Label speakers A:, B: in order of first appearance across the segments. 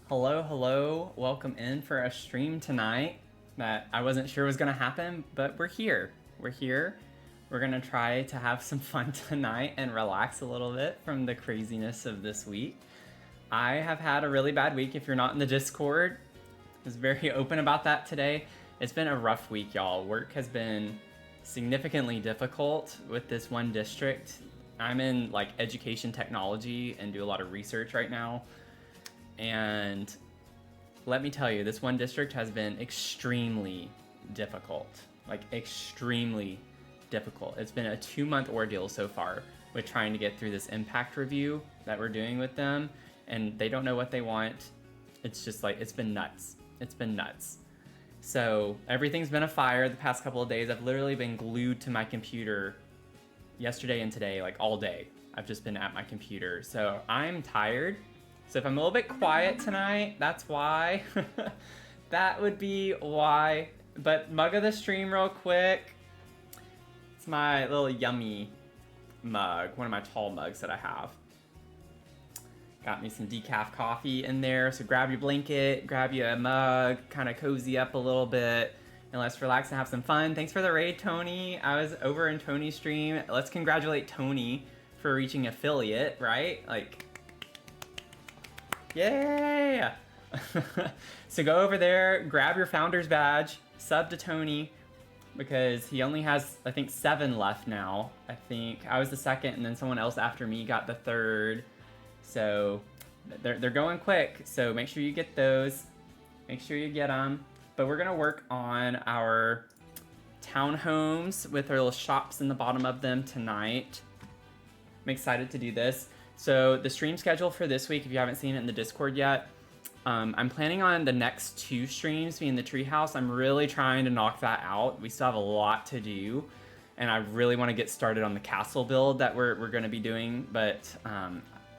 A: Hello, hello. Welcome in for a stream tonight that I wasn't sure was going to happen, but we're here. We're here. We're going to try to have some fun tonight and relax a little bit from the craziness of this week. I have had a really bad week. If you're not in the Discord, I was very open about that today. It's been a rough week, y'all. Work has been significantly difficult with this one district. I'm in like education technology and do a lot of research right now. And let me tell you, this one district has been extremely difficult. Like, extremely difficult. It's been a 2-month ordeal so far with trying to get through this impact review that we're doing with them, and they don't know what they want. It's just like, it's been nuts. It's been nuts. So, everything's been a fire the past couple of days. I've literally been glued to my computer yesterday and today, like all day. I've just been at my computer. So, I'm tired. So if I'm a little bit quiet tonight, that's why. That would be why. But mug of the stream real quick. It's my little yummy mug, one of my tall mugs that I have. Got me some decaf coffee in there, so grab your blanket, grab you a mug, kind of cozy up a little bit, and let's relax and have some fun. Thanks for the raid, Tony. I was over in Tony's stream. Let's congratulate Tony for reaching affiliate, right? Like, yeah! So go over there, grab your founder's badge, sub to Tony, because he only has, I think, 7 left now. I think I was the second, and then someone else after me got the third. So they're going quick, so make sure you get those. Make sure you get them. But we're going to work on our townhomes with our little shops in the bottom of them tonight. I'm excited to do this. So the stream schedule for this week, if you haven't seen it in the Discord yet, I'm planning on the next 2 streams being the treehouse. I'm really trying to knock that out. We still have a lot to do, and I really want to get started on the castle build that we're going to be doing, but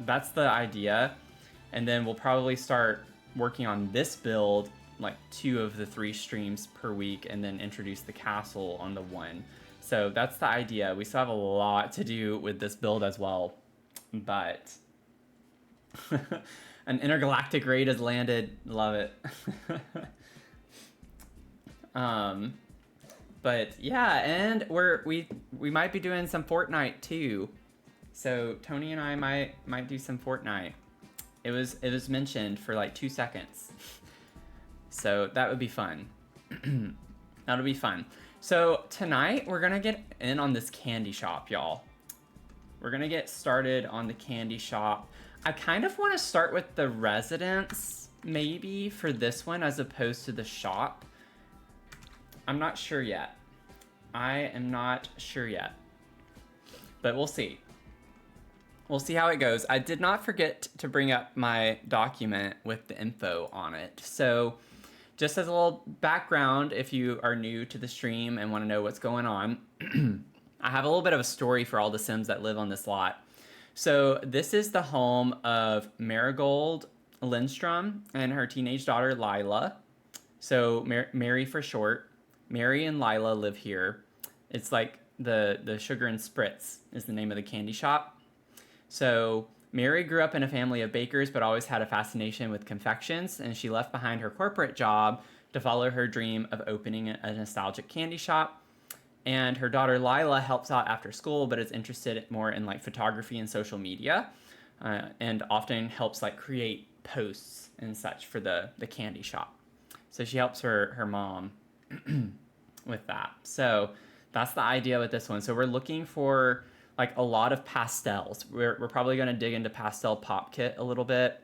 A: that's the idea. And then we'll probably start working on this build, like 2 of the 3 streams per week, and then introduce the castle on the 1. So that's the idea. We still have a lot to do with this build as well. But an intergalactic raid has landed. Love it. But yeah, and we might be doing some Fortnite too. So Tony and I might do some Fortnite. It was mentioned for like 2 seconds. So that would be fun. That'll be fun. So tonight we're gonna get in on this candy shop, y'all. We're gonna get started on the candy shop. I kind of want to start with the residence, maybe, for this one as opposed to the shop. I'm not sure yet. I am not sure yet. But we'll see. We'll see how it goes. I did not forget to bring up my document with the info on it. So just as a little background, if you are new to the stream and want to know what's going on, I have a little bit of a story for all the Sims that live on this lot. So this is the home of Marigold Lindstrom and her teenage daughter, Lila. So Mary for short. Mary and Lila live here. It's like the Sugar and Spritz is the name of the candy shop. So Mary grew up in a family of bakers, but always had a fascination with confections, and she left behind her corporate job to follow her dream of opening a nostalgic candy shop. And her daughter Lila helps out after school, but is interested more in like photography and social media, and often helps like create posts and such for the candy shop. So she helps her mom with that. So that's the idea with this one. So we're looking for like a lot of pastels. We're probably going to dig into pastel pop kit a little bit.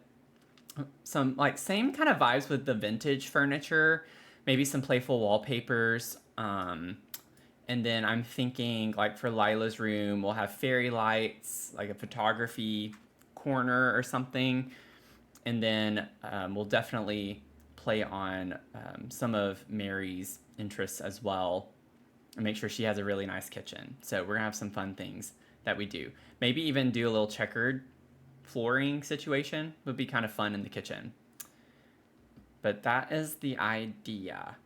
A: Some like same kind of vibes with the vintage furniture, maybe some playful wallpapers. And then I'm thinking, like, for Lila's room, we'll have fairy lights, like a photography corner or something. And then we'll definitely play on some of Mary's interests as well and make sure she has a really nice kitchen. So we're going to have some fun things that we do. Maybe even do a little checkered flooring situation would be kind of fun in the kitchen. But that is the idea.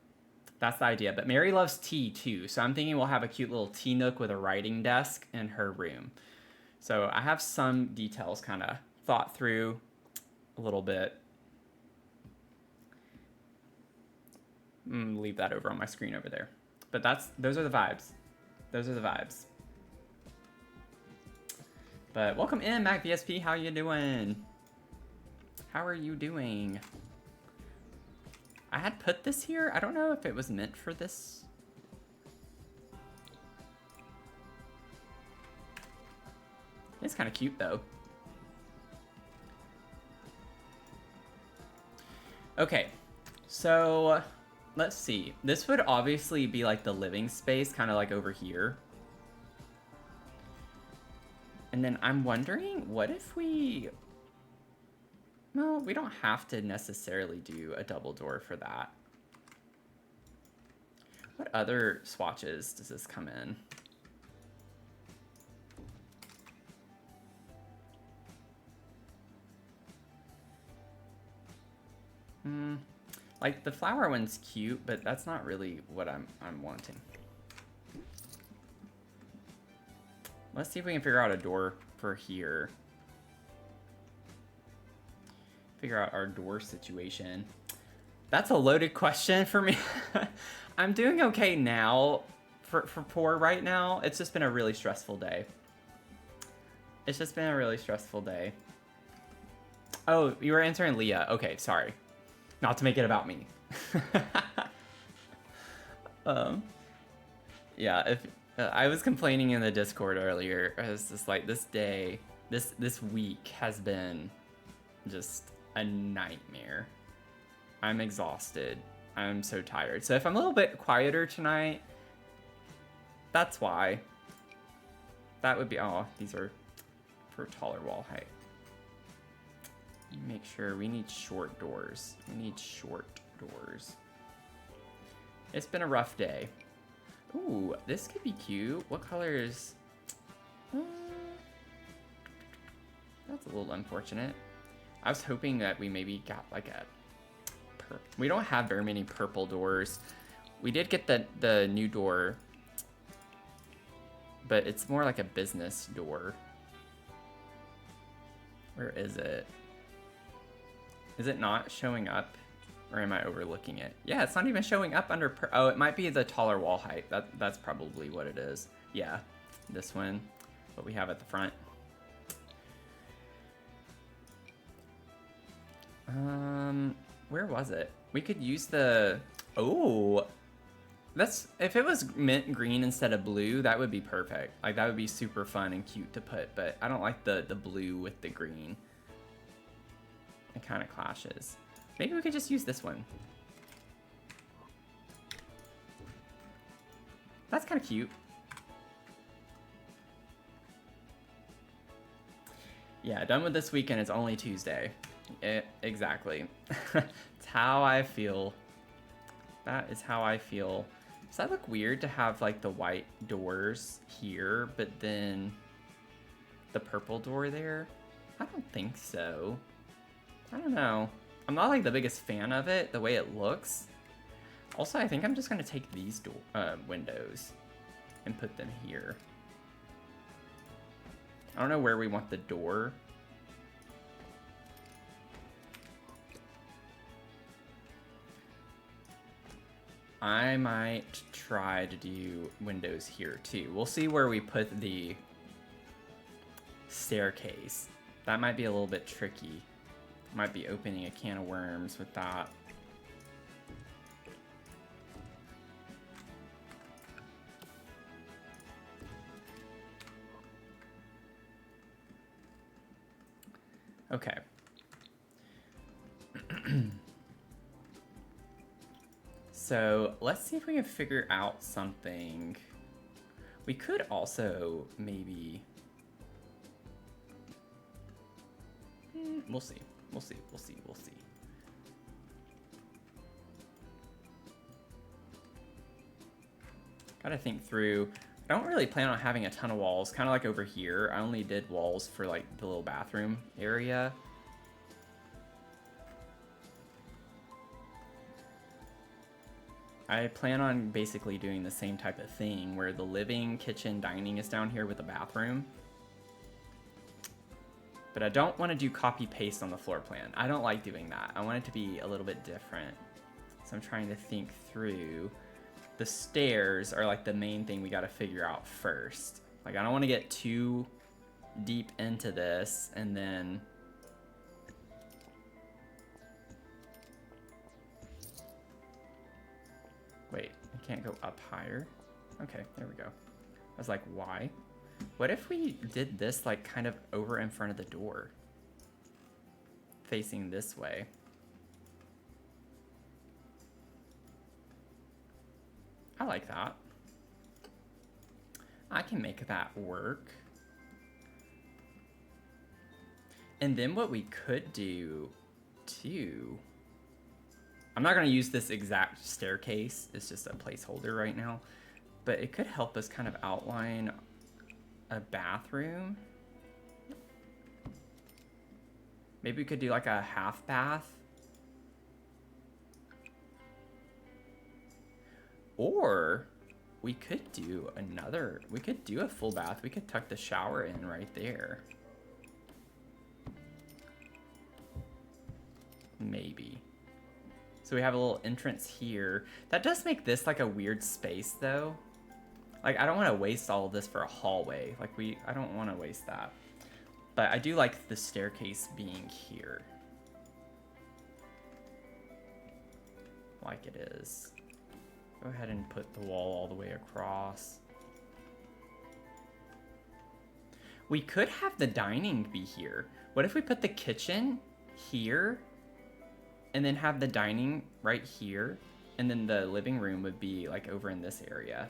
A: That's the idea. But Mary loves tea too. So I'm thinking we'll have a cute little tea nook with a writing desk in her room. So I have some details kind of thought through a little bit. Leave that over on my screen over there. But those are the vibes. Those are the vibes. But welcome in, Mac VSP. How you doing? How are you doing? I had put this here. I don't know if it was meant for this. It's kind of cute though. Okay, so let's see. This would obviously be like the living space, kind of like over here. And then I'm wondering, what if we... Well, we don't have to necessarily do a double door for that. What other swatches does this come in? Like the flower one's cute, but that's not really what I'm wanting. Let's see if we can figure out a door for here. Figure out our door situation. That's a loaded question for me. I'm doing okay now for poor right now. It's just been a really stressful day. It's just been a really stressful day. Oh, you were answering Leah. Okay, sorry. Not to make it about me. Yeah, if I was complaining in the Discord earlier, I was just like, this day, this week has been just a nightmare. I'm exhausted. I'm so tired. So if I'm a little bit quieter tonight, that's why. That would be, oh, these are for taller wall height. Make sure we need short doors. We need short doors. It's been a rough day. Ooh, this could be cute. What color is... That's a little unfortunate. I was hoping that we maybe got like a... We don't have very many purple doors. We did get the new door, but it's more like a business door. Where is it? Is it not showing up? Or am I overlooking it? Yeah, it's not even showing up under... Oh, it might be the taller wall height. That's probably what it is. Yeah, this one. What we have at the front. Where was it? We could use the... Oh! That's... If it was mint green instead of blue, that would be perfect. Like, that would be super fun and cute to put, but I don't like the blue with the green. It kind of clashes. Maybe we could just use this one. That's kind of cute. Yeah, done with this weekend. It's only Tuesday. Exactly. It's how I feel. That is how I feel. Does that look weird to have like the white doors here, but then the purple door there? I don't think so. I don't know. I'm not like the biggest fan of it, the way it looks. Also, I think I'm just gonna take these windows and put them here. I don't know where we want the door. I might try to do windows here too. We'll see where we put the staircase. That might be a little bit tricky. Might be opening a can of worms with that. Okay. So let's see if we can figure out something. We could also maybe... We'll see. We'll see. We'll see. We'll see. Gotta think through. I don't really plan on having a ton of walls. Kind of like over here. I only did walls for like the little bathroom area. I plan on basically doing the same type of thing where the living, kitchen, dining is down here with the bathroom. But I don't want to do copy paste on the floor plan. I don't like doing that. I want it to be a little bit different. So I'm trying to think through. The stairs are like the main thing we got to figure out first. Like, I don't want to get too deep into this and then... Wait, I can't go up higher? Okay, there we go. I was like, why? What if we did this like kind of over in front of the door? Facing this way. I like that. I can make that work. And then what we could do too, I'm not gonna use this exact staircase, it's just a placeholder right now, but it could help us kind of outline a bathroom. Maybe we could do like a half bath. Or we could do we could do a full bath. We could tuck the shower in right there. Maybe. So we have a little entrance here. That does make this like a weird space though. Like, I don't want to waste all of this for a hallway. Like, I don't want to waste that. But I do like the staircase being here. Like it is. Go ahead and put the wall all the way across. We could have the dining be here. What if we put the kitchen here and then have the dining right here, and then the living room would be like over in this area?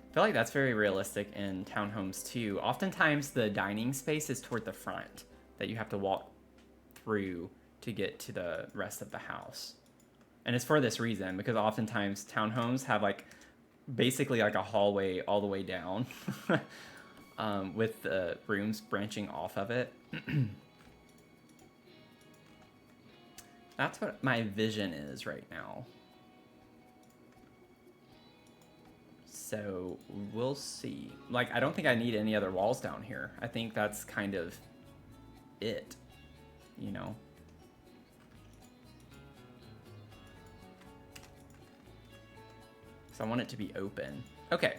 A: I feel like that's very realistic in townhomes too. Oftentimes the dining space is toward the front that you have to walk through to get to the rest of the house. And it's for this reason, because oftentimes townhomes have like basically like a hallway all the way down with the rooms branching off of it. That's what my vision is right now. So we'll see. Like, I don't think I need any other walls down here. I think that's kind of it, you know? So I want it to be open. Okay,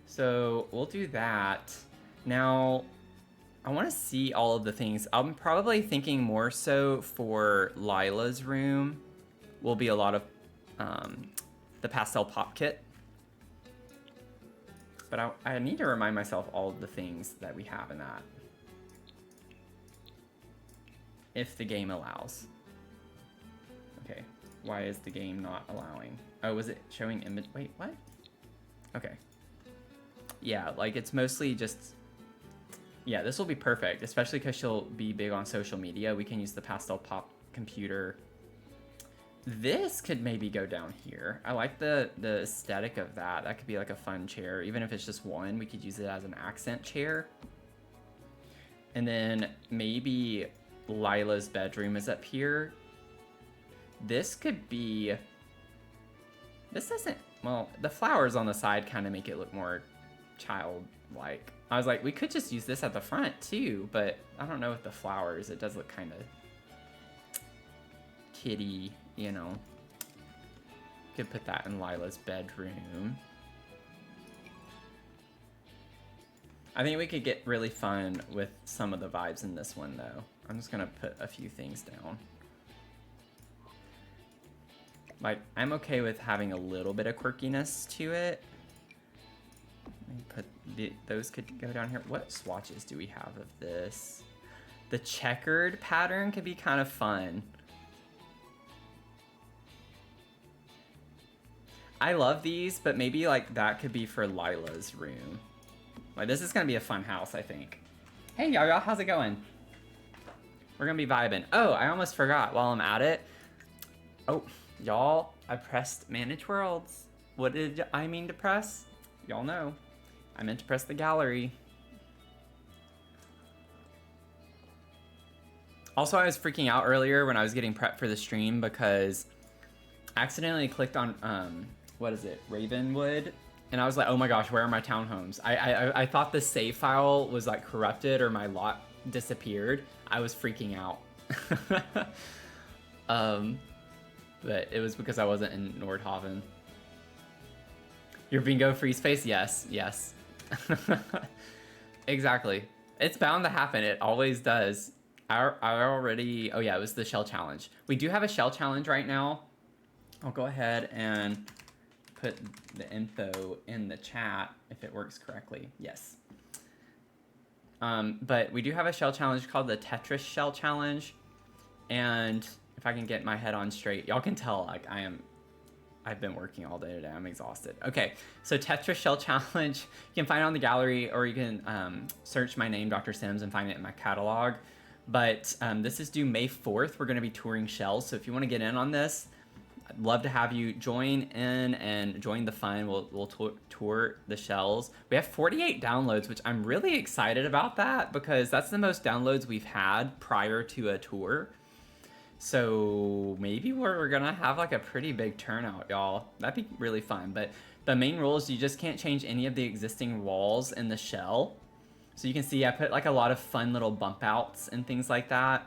A: so we'll do that. Now, I want to see all of the things. I'm probably thinking more so for Lila's room will be a lot of the pastel pop kit. But I need to remind myself all of the things that we have in that. If the game allows. Okay, why is the game not allowing? Oh, was it showing image? Wait, what? Okay. Yeah, like it's mostly just... Yeah, this will be perfect, especially because she'll be big on social media. We can use the pastel pop computer. This could maybe go down here. I like the aesthetic of that. That could be like a fun chair. Even if it's just one, we could use it as an accent chair. And then maybe Lila's bedroom is up here. This could be... This doesn't... Well, the flowers on the side kind of make it look more childlike. I was like, we could just use this at the front too, but I don't know with the flowers. It does look kind of kitty, you know. Could put that in Lila's bedroom. I think we could get really fun with some of the vibes in this one though. I'm just gonna put a few things down. Like, I'm okay with having a little bit of quirkiness to it. Let me put those could go down here. What swatches do we have of this? The checkered pattern could be kind of fun. I love these, but maybe like that could be for Lila's room. Like, this is gonna be a fun house, I think. Hey y'all, how's it going? We're gonna be vibing. Oh, I almost forgot while I'm at it. Oh, y'all, I pressed Manage Worlds. What did I mean to press? Y'all know. I meant to press the gallery. Also, I was freaking out earlier when I was getting prepped for the stream because I accidentally clicked on, what is it, Ravenwood? And I was like, oh my gosh, where are my townhomes? I thought the save file was like corrupted or my lot disappeared, I was freaking out. But it was because I wasn't in Nordhaven. Your bingo freeze face? Yes, yes. Exactly. It's bound to happen. It always does. I already... Oh yeah, it was the shell challenge. We do have a shell challenge right now. I'll go ahead and put the info in the chat if it works correctly. Yes. But we do have a shell challenge called the Tetris Shell Challenge. And if I can get my head on straight, y'all can tell like I've been working all day today. I'm exhausted. Okay, so Tetris Shell Challenge, you can find it on the gallery, or you can search my name, Dr. Sims, and find it in my catalog. But this is due May 4th. We're going to be touring shells. So if you want to get in on this, I'd love to have you join in and join the fun. We'll tour the shells. We have 48 downloads, which I'm really excited about that because that's the most downloads we've had prior to a tour. So maybe we're gonna have like a pretty big turnout, y'all. That'd be really fun. But the main rule is you just can't change any of the existing walls in the shell. So you can see I put like a lot of fun little bump outs and things like that.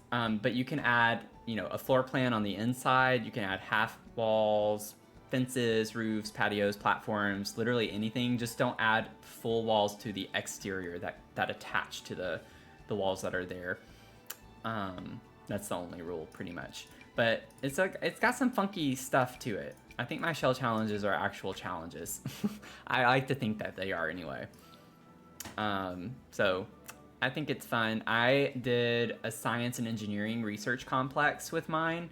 A: But you can add, you know, a floor plan on the inside. You can add half walls, fences, roofs, patios, platforms, literally anything. Just don't add full walls to the exterior that attach to the walls that are there. That's the only rule, pretty much. But it's got some funky stuff to it. I think my shell challenges are actual challenges. I like to think that they are anyway. So I think it's fun. I did a science and engineering research complex with mine,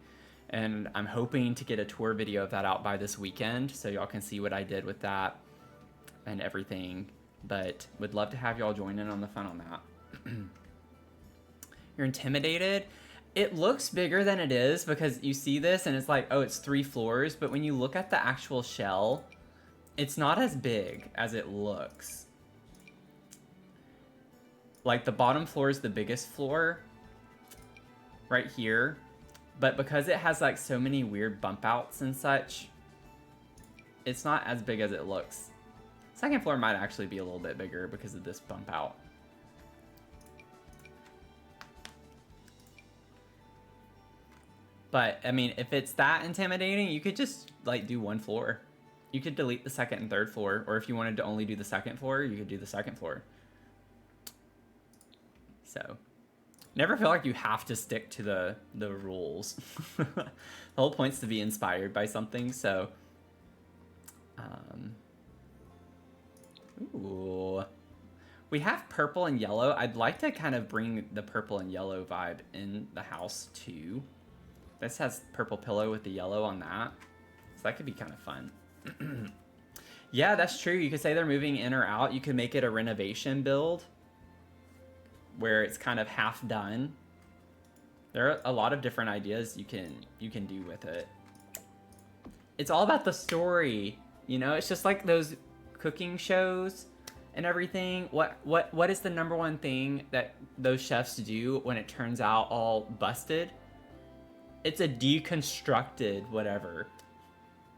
A: and I'm hoping to get a tour video of that out by this weekend so y'all can see what I did with that and everything. But would love to have y'all join in on the fun on that. You're intimidated? It looks bigger than it is because you see this and it's like, oh, it's 3 floors. But when you look at the actual shell, it's not as big as it looks. Like the bottom floor is the biggest floor right here. But because it has like so many weird bump outs and such, it's not as big as it looks. Second floor might actually be a little bit bigger because of this bump out. But, I mean, if it's that intimidating, you could just, like, do 1 floor. You could delete the 2nd and 3rd floor. Or if you wanted to only do the 2nd floor, you could do the 2nd floor. So, never feel like you have to stick to the rules. The whole point's to be inspired by something, so... Ooh. We have purple and yellow. I'd like to kind of bring the purple and yellow vibe in the house, too. This has purple pillow with the yellow on that. So that could be kind of fun. Yeah, that's true. You could say they're moving in or out. You could make it a renovation build where it's kind of half done. There are a lot of different ideas you can do with it. It's all about the story. You know, it's just like those cooking shows and everything. What is the #1 thing that those chefs do when it turns out all busted? It's a deconstructed whatever.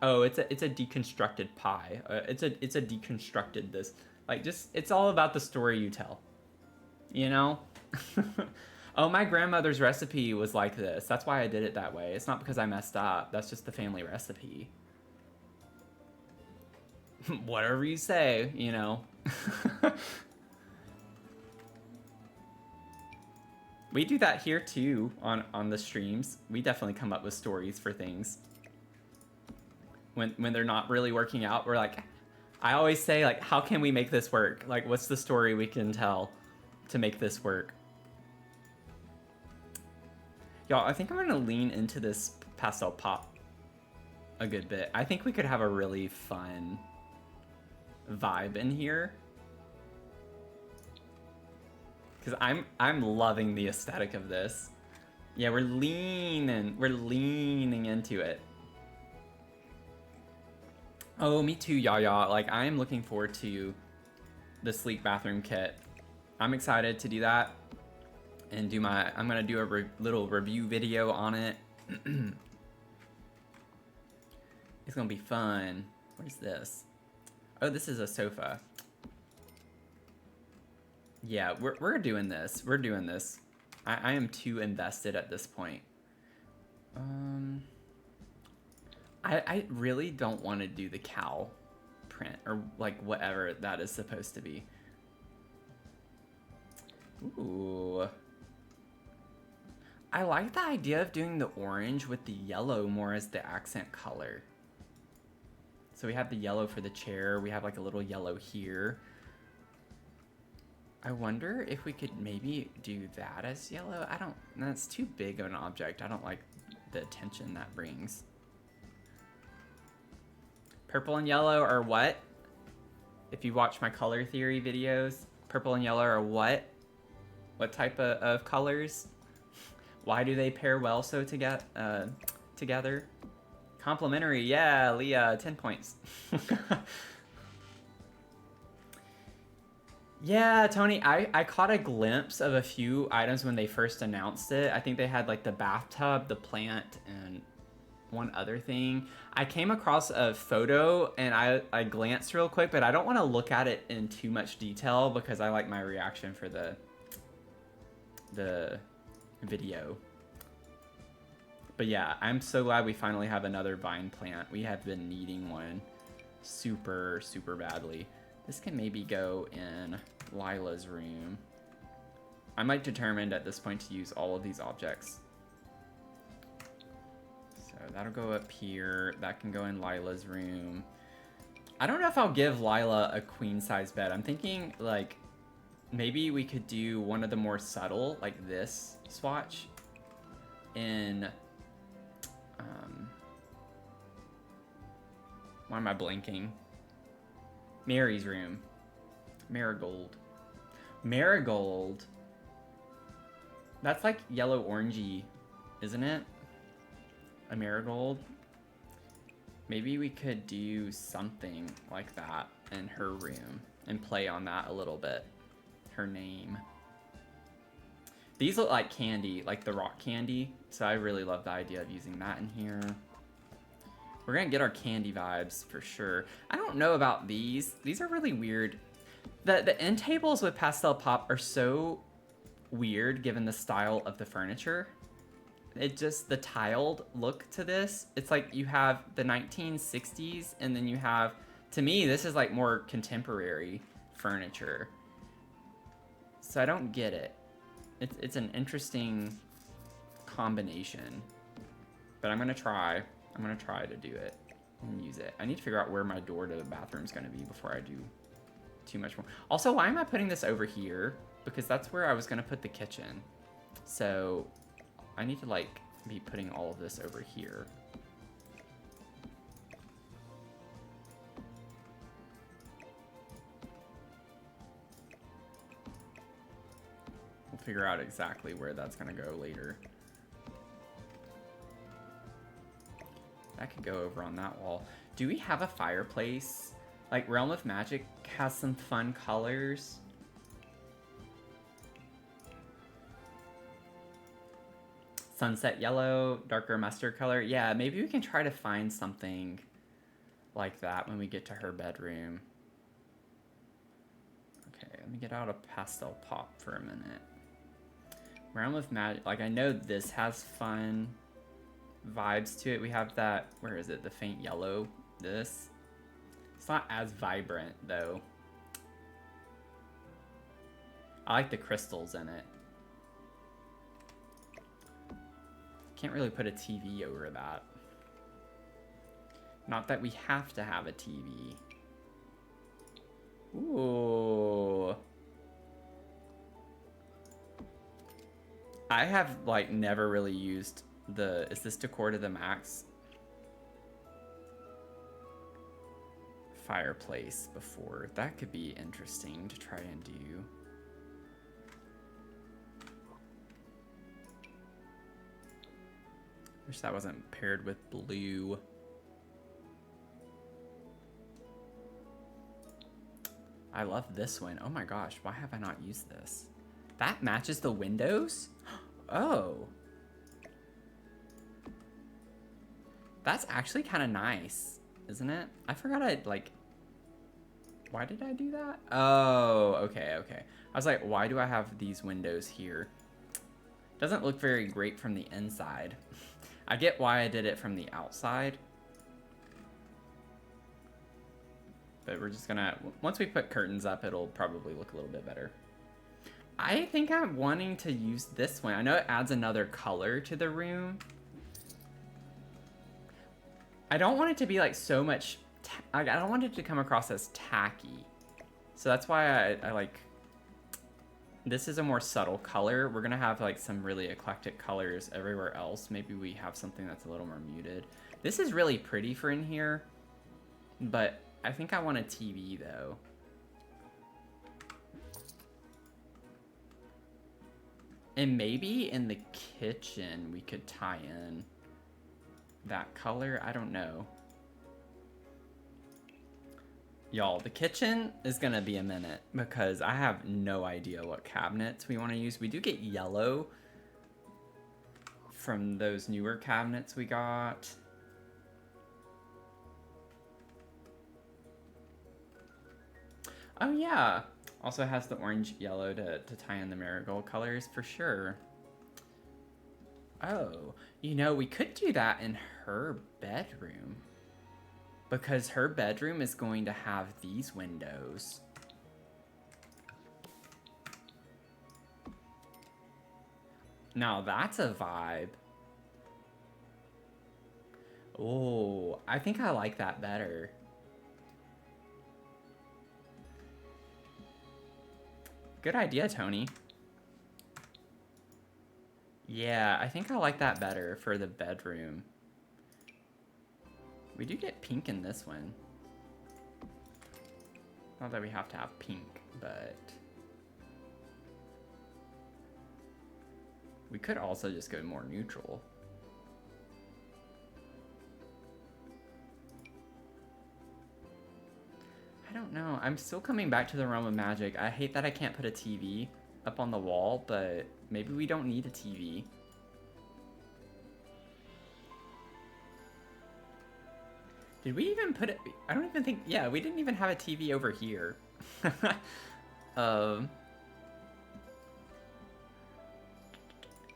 A: Oh, it's a deconstructed pie. It's a deconstructed this. Like, just, it's all about the story you tell. You know? Oh, my grandmother's recipe was like this. That's why I did it that way. It's not because I messed up. That's just the family recipe. Whatever you say, you know. We do that here too on the streams. We definitely come up with stories for things. When they're not really working out, we're like, I always say, like, how can we make this work? Like, what's the story we can tell to make this work? Y'all, I think I'm gonna lean into this pastel pop a good bit. I think we could have a really fun vibe in here. Because I'm loving the aesthetic of this. Yeah, we're leaning into it. Oh, me too, Yaya. Like, I am looking forward to the sleek bathroom kit. I'm excited to do that and do I'm gonna do a little review video on it. It's gonna be fun. What is this? Oh, this is a sofa. Yeah, we're doing this. We're doing this. I am too invested at this point. I really don't want to do the cow print or like whatever that is supposed to be. Ooh. I like the idea of doing the orange with the yellow more as the accent color. So we have the yellow for the chair. We have like a little yellow here. I wonder if we could maybe do that as yellow. I don't, that's too big of an object. I don't like the attention that brings. Purple and yellow are what? If you watch my color theory videos, purple and yellow are what? What type of colors? Why do they pair well so together? Complimentary, yeah, Leah, 10 points. Yeah, Tony, I caught a glimpse of a few items when they first announced it. I think they had like the bathtub, the plant, and one other thing. I came across a photo and I glanced real quick, but I don't want to look at it in too much detail because I like my reaction for the video. But yeah, I'm so glad we finally have another vine plant. We have been needing one super, super badly. This can maybe go in Lila's room. I might determine at this point to use all of these objects. So that'll go up here. That can go in Lila's room. I don't know if I'll give Lila a queen size bed. I'm thinking like maybe we could do one of the more subtle, like this swatch in why am I blinking? Mary's room. Marigold. Marigold. That's like yellow orangey, isn't it? A marigold. Maybe we could do something like that in her room and play on that a little bit. Her name. These look like candy, like the rock candy. So I really love the idea of using that in here. We're gonna get our candy vibes for sure. I don't know about these. These are really weird. The end tables with pastel pop are so weird given the style of the furniture. It just, the tiled look to this, it's like you have the 1960s and then you have, to me, this is like more contemporary furniture. So I don't get it. It's an interesting combination, but I'm gonna try to do it and use it. I need to figure out where my door to the bathroom is gonna be before I do too much more. Also, why am I putting this over here? Because that's where I was gonna put the kitchen. So I need to like be putting all of this over here. We'll figure out exactly where that's gonna go later. That could go over on that wall. Do we have a fireplace? Like Realm of Magic has some fun colors. Sunset yellow, darker mustard color. Yeah, maybe we can try to find something like that when we get to her bedroom. Okay, let me get out a pastel pop for a minute. Realm of Magic, like I know this has fun vibes to it. We have that, where is it? The faint yellow, this. It's not as vibrant though. I like the crystals in it. Can't really put a TV over that. Not that we have to have a TV. Ooh. I have like never really used the, is this decor to the max? Fireplace before. That could be interesting to try and do. Wish that wasn't paired with blue. I love this one. Oh my gosh, why have I not used this? That matches the windows? Oh. That's actually kind of nice, isn't it? I forgot I'd like Why did I do that? Oh, okay, okay. I was like, why do I have these windows here? Doesn't look very great from the inside. I get why I did it from the outside. But we're just gonna, once we put curtains up, it'll probably look a little bit better. I think I'm wanting to use this one. I know it adds another color to the room. I don't want it to be like so much, I don't want it to come across as tacky. So that's why I like, this is a more subtle color. We're gonna have like some really eclectic colors everywhere else. Maybe we have something that's a little more muted. This is really pretty for in here, but I think I want a TV though. And maybe in the kitchen we could tie in that color. I don't know. Y'all, the kitchen is gonna be a minute because I have no idea what cabinets we want to use. We do get yellow from those newer cabinets we got. Oh yeah, also has the orange yellow to tie in the marigold colors for sure. Oh, you know, we could do that in her bedroom. Because her bedroom is going to have these windows. Now that's a vibe. Oh, I think I like that better. Good idea, Tony. Yeah, I think I like that better for the bedroom. We do get pink in this one. Not that we have to have pink, but we could also just go more neutral. I don't know. I'm still coming back to the realm of magic. I hate that I can't put a TV up on the wall, but maybe we don't need a TV. Did we even put it? I don't even think, yeah, we didn't even have a TV over here.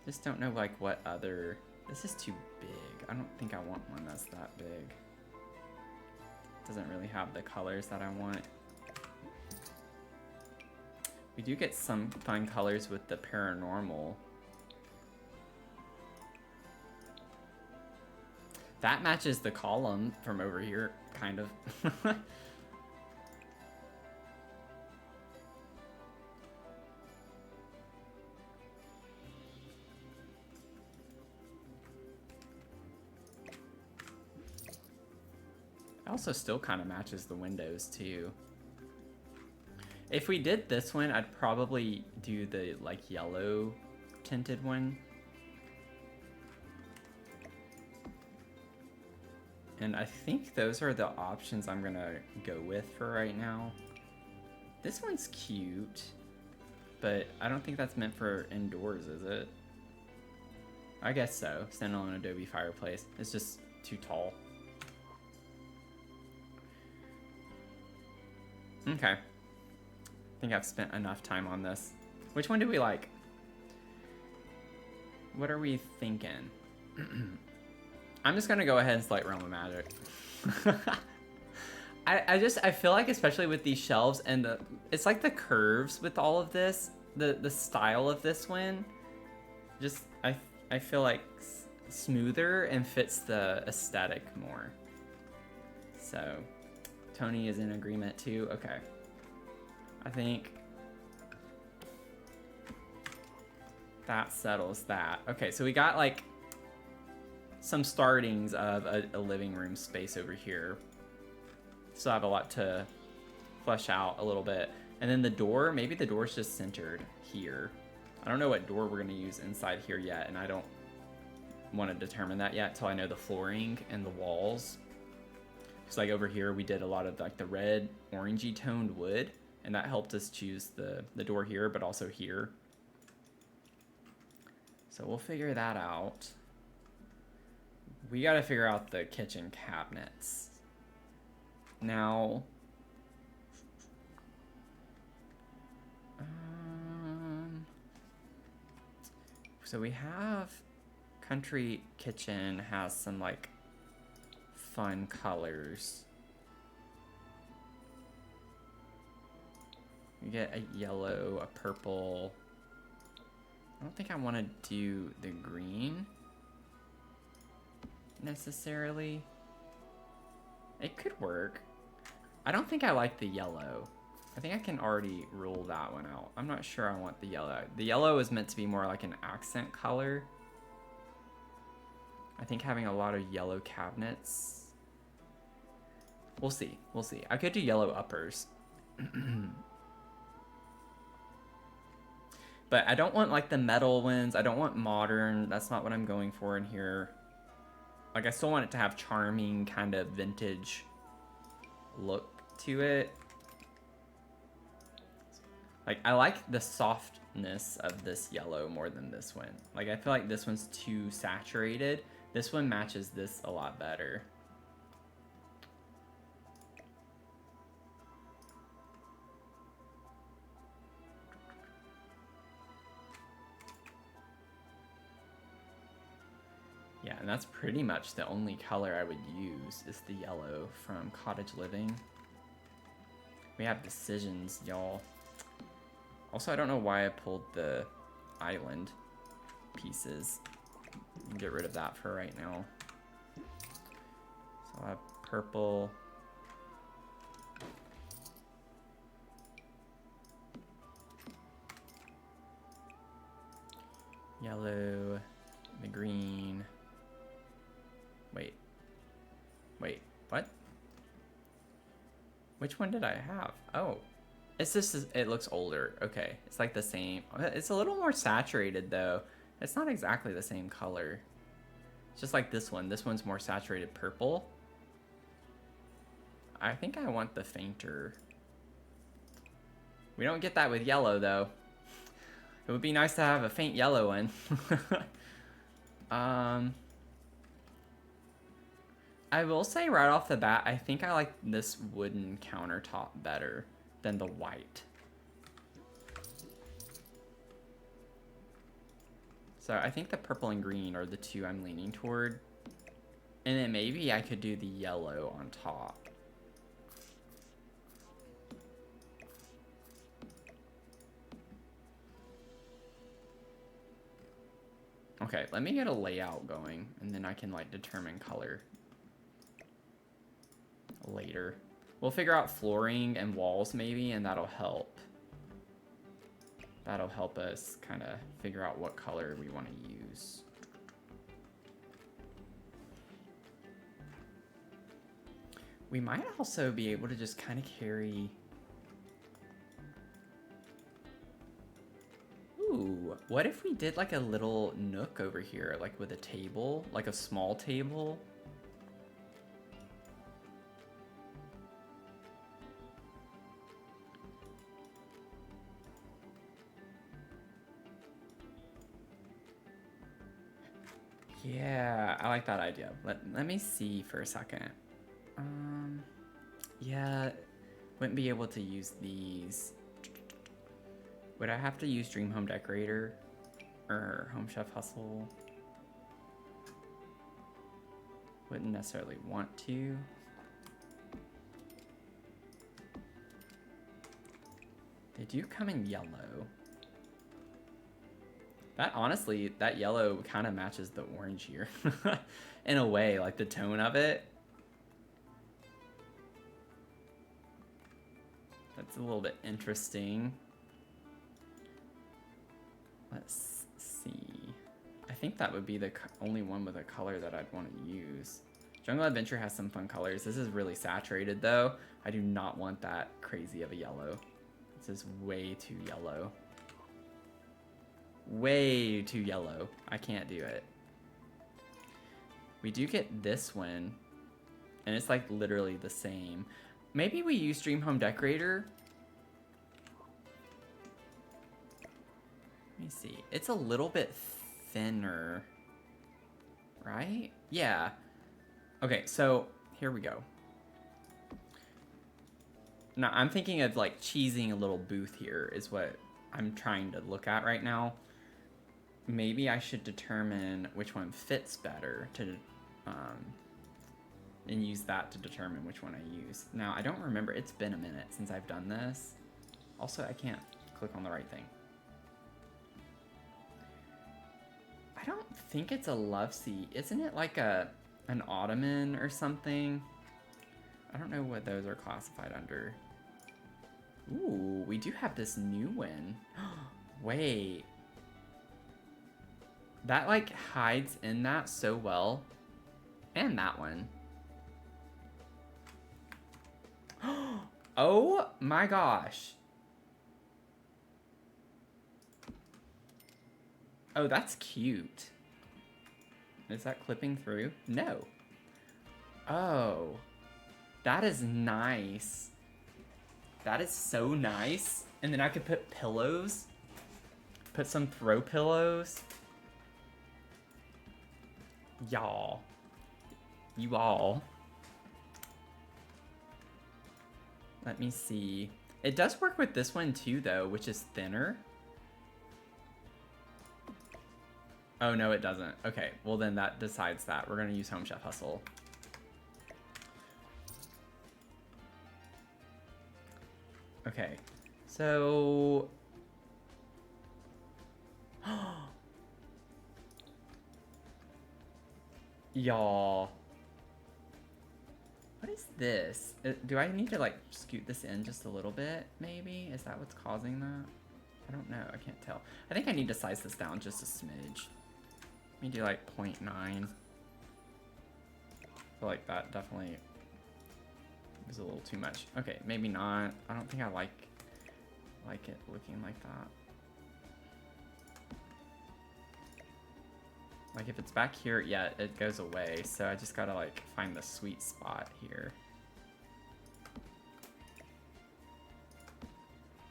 A: Just don't know like what other, this is too big. I don't think I want one that's that big. Doesn't really have the colors that I want. We do get some fun colors with the paranormal. That matches the column from over here, kind of. Also still kind of matches the windows too. If we did this one, I'd probably do the like yellow tinted one. And I think those are the options I'm gonna go with for right now. This one's cute, but I don't think that's meant for indoors, is it? I guess so. Standalone Adobe fireplace. It's just too tall. Okay. I think I've spent enough time on this. Which one do we like? What are we thinking? I'm just gonna go ahead and select Realm of Magic. I feel like, especially with these shelves and it's like the curves with all of this, the style of this one, just I feel like smoother and fits the aesthetic more. So Tony is in agreement too. Okay, I think that settles that. Okay, so we got like some startings of a living room space over here. Still have a lot to flesh out a little bit. And then the door, maybe the door's just centered here. I don't know what door we're gonna use inside here yet, and I don't want to determine that yet until I know the flooring and the walls. Because like over here, we did a lot of like the red, orangey toned wood, and that helped us choose the door here, but also here. So we'll figure that out. We gotta figure out the kitchen cabinets. Now, So we have Country Kitchen has some like fun colors. You get a yellow, a purple. I don't think I want to do the green necessarily. It could work. I don't think I like the yellow. I think I can already rule that one out. I'm not sure I want the yellow. The yellow is meant to be more like an accent color. I think having a lot of yellow cabinets. We'll see. We'll see. I could do yellow uppers. But I don't want like the metal ones. I don't want modern. That's not what I'm going for in here. Like I still want it to have charming kind of vintage look to it. Like I like the softness of this yellow more than this one. Like I feel like this one's too saturated. This one matches this a lot better. Yeah, and that's pretty much the only color I would use is the yellow from Cottage Living. We have decisions, y'all. Also, I don't know why I pulled the island pieces. Get rid of that for right now. So I'll have purple. Yellow, the green. Wait, what? Which one did I have? Oh, it's just, it looks older. Okay, it's like the same. It's a little more saturated though. It's not exactly the same color. It's just like this one. This one's more saturated purple. I think I want the fainter. We don't get that with yellow though. It would be nice to have a faint yellow one. I will say right off the bat, I think I like this wooden countertop better than the white. So I think the purple and green are the two I'm leaning toward. And then maybe I could do the yellow on top. Okay, let me get a layout going and then I can like determine color later. We'll figure out flooring and walls maybe, and that'll help. That'll help us kind of figure out what color we want to use. We might also be able to just kind of carry... Ooh, what if we did like a little nook over here, like with a table, like a small table? Yeah, I like that idea. Let me see for a second. Yeah, wouldn't be able to use these. Would I have to use Dream Home Decorator or Home Chef Hustle? Wouldn't necessarily want to. They do come in yellow. That honestly, that yellow kind of matches the orange here. In a way, like the tone of it. That's a little bit interesting. Let's see. I think that would be the only one with a color that I'd want to use. Jungle Adventure has some fun colors. This is really saturated though. I do not want that crazy of a yellow. This is way too yellow. Way too yellow. I can't do it. We do get this one, and it's like literally the same. Maybe we use Dream Home Decorator. Let me see. It's a little bit thinner, right? Yeah. Okay, so here we go. Now I'm thinking of like cheesing a little booth here is what I'm trying to look at right now. maybe I should determine which one fits better to, and use that to determine which one I use. Now, I don't remember. It's been a minute since I've done this. Also, I can't click on the right thing. I don't think it's a love seat. Isn't it like an ottoman or something? I don't know what those are classified under. Ooh, we do have this new one. Wait. That like hides in that so well. And that one. Oh my gosh. Oh, that's cute. Is that clipping through? No. Oh. That is nice. That is so nice. And then I could put pillows. Put some throw pillows. Y'all. You all. Let me see. It does work with this one too, though, which is thinner. Oh, no, it doesn't. Okay, well then that decides that. We're gonna use Home Chef Hustle. Okay, so... Y'all. What is this? Do I need to like scoot this in just a little bit, maybe? Is that what's causing that? I don't know, I can't tell. I think I need to size this down just a smidge. Let me do like 0.9. I feel like that definitely is a little too much. Okay, maybe not. I don't think I like it looking like that. Like if it's back here, yeah, it goes away. So I just gotta like find the sweet spot here.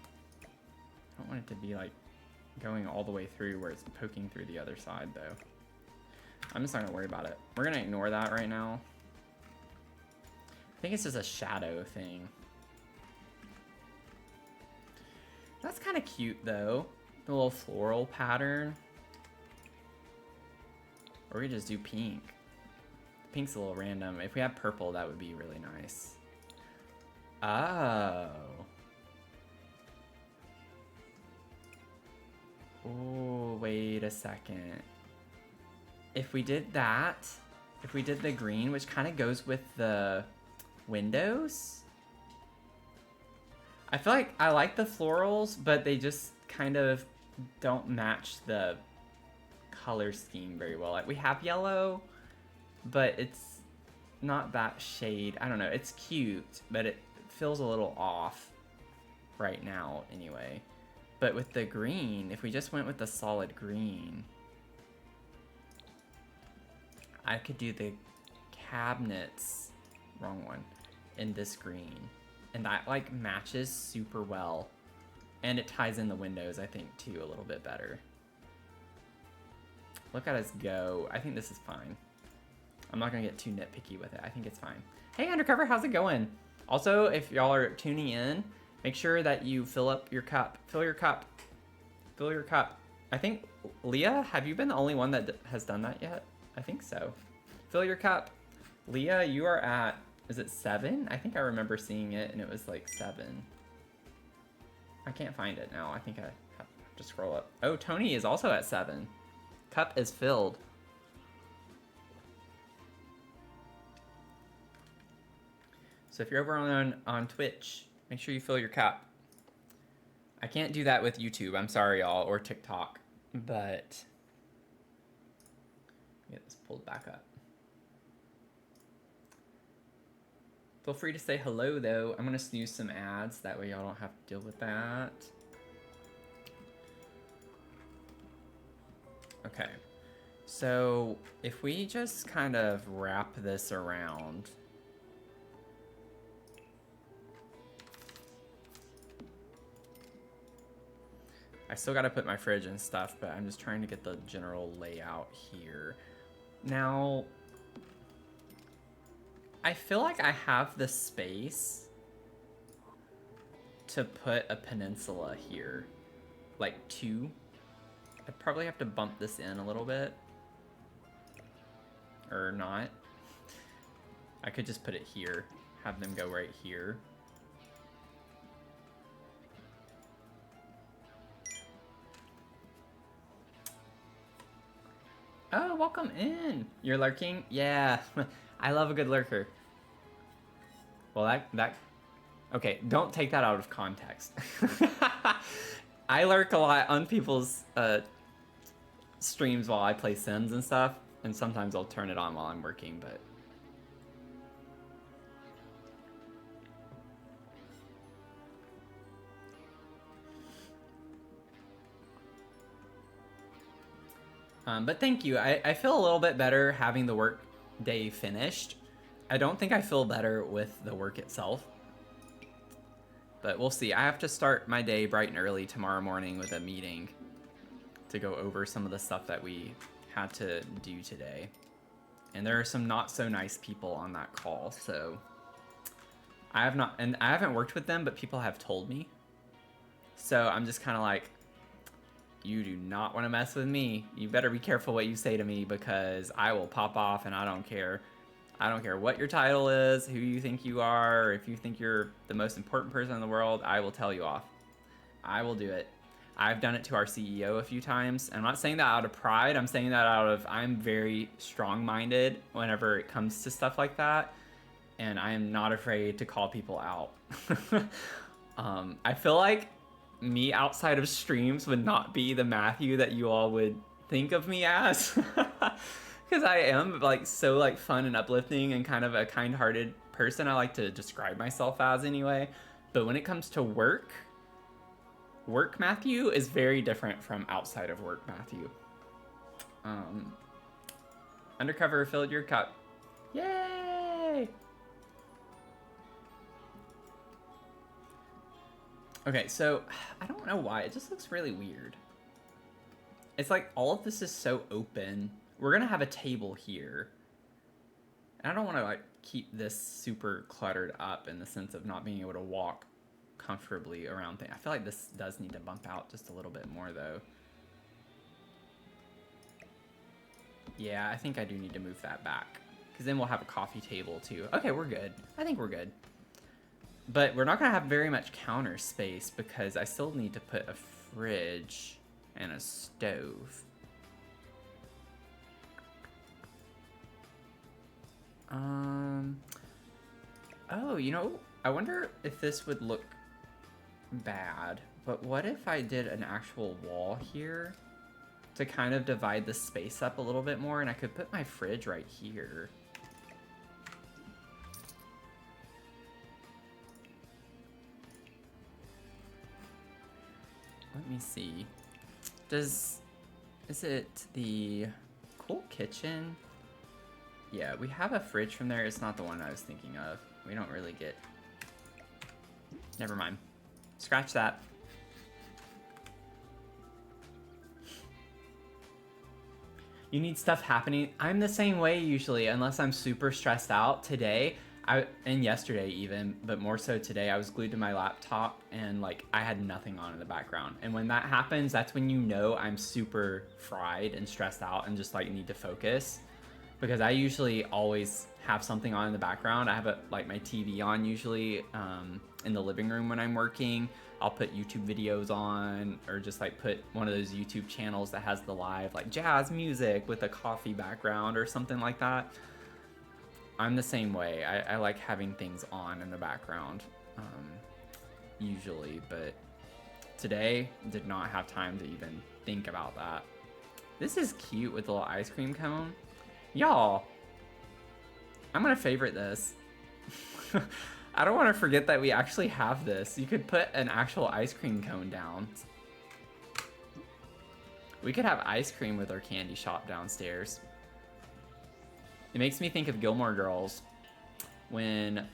A: I don't want it to be like going all the way through where it's poking through the other side though. I'm just not gonna worry about it. We're gonna ignore that right now. I think it's just a shadow thing. That's kind of cute though. The little floral pattern. Or we just do pink. Pink's a little random. If we had purple, that would be really nice. Oh. Oh, wait a second. If we did that, if we did the green, which kind of goes with the windows. I feel like I like the florals, but they just kind of don't match the color scheme very well. Like we have yellow, but it's not that shade. I don't know. It's cute, but it feels a little off right now anyway. But with the green, if we just went with the solid green, I could do the cabinets, wrong one, in this green. And that like matches super well. And it ties in the windows, I think, too, a little bit better. Look at us go. I think this is fine. I'm not gonna get too nitpicky with it. I think it's fine. Hey, Undercover, how's it going? Also, if y'all are tuning in, make sure that you fill up your cup. Fill your cup. Fill your cup. I think, Leah, have you been the only one that has done that yet? I think so. Fill your cup. Leah, you are at, is it 7? I think I remember seeing it and it was like 7. I can't find it now. I think I have to scroll up. Oh, Tony is also at 7. Cup is filled. So if you're over on Twitch, make sure you fill your cup. I can't do that with YouTube. I'm sorry, y'all, or TikTok. But get this pulled back up. Feel free to say hello, though. I'm gonna snooze some ads. That way y'all don't have to deal with that. Okay. So if we just kind of wrap this around. I still gotta put my fridge and stuff, but I'm just trying to get the general layout here. Now, I feel like I have the space to put a peninsula here. Like 2. I probably have to bump this in a little bit. Or not. I could just put it here. Have them go right here. Oh, welcome in. You're lurking? Yeah. I love a good lurker. Well, that... Okay, don't take that out of context. I lurk a lot on people's streams while I play Sims and stuff, and sometimes I'll turn it on while I'm working, but... But thank you. I feel a little bit better having the work day finished. I don't think I feel better with the work itself. But we'll see. I have to start my day bright and early tomorrow morning with a meeting to go over some of the stuff that we had to do today. And there are some not so nice people on that call, so I haven't worked with them, but people have told me. So I'm just kind of like, you do not want to mess with me. You better be careful what you say to me, because I will pop off and I don't care. I don't care what your title is, who you think you are, or if you think you're the most important person in the world, I will tell you off. I will do it. I've done it to our CEO a few times. And I'm not saying that out of pride. I'm saying that out of, I'm very strong-minded whenever it comes to stuff like that. And I am not afraid to call people out. I feel like me outside of streams would not be the Matthew that you all would think of me as. Because I am like so like fun and uplifting and kind of a kind-hearted person. I like to describe myself as anyway. But when it comes to work Matthew is very different from outside of work Matthew. Undercover filled your cup. Yay! Okay, so I don't know why. It just looks really weird. It's like all of this is so open. We're gonna have a table here. And I don't want to like keep this super cluttered up in the sense of not being able to walk comfortably around things. I feel like this does need to bump out just a little bit more though. Yeah, I think I do need to move that back. Because then we'll have a coffee table too. Okay, we're good. I think we're good. But we're not going to have very much counter space because I still need to put a fridge and a stove. Oh, you know, I wonder if this would look bad. But what if I did an actual wall here to kind of divide the space up a little bit more, and I could put my fridge right here. Let me see. Is it the cool kitchen? Yeah, we have a fridge from there. It's not the one I was thinking of. We don't really get... Never mind. Scratch that. You need stuff happening. I'm the same way usually, unless I'm super stressed out. Today, and yesterday even, but more so today, I was glued to my laptop and like I had nothing on in the background. And when that happens, that's when you know I'm super fried and stressed out and just like need to focus. Because I usually always have something on in the background. I have like my TV on usually in the living room when I'm working. I'll put YouTube videos on, or just like put one of those YouTube channels that has the live like jazz music with a coffee background or something like that. I'm the same way. I like having things on in the background usually, but today did not have time to even think about that. This is cute with the little ice cream cone. Y'all, I'm gonna favorite this. I don't want to forget that we actually have this. You could put an actual ice cream cone down. We could have ice cream with our candy shop downstairs. It makes me think of Gilmore Girls when,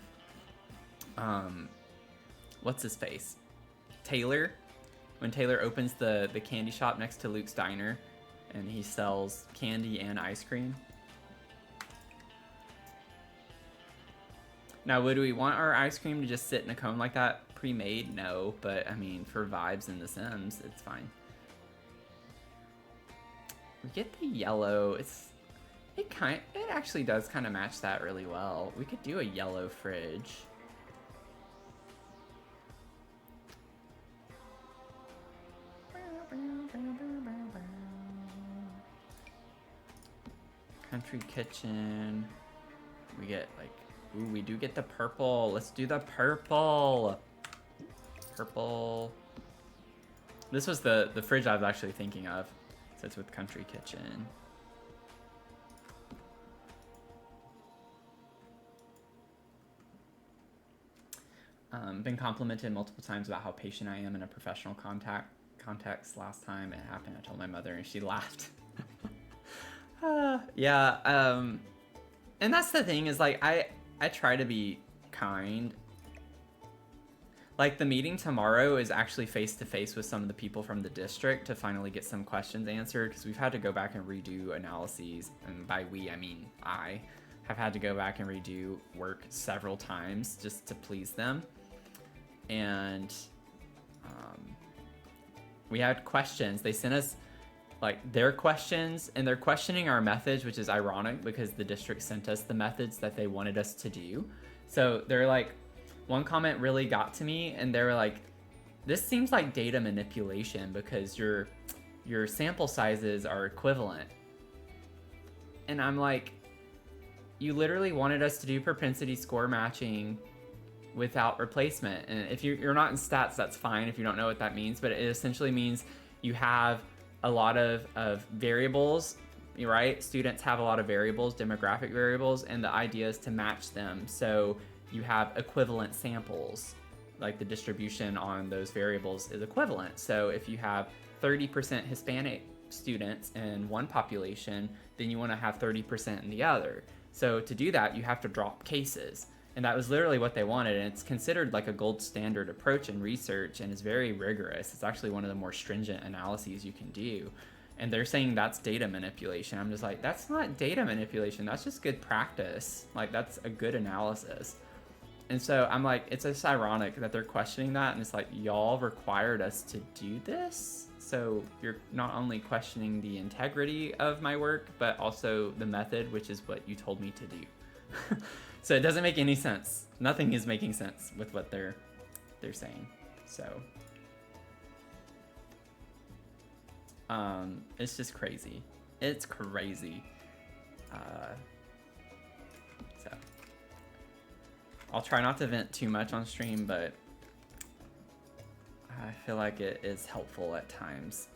A: what's his face? Taylor. When Taylor opens the candy shop next to Luke's Diner and he sells candy and ice cream. Now, would we want our ice cream to just sit in a cone like that pre-made? No, but I mean, for vibes in The Sims, it's fine. We get the yellow. It actually does kind of match that really well. We could do a yellow fridge. Country kitchen. We get like, ooh, we do get the purple. Let's do the purple. Purple. This was the fridge I was actually thinking of. So it's with country kitchen. Been complimented multiple times about how patient I am in a professional context. Last time it happened, I told my mother and she laughed. Yeah, and that's the thing is like, I try to be kind. Like the meeting tomorrow is actually face-to-face with some of the people from the district to finally get some questions answered, because we've had to go back and redo analyses, and by we, I mean I have had to go back and redo work several times just to please them. And we had questions. They sent us like their questions, and they're questioning our methods, which is ironic because the district sent us the methods that they wanted us to do. So they're like, one comment really got to me, and they were like, this seems like data manipulation because your sample sizes are equivalent. And I'm like, you literally wanted us to do propensity score matching without replacement. And if you're not in stats, that's fine if you don't know what that means, but it essentially means you have a lot of variables, right? Students have a lot of variables, demographic variables, and the idea is to match them. So you have equivalent samples, like the distribution on those variables is equivalent. So if you have 30% Hispanic students in one population, then you want to have 30% in the other. So to do that, you have to drop cases. And that was literally what they wanted. And it's considered like a gold standard approach in research and is very rigorous. It's actually one of the more stringent analyses you can do. And they're saying that's data manipulation. I'm just like, that's not data manipulation. That's just good practice. Like, that's a good analysis. And so I'm like, it's just ironic that they're questioning that. And it's like, y'all required us to do this. So you're not only questioning the integrity of my work, but also the method, which is what you told me to do. So it doesn't make any sense. Nothing is making sense with what they're saying. So it's just crazy. It's crazy. So I'll try not to vent too much on stream, but I feel like it is helpful at times.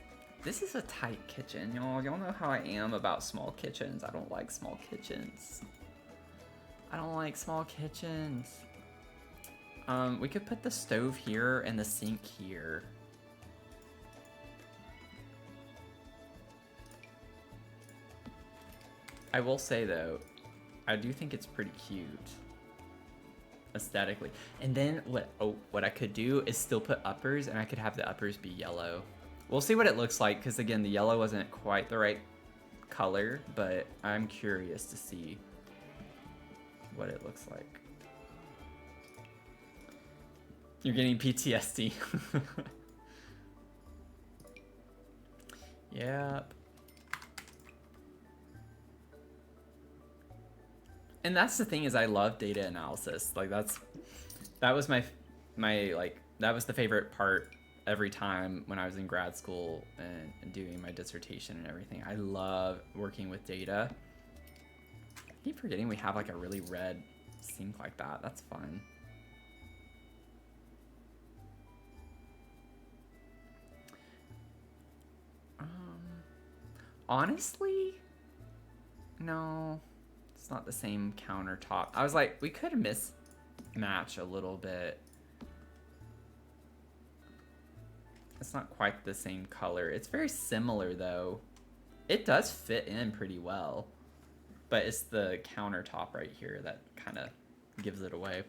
A: This is a tight kitchen, y'all. Y'all know how I am about small kitchens. I don't like small kitchens. I don't like small kitchens. We could put the stove here and the sink here. I will say though, I do think it's pretty cute aesthetically. And then what I could do is still put uppers, and I could have the uppers be yellow. We'll see what it looks like, because again, the yellow wasn't quite the right color, but I'm curious to see what it looks like. You're getting PTSD. Yep. And that's the thing, is I love data analysis. Like that was my that was the favorite part every time when I was in grad school and doing my dissertation and everything. I love working with data. I keep forgetting we have like a really red sink like that. That's fun. Honestly, no, it's not the same countertop. I was like, we could mismatch a little bit. It's not quite the same color. It's very similar though. It does fit in pretty well. But it's the countertop right here that kind of gives it away.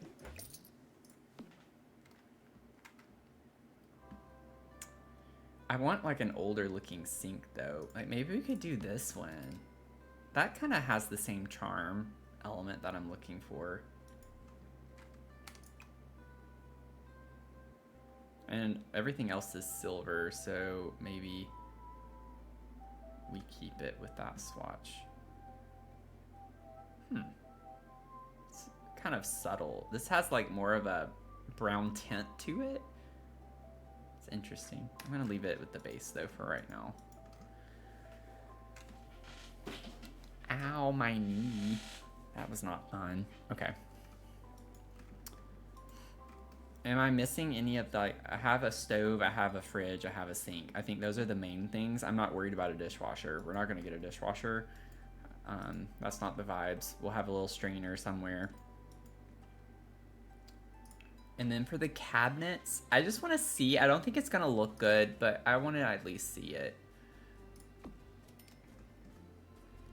A: I want like an older looking sink though. Like maybe we could do this one. That kind of has the same charm element that I'm looking for. And everything else is silver, so maybe we keep it with that swatch. It's kind of subtle. This has like more of a brown tint to it. It's interesting. I'm gonna leave it with the base though for right now. Ow, my knee. That was not fun. Okay. Am I missing any of the, like, I have a stove, I have a fridge, I have a sink. I think those are the main things. I'm not worried about a dishwasher. We're not gonna get a dishwasher. That's not the vibes. We'll have a little strainer somewhere. And then for the cabinets, I just want to see. I don't think it's gonna look good, but I want to at least see it.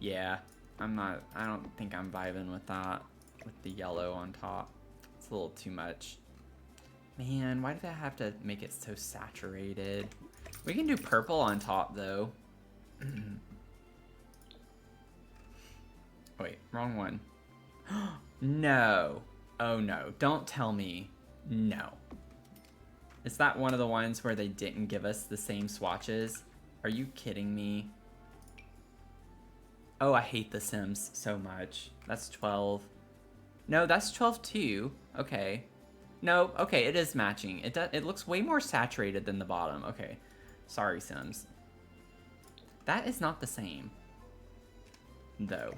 A: Yeah, I don't think I'm vibing with that, with the yellow on top. It's a little too much. Man, why did I have to make it so saturated? We can do purple on top though. Wait, wrong one. No. Oh no, don't tell me. No. Is that one of the ones where they didn't give us the same swatches? Are you kidding me? Oh, I hate The Sims so much. That's 12. No, that's 12 too. Okay. No, okay, it is matching. It looks way more saturated than the bottom. Okay. Sorry, Sims. That is not the same. Though.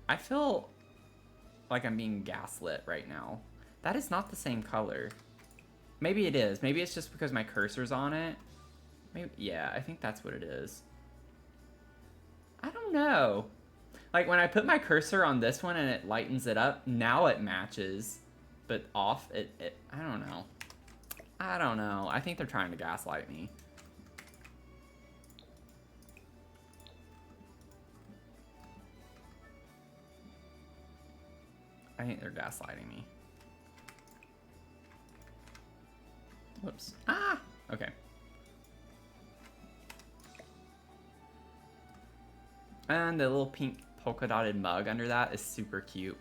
A: I feel like I'm being gaslit right now. That is not the same color. Maybe it is. Maybe it's just because my cursor's on it. Maybe, yeah, I think that's what it is. I don't know. Like when I put my cursor on this one and it lightens it up, now it matches. But off, I don't know. I don't know. I think they're trying to gaslight me. I think they're gaslighting me. Whoops. Ah! Okay. And the little pink polka dotted mug under that is super cute.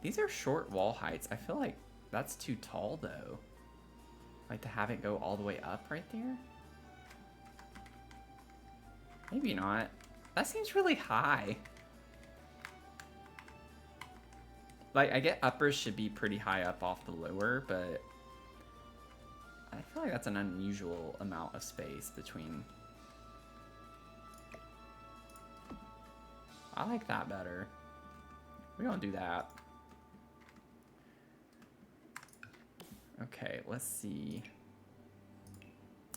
A: These are short wall heights. I feel like that's too tall though. Like to have it go all the way up right there? Maybe not. That seems really high. Like, I get uppers should be pretty high up off the lower, but I feel like that's an unusual amount of space between. I like that better. We're gonna do that. Okay, let's see.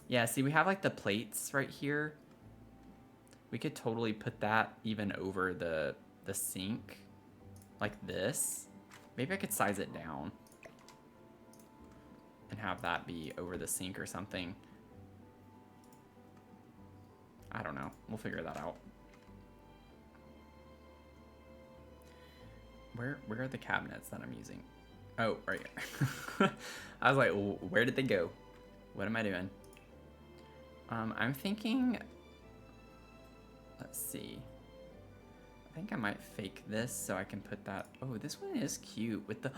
A: Yeah, see, we have like the plates right here. We could totally put that even over the sink, like this. Maybe I could size it down and have that be over the sink or something. I don't know. We'll figure that out. Where are the cabinets that I'm using? Oh, right here. I was like, where did they go? What am I doing? I'm thinking, let's see. I think I might fake this so I can put that. Oh, this one is cute with the,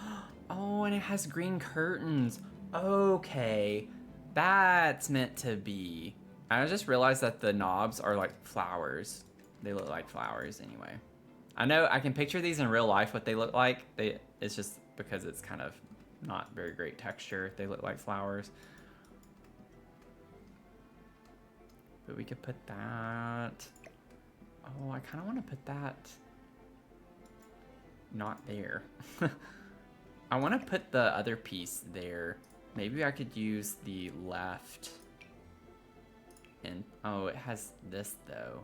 A: oh, and it has green curtains. Okay, that's meant to be. I just realized that the knobs are like flowers. They look like flowers anyway. I know I can picture these in real life what they look like. It's just because it's kind of not very great texture. They look like flowers. But we could put that. Oh, I kind of want to put that not there. I want to put the other piece there. Maybe I could use the left. And oh, it has this though.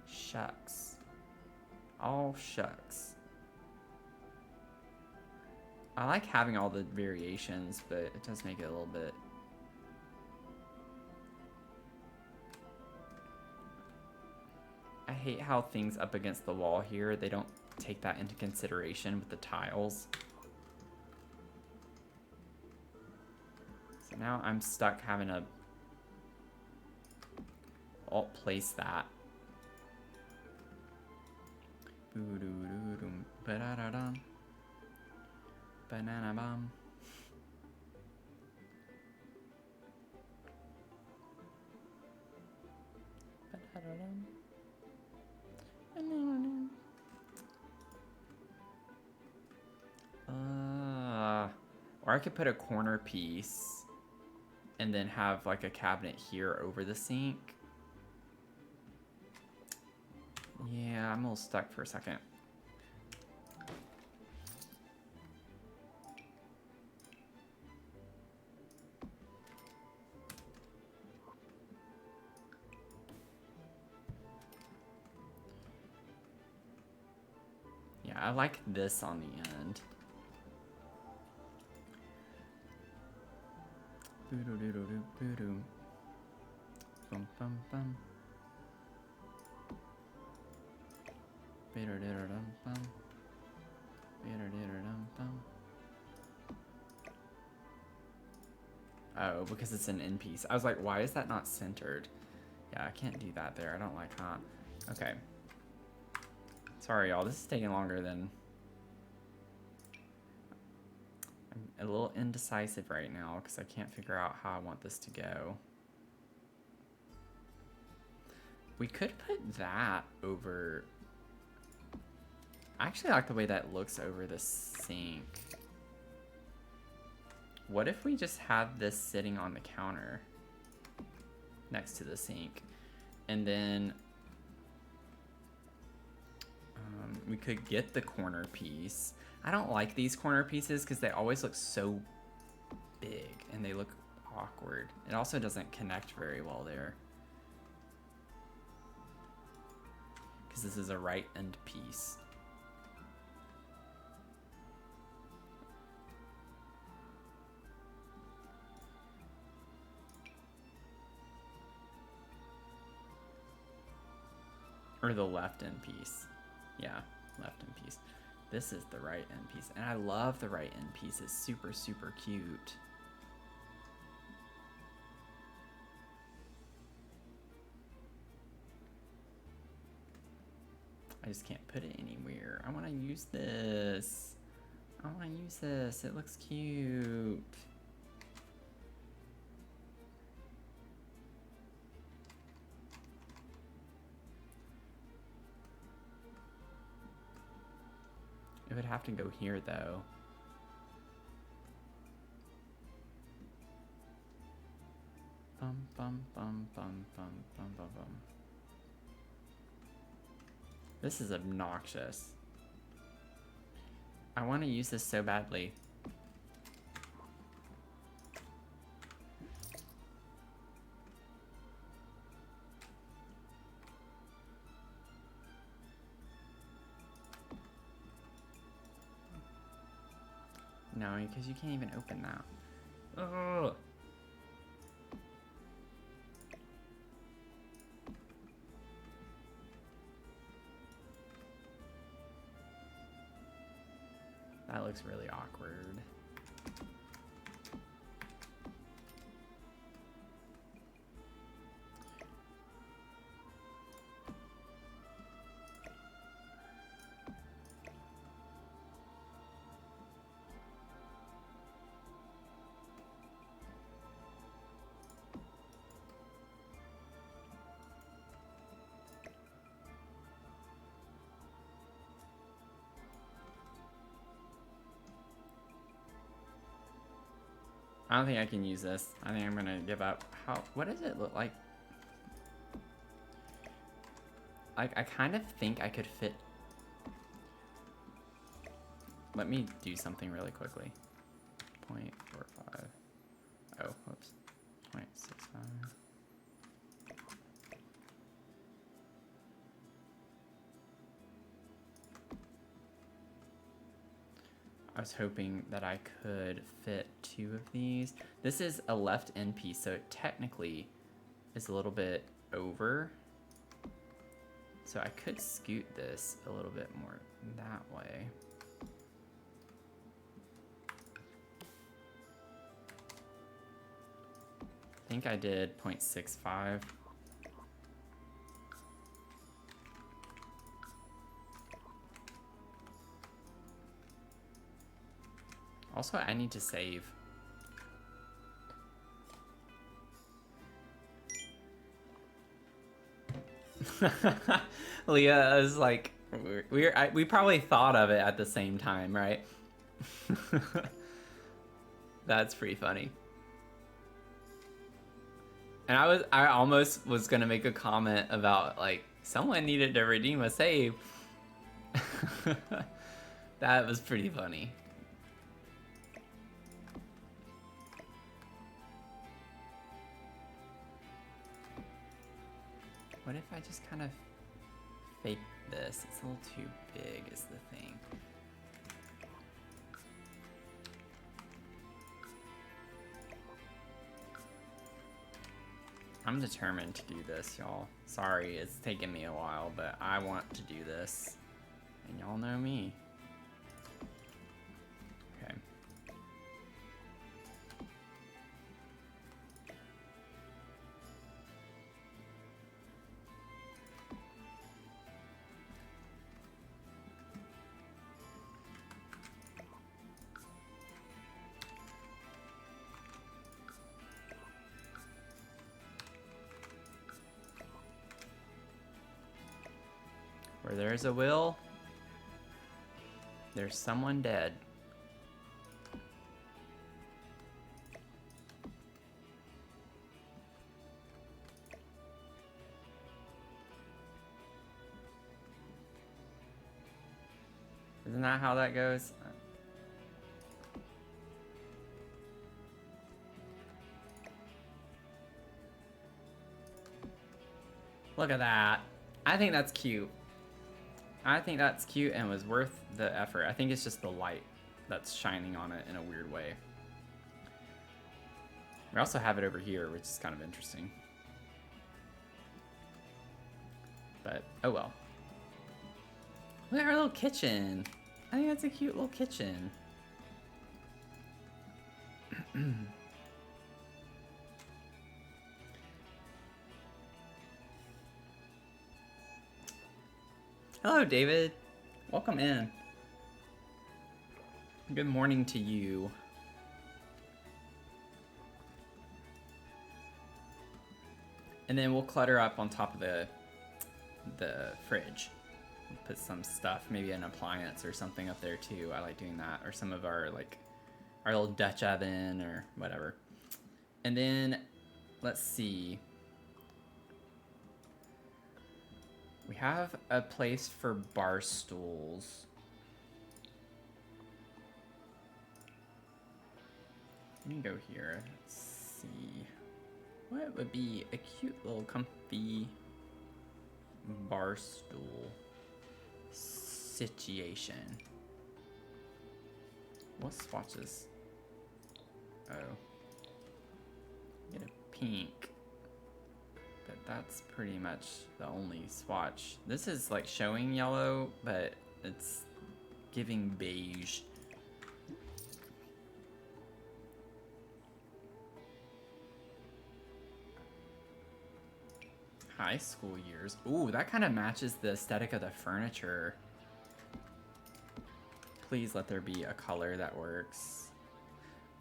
A: Shucks. Oh, shucks. I like having all the variations, but it does make it a little bit. I hate how things up against the wall here, they don't take that into consideration with the tiles. So now I'm stuck having to alt place that. Banana bomb. Or I could put a corner piece and then have like a cabinet here over the sink. Yeah, I'm a little stuck for a second. Yeah, I like this on the end. Boo-doo-doo-doo-doo-doo. Bum bum bum. Be-do-do-do-dum-bum. Be-do-do-do-dum-bum. Oh, because it's an end piece. I was like, why is that not centered? Yeah, I can't do that there. I don't like, huh? Okay. Sorry, y'all. This is taking longer than... I'm a little indecisive right now because I can't figure out how I want this to go. We could put that over... I actually like the way that looks over the sink. What if we just have this sitting on the counter next to the sink? And then we could get the corner piece. I don't like these corner pieces because they always look so big and they look awkward. It also doesn't connect very well there. Because this is a right end piece. Or the left end piece. Yeah, left end piece. This is the right end piece. And I love the right end piece. It's super, super cute. I just can't put it anywhere. I want to use this. I want to use this. It looks cute. It would have to go here, though. Bum, bum, bum, bum, bum, bum, bum, bum. This is obnoxious. I want to use this so badly. No, because you can't even open that. Ugh. That looks really awkward. I don't think I can use this. I think I'm gonna give up. What does it look like? Like, I kind of think I could fit. Let me do something really quickly. 0.45. Oh, whoops. 0.65. I was hoping that I could fit 2 of these. This is a left end piece, so it technically is a little bit over. So I could scoot this a little bit more that way. I think I did 0.65. Also, I need to save. Leah is like, we probably thought of it at the same time, right? That's pretty funny. And I almost was gonna make a comment about like someone needed to redeem a save. That was pretty funny. What if I just kind of fake this? It's a little too big is the thing. I'm determined to do this, y'all. Sorry, it's taken me a while, but I want to do this. And y'all know me. Okay. Where there's a will, there's someone dead. Isn't that how that goes? Look at that. I think that's cute. I think that's cute and was worth the effort. I think it's just the light that's shining on it in a weird way. We also have it over here, which is kind of interesting. But, oh well. Look at our little kitchen. I think that's a cute little kitchen. Hello, David. Welcome in. Good morning to you. And then we'll clutter up on top of the fridge. We'll put some stuff, maybe an appliance or something up there too. I like doing that. Or some of our like our little Dutch oven or whatever. And then let's see. We have a place for bar stools. Let me go here. Let's see. What would be a cute little comfy bar stool situation? What swatches? Oh. Get a pink. But that's pretty much the only swatch. This is like showing yellow, but it's giving beige. High school years. Ooh, that kind of matches the aesthetic of the furniture. Please let there be a color that works.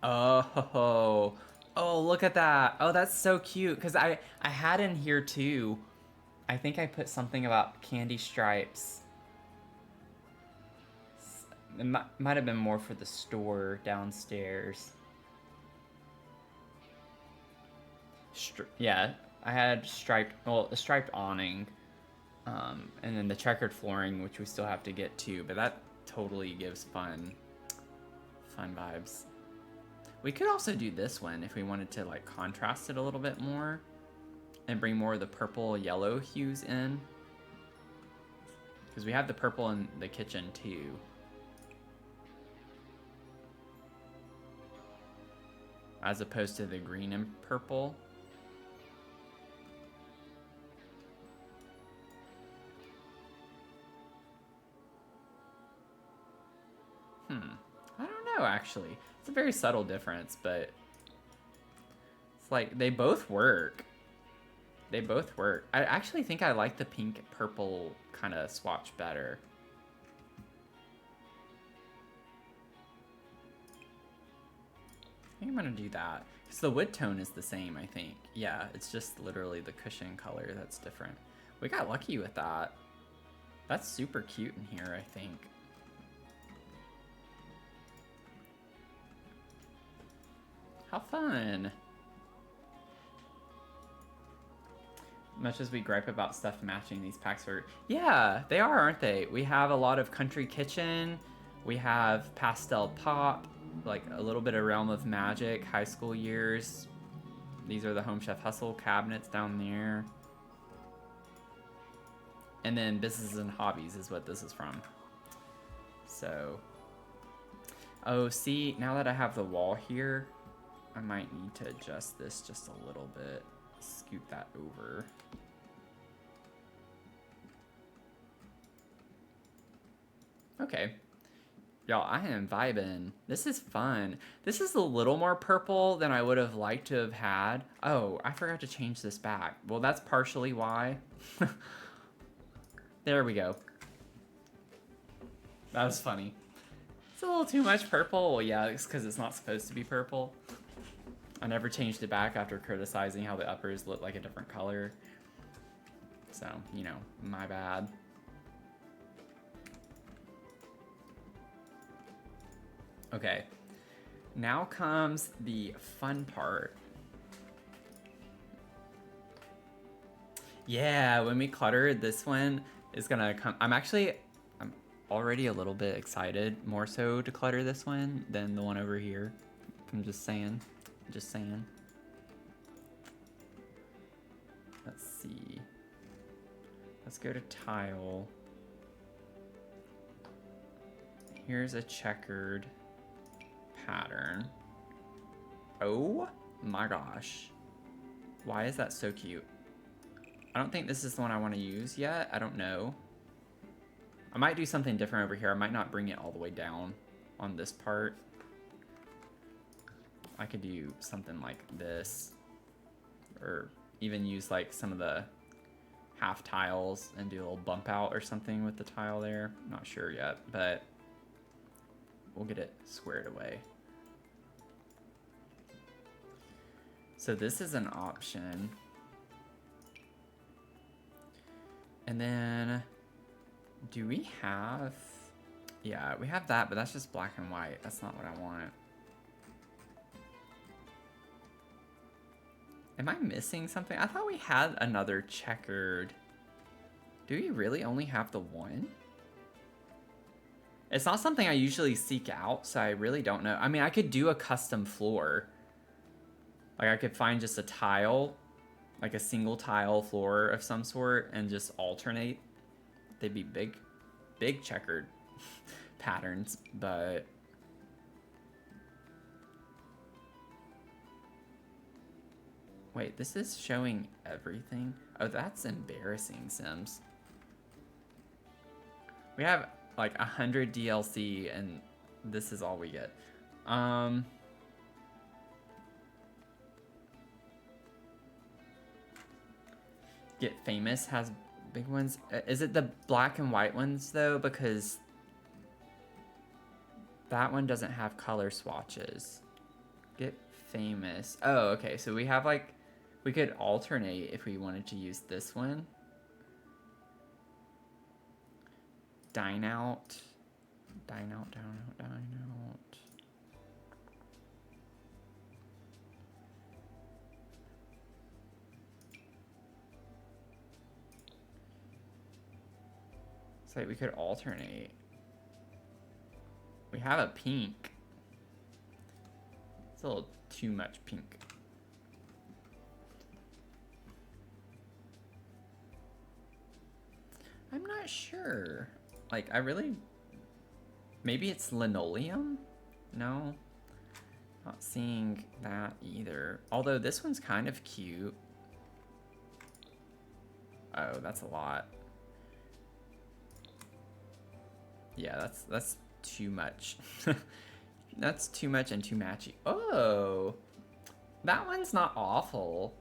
A: Oh, oh, look at that. Oh, that's so cute. Because I had in here too. I think I put something about candy stripes. It might have been more for the store downstairs. Yeah, I had striped, well, a striped awning. And then the checkered flooring, which we still have to get to. But that totally gives fun vibes. We could also do this one if we wanted to like contrast it a little bit more and bring more of the purple yellow hues in, because we have the purple in the kitchen too. As opposed to the green and purple. I don't know, actually. It's a very subtle difference, but it's like they both work. They both work. I actually think I like the pink purple kind of swatch better. I think I'm gonna do that. Because the wood tone is the same, I think. Yeah, it's just literally the cushion color that's different. We got lucky with that. That's super cute in here, I think. How fun. Much as we gripe about stuff matching, these packs are... Yeah, they are, aren't they? We have a lot of Country Kitchen. We have Pastel Pop. Like a little bit of Realm of Magic, high school years. These are the Home Chef Hustle cabinets down there. And then Businesses and Hobbies is what this is from. So... Oh, see, now that I have the wall here, I might need to adjust this just a little bit. Scoot that over. Okay. Y'all, I am vibing. This is fun. This is a little more purple than I would have liked to have had. Oh, I forgot to change this back. Well, that's partially why. There we go. That was funny. It's a little too much purple. Well, yeah, it's because it's not supposed to be purple. I never changed it back after criticizing how the uppers look like a different color. So, you know, my bad. Okay, now comes the fun part. Yeah, when we clutter, this one is gonna come. I'm already a little bit excited, more so to clutter this one than the one over here. I'm just saying. Just saying. Let's see. Let's go to tile. Here's a checkered pattern. Oh my gosh. Why is that so cute? I don't think this is the one I want to use yet. I don't know. I might do something different over here. I might not bring it all the way down on this part. I could do something like this, or even use like some of the half tiles and do a little bump out or something with the tile there. I'm not sure yet, but we'll get it squared away. So this is an option. And then, do we have, yeah, we have that, but that's just black and white. That's not what I want. Am I missing something? I thought we had another checkered. Do we really only have the one? It's not something I usually seek out, so I really don't know. I mean, I could do a custom floor. Like, I could find just a tile, like a single tile floor of some sort, and just alternate. They'd be big checkered patterns, but... Wait, this is showing everything? Oh, that's embarrassing, Sims. We have like 100 DLC and this is all we get. Get Famous has big ones. Is it the black and white ones though? Because that one doesn't have color swatches. Get Famous. Oh, okay. So we have like, we could alternate if we wanted to use this one. Dine out. Dine out, dine out, dine out. So we could alternate. We have a pink. It's a little too much pink. I'm not sure. Like, I really... Maybe it's linoleum? No. Not seeing that either. Although this one's kind of cute. Oh, that's a lot. Yeah, that's too much. That's too much and too matchy. Oh! That one's not awful.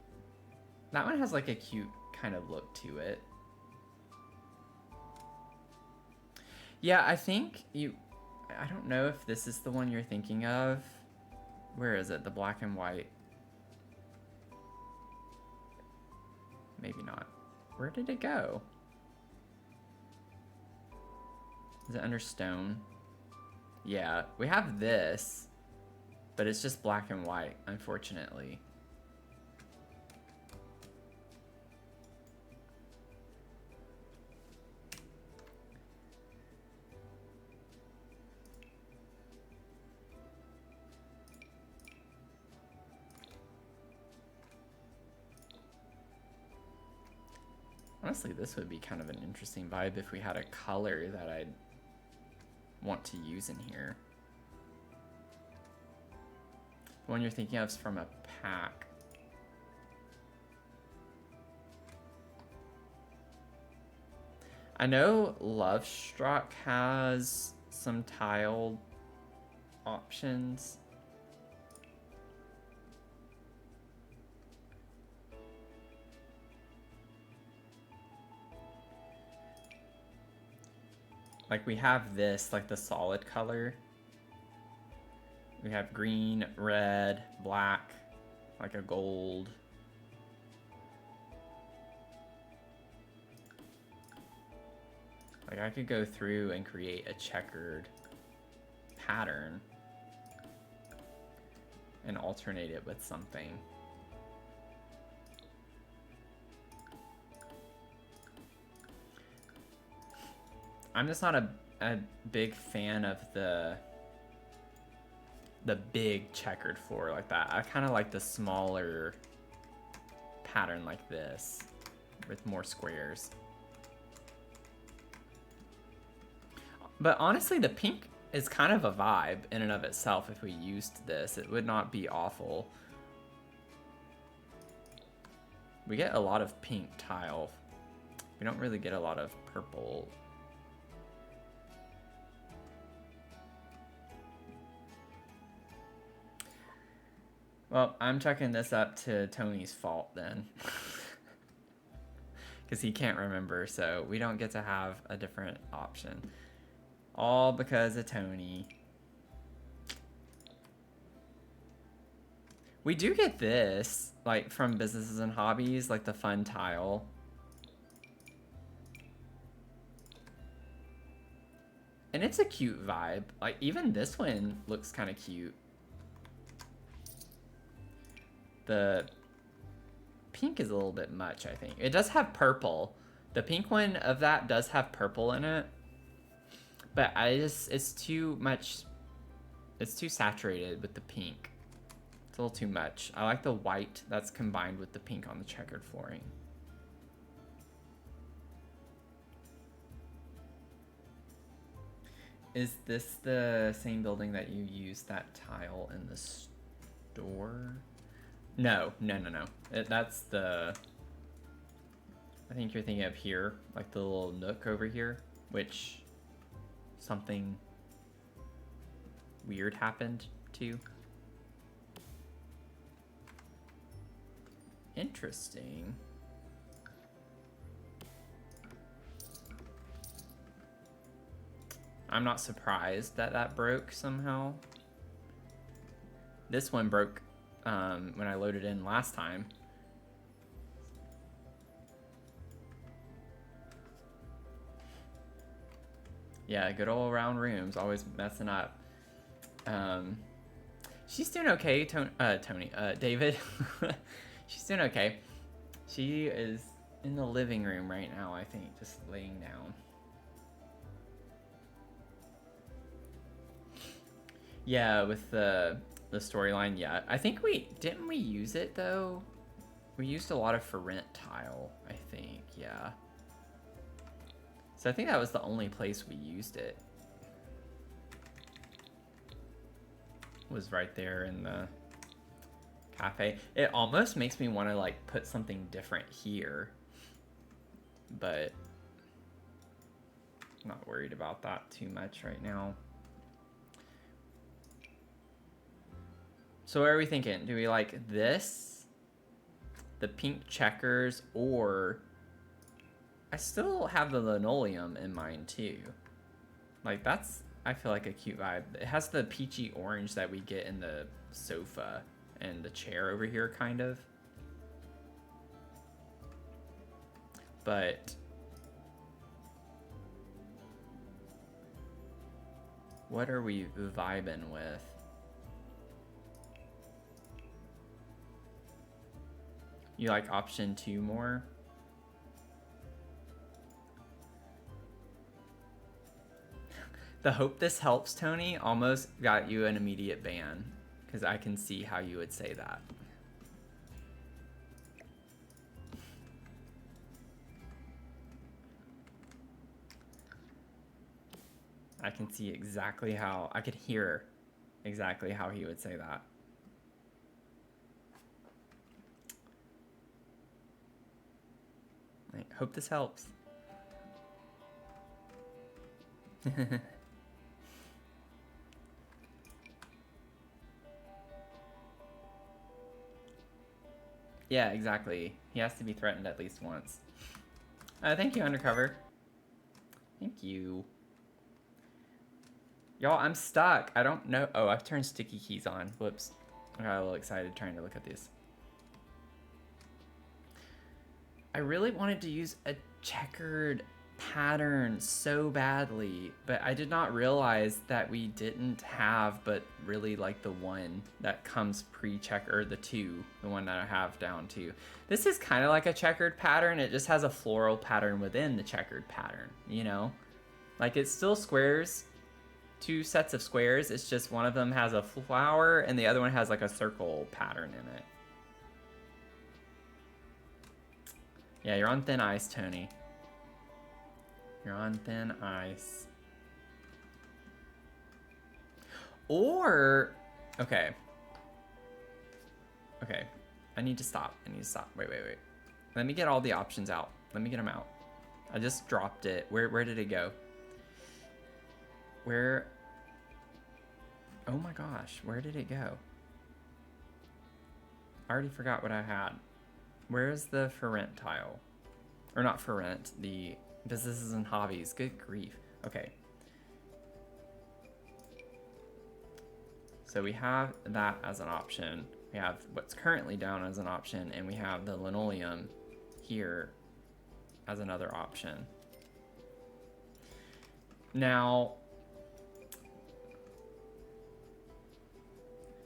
A: That one has like a cute kind of look to it. Yeah, I think you... I don't know if this is the one you're thinking of. Where is it? The black and white. Maybe not. Where did it go? Is it under stone? Yeah, we have this, but it's just black and white, unfortunately. Honestly, this would be kind of an interesting vibe if we had a color that I'd want to use in here. The one you're thinking of is from a pack. I know Love Struck has some tiled options. Like we have this, like the solid color. We have green, red, black, like a gold. Like I could go through and create a checkered pattern and alternate it with something. I'm just not a big fan of the big checkered floor like that. I kind of like the smaller pattern like this with more squares. But honestly, the pink is kind of a vibe in and of itself. If we used this, it would not be awful. We get a lot of pink tile. We don't really get a lot of purple. Well, I'm chucking this up to Tony's fault then. Because he can't remember, so we don't get to have a different option. All because of Tony. We do get this, like, from Businesses and Hobbies, like the fun tile. And it's a cute vibe. Like, even this one looks kind of cute. The pink is a little bit much, I think. It does have purple. The pink one of that does have purple in it. But it's too much. It's too saturated with the pink. It's a little too much. I like the white that's combined with the pink on the checkered flooring. Is this the same building that you used that tile in the store? No. That's the... I think you're thinking of here, like the little nook over here, which something weird happened to. Interesting. I'm not surprised that that broke somehow. This one broke when I loaded in last time. Yeah, good old round rooms, always messing up. She's doing okay, David. She's doing okay. She is in the living room right now, I think, just laying down. Yeah, with the storyline, yeah. I think didn't we use it though? We used a lot of for rent tile, I think, yeah. So I think that was the only place we used it. Was right there in the cafe. It almost makes me want to like put something different here, but I'm not worried about that too much right now. So what are we thinking? Do we like this, the pink checkers, or I still have the linoleum in mind too. Like that's, I feel like a cute vibe. It has the peachy orange that we get in the sofa and the chair over here, kind of. But what are we vibing with? You like option 2 more? The hope this helps, Tony, almost got you an immediate ban, because I can see how you would say that. I can see exactly how, I could hear exactly how he would say that. I hope this helps. Yeah, exactly. He has to be threatened at least once. Thank you, Undercover. Thank you. Y'all, I'm stuck. I don't know. Oh, I've turned sticky keys on. Whoops. I got a little excited trying to look at these. I really wanted to use a checkered pattern so badly, but I did not realize that we didn't have but really like the one that comes pre-check, or the 2, the one that I have down to. This is kind of like a checkered pattern. It just has a floral pattern within the checkered pattern, you know? Like, it's still squares, 2 sets of squares. It's just one of them has a flower and the other one has like a circle pattern in it. Yeah, you're on thin ice, Tony. You're on thin ice. Or, okay. Okay, I need to stop. Wait. Let me get all the options out. Let me get them out. I just dropped it. Where did it go? Where? Oh my gosh, where did it go? I already forgot what I had. Where's the for rent tile? Or not for rent, the businesses and hobbies. Good grief. Okay. So we have that as an option. We have what's currently down as an option, and we have the linoleum here as another option. Now,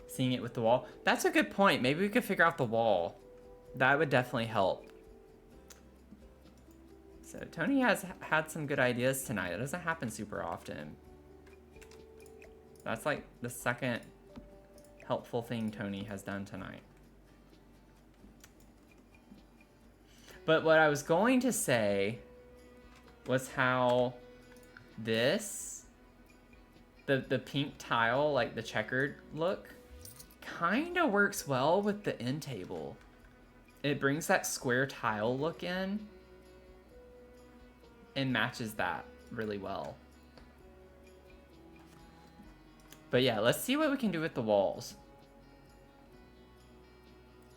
A: seeing it with the wall. That's a good point. Maybe we could figure out the wall. That would definitely help. So Tony has had some good ideas tonight. It doesn't happen super often. That's like the second helpful thing Tony has done tonight. But what I was going to say was how this, the pink tile, like the checkered look, kind of works well with the end table. It brings that square tile look in and matches that really well. But yeah, let's see what we can do with the walls.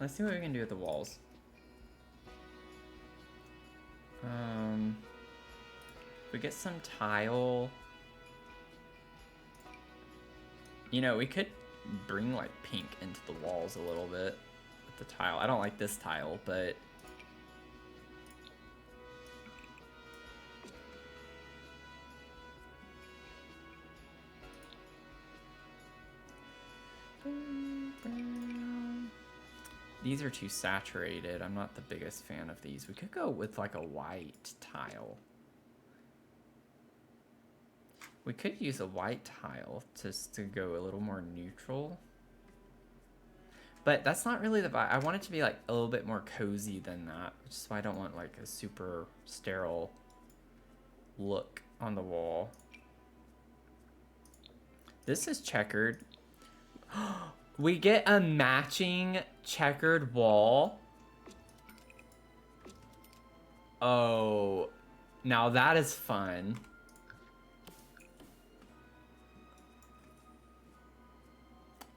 A: Let's see what we can do with the walls. If we get some tile, you know, we could bring like pink into the walls a little bit with the tile. I don't like this tile, but these are too saturated. I'm not the biggest fan of these. We could go with like a white tile. We could use a white tile just to go a little more neutral. But that's not really the vibe. I want it to be like a little bit more cozy than that, which is why I don't want like a super sterile look on the wall. This is checkered. We get a matching checkered wall. Oh, now that is fun.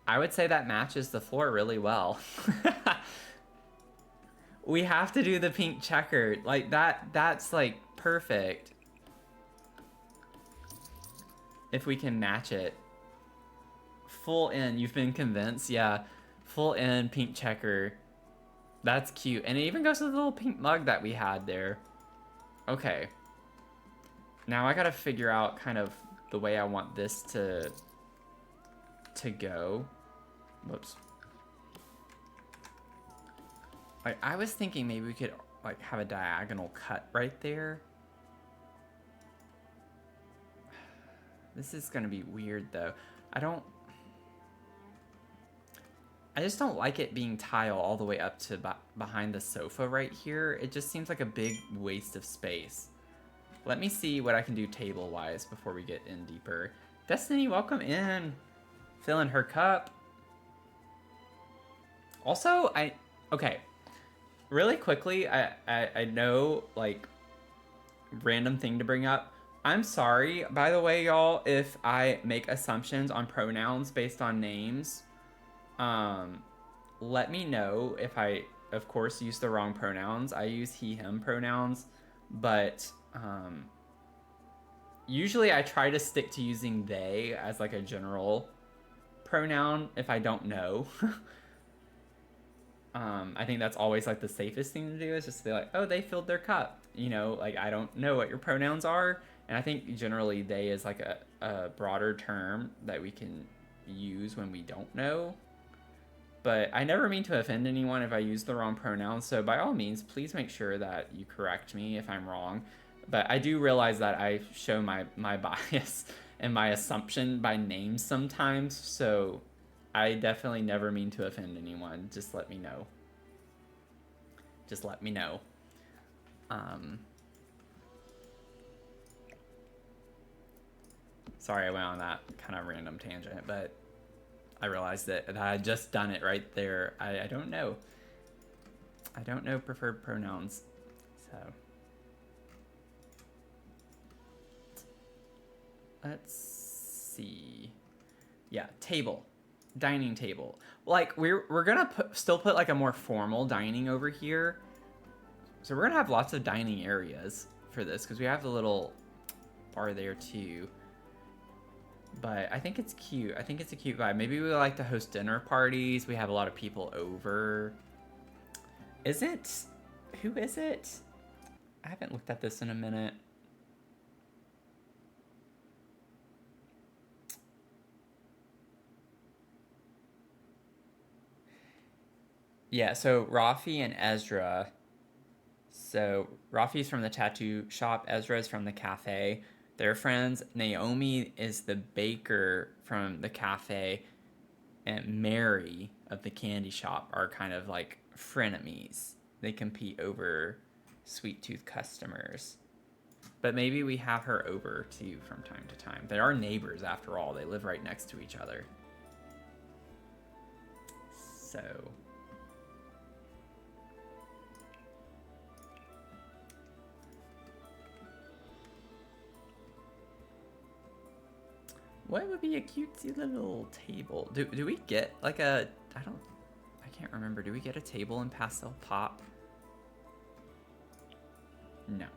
A: I would say that matches the floor really well. We have to do the pink checkered. Like that's like perfect. If we can match it. Full in, you've been convinced? Yeah. Full in pink checker. That's cute. And it even goes with the little pink mug that we had there. Okay. Now I gotta figure out kind of the way I want this to go. Whoops. Like, I was thinking maybe we could like have a diagonal cut right there. This is gonna be weird though. I just don't like it being tile all the way up to behind the sofa right here. It just seems like a big waste of space. Let me see what I can do table-wise before we get in deeper. Destiny, welcome in. Filling her cup. Also, okay. Really quickly, I know, like, random thing to bring up. I'm sorry, by the way, y'all, if I make assumptions on pronouns based on names. Let me know if I, of course, use the wrong pronouns. I use he, him pronouns, but usually I try to stick to using they as like a general pronoun if I don't know. I think that's always like the safest thing to do, is just to be like, oh, they filled their cup. You know, like, I don't know what your pronouns are. And I think generally they is like a broader term that we can use when we don't know. But I never mean to offend anyone if I use the wrong pronouns. So by all means, please make sure that you correct me if I'm wrong. But I do realize that I show my bias and my assumption by names sometimes. So I definitely never mean to offend anyone. Just let me know. Just let me know. Sorry I went on that kind of random tangent, but I realized that I had just done it right there. I don't know. I don't know preferred pronouns. So let's see. Yeah, table. Dining table. Like, we're gonna still put like a more formal dining over here. So we're gonna have lots of dining areas for this because we have the little bar there too. But I think it's cute. I think it's a cute vibe. Maybe we like to host dinner parties. We have a lot of people over. Who is it? I haven't looked at this in a minute. Yeah, so Rafi and Ezra. So Rafi's from the tattoo shop. Ezra's from the cafe. They're friends. Naomi is the baker from the cafe. And Mary of the candy shop are kind of like frenemies. They compete over sweet tooth customers. But maybe we have her over too from time to time. They are neighbors after all. They live right next to each other. So what would be a cutesy little table? Do we get like I can't remember. Do we get a table in Pastel Pop? No.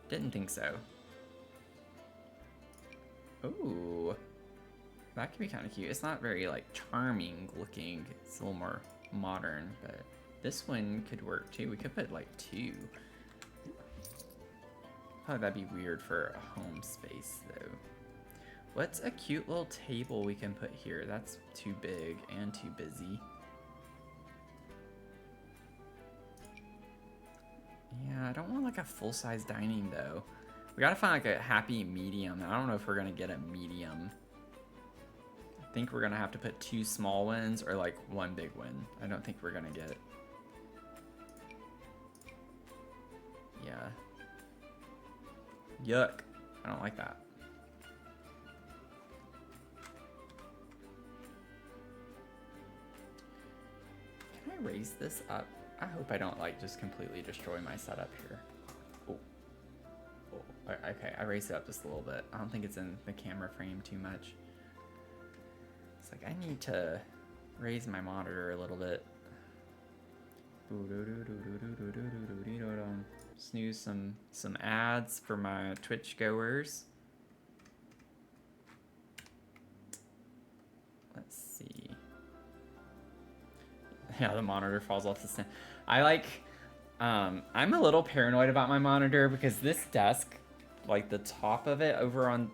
A: Didn't think so. Ooh. That could be kind of cute. It's not very like charming looking. It's a little more modern, but this one could work too. We could put like two. Probably that'd be weird for a home space though. What's a cute little table we can put here? That's too big and too busy. Yeah, I don't want like a full-size dining though. We gotta find like a happy medium. I don't know if we're gonna get a medium. I think we're gonna have to put two small ones or like one big one. I don't think we're gonna get. Yeah. Yuck. I don't like that. Can I raise this up? I hope I don't like just completely destroy my setup here. Oh. Oh. Okay, I raised it up just a little bit. I don't think it's in the camera frame too much. It's like I need to raise my monitor a little bit. Snooze some ads for my Twitch goers. Let's see. Yeah, the monitor falls off the stand. I like I'm a little paranoid about my monitor because this desk, like the top of it over on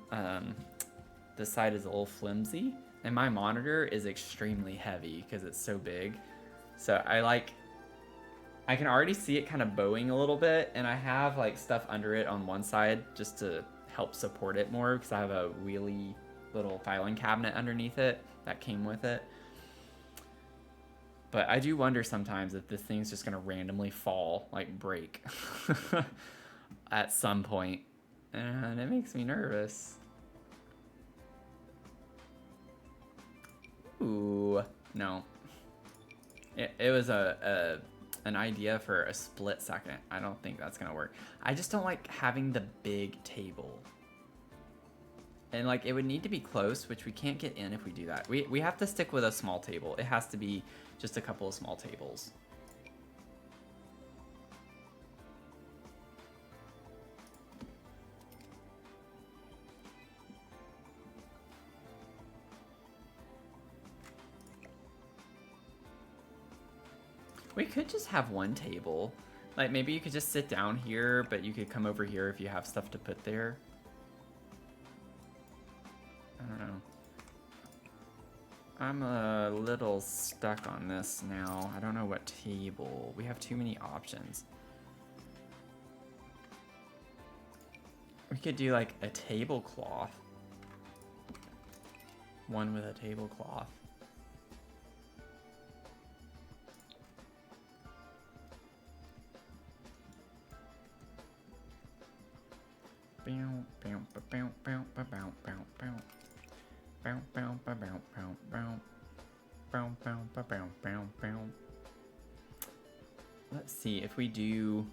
A: this side is a little flimsy, and my monitor is extremely heavy because it's so big. So I can already see it kind of bowing a little bit, and I have like stuff under it on one side just to help support it more because I have a wheelie little filing cabinet underneath it that came with it. But I do wonder sometimes if this thing's just gonna randomly fall, like break, at some point. And it makes me nervous. Ooh, no. It was an idea for a split second. I don't think that's gonna work. I just don't like having the big table. And like it would need to be close, which we can't get in if we do that. We have to stick with a small table. It has to be just a couple of small tables. We could just have one table. Like maybe you could just sit down here, but you could come over here if you have stuff to put there. I don't know. I'm a little stuck on this now. I don't know what table. We have too many options. We could do like a tablecloth. One with a tablecloth. Let's see if we do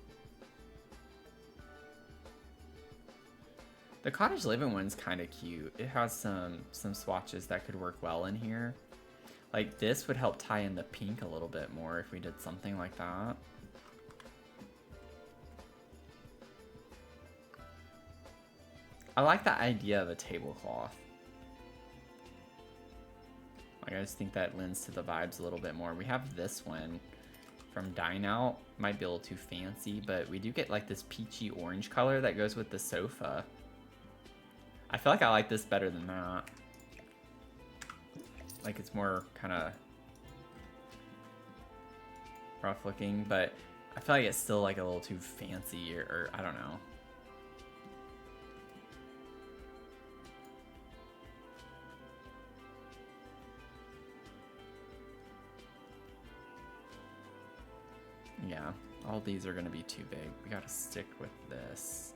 A: the cottage living one's kind of cute. It has some swatches that could work well in here. Like this would help tie in the pink a little bit more if we did something like that. I like the idea of a tablecloth. Like I just think that lends to the vibes a little bit more. We have this one from Dine Out. Might be a little too fancy, but we do get like this peachy orange color that goes with the sofa. I feel like I like this better than that. Like it's more kind of rough looking, but I feel like it's still like a little too fancy or I don't know. Yeah, all these are gonna be too big. We gotta stick with this.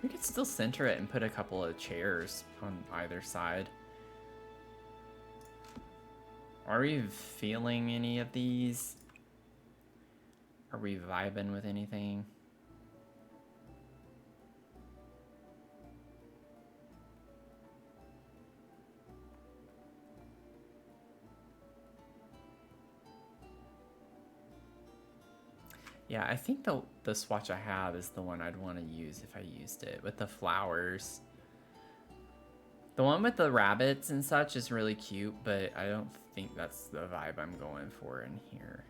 A: We could still center it and put a couple of chairs on either side. Are we feeling any of these? Are we vibing with anything? Yeah, I think the swatch I have is the one I'd want to use if I used it, with the flowers. The one with the rabbits and such is really cute, but I don't think that's the vibe I'm going for in here.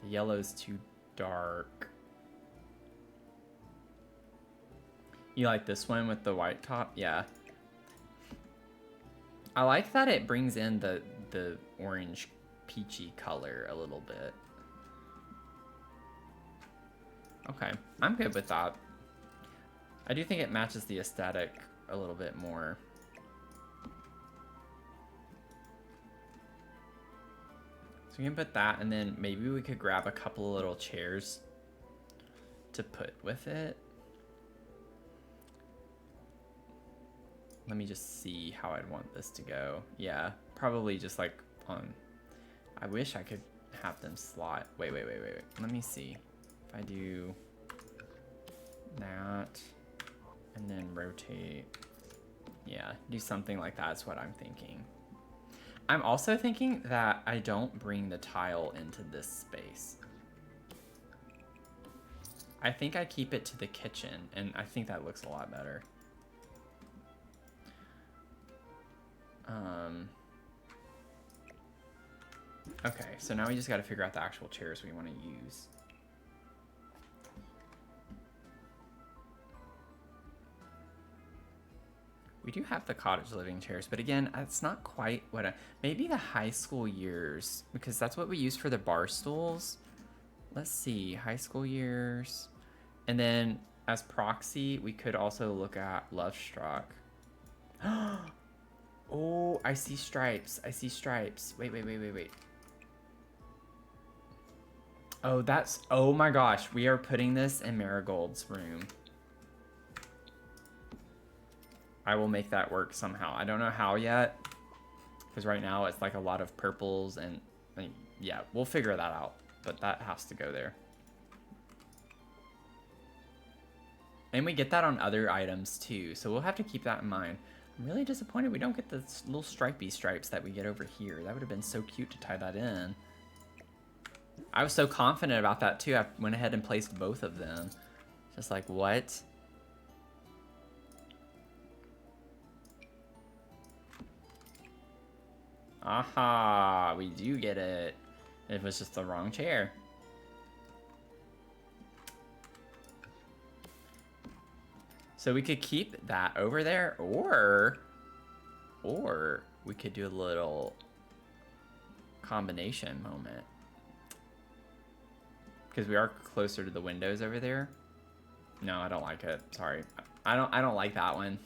A: The yellow's too dark. You like this one with the white top? Yeah. I like that it brings in the orange peachy color a little bit. Okay, I'm good with that. I do think it matches the aesthetic a little bit more. So we can put that, and then maybe we could grab a couple of little chairs to put with it. Let me just see how I'd want this to go. Yeah, probably just like on... I wish I could have them slot. Wait. Let me see. If I do that, and then rotate Yeah, do something like that is what I'm thinking. I'm also thinking that I don't bring the tile into this space. I think I keep it to the kitchen, and I think that looks a lot better. Okay, so now we just got to figure out the actual chairs we want to use. We do have the cottage living chairs, but again, it's not quite what maybe the high school years, because that's what we use for the bar stools. Let's see, high school years. And then as proxy, we could also look at Love Struck. Oh, I see stripes. I see stripes. Wait. Oh my gosh, we are putting this in Marigold's room. I will make that work somehow. I don't know how yet, because right now it's like a lot of purples and yeah, we'll figure that out, but that has to go there. And we get that on other items too, so we'll have to keep that in mind. I'm really disappointed we don't get the little stripey stripes that we get over here. That would have been so cute to tie that in. I was so confident about that too. I went ahead and placed both of them. Just like, what? Aha, we do get it. It was just the wrong chair. So we could keep that over there, or we could do a little combination moment. Because we are closer to the windows over there. No, I don't like it. Sorry. I don't like that one.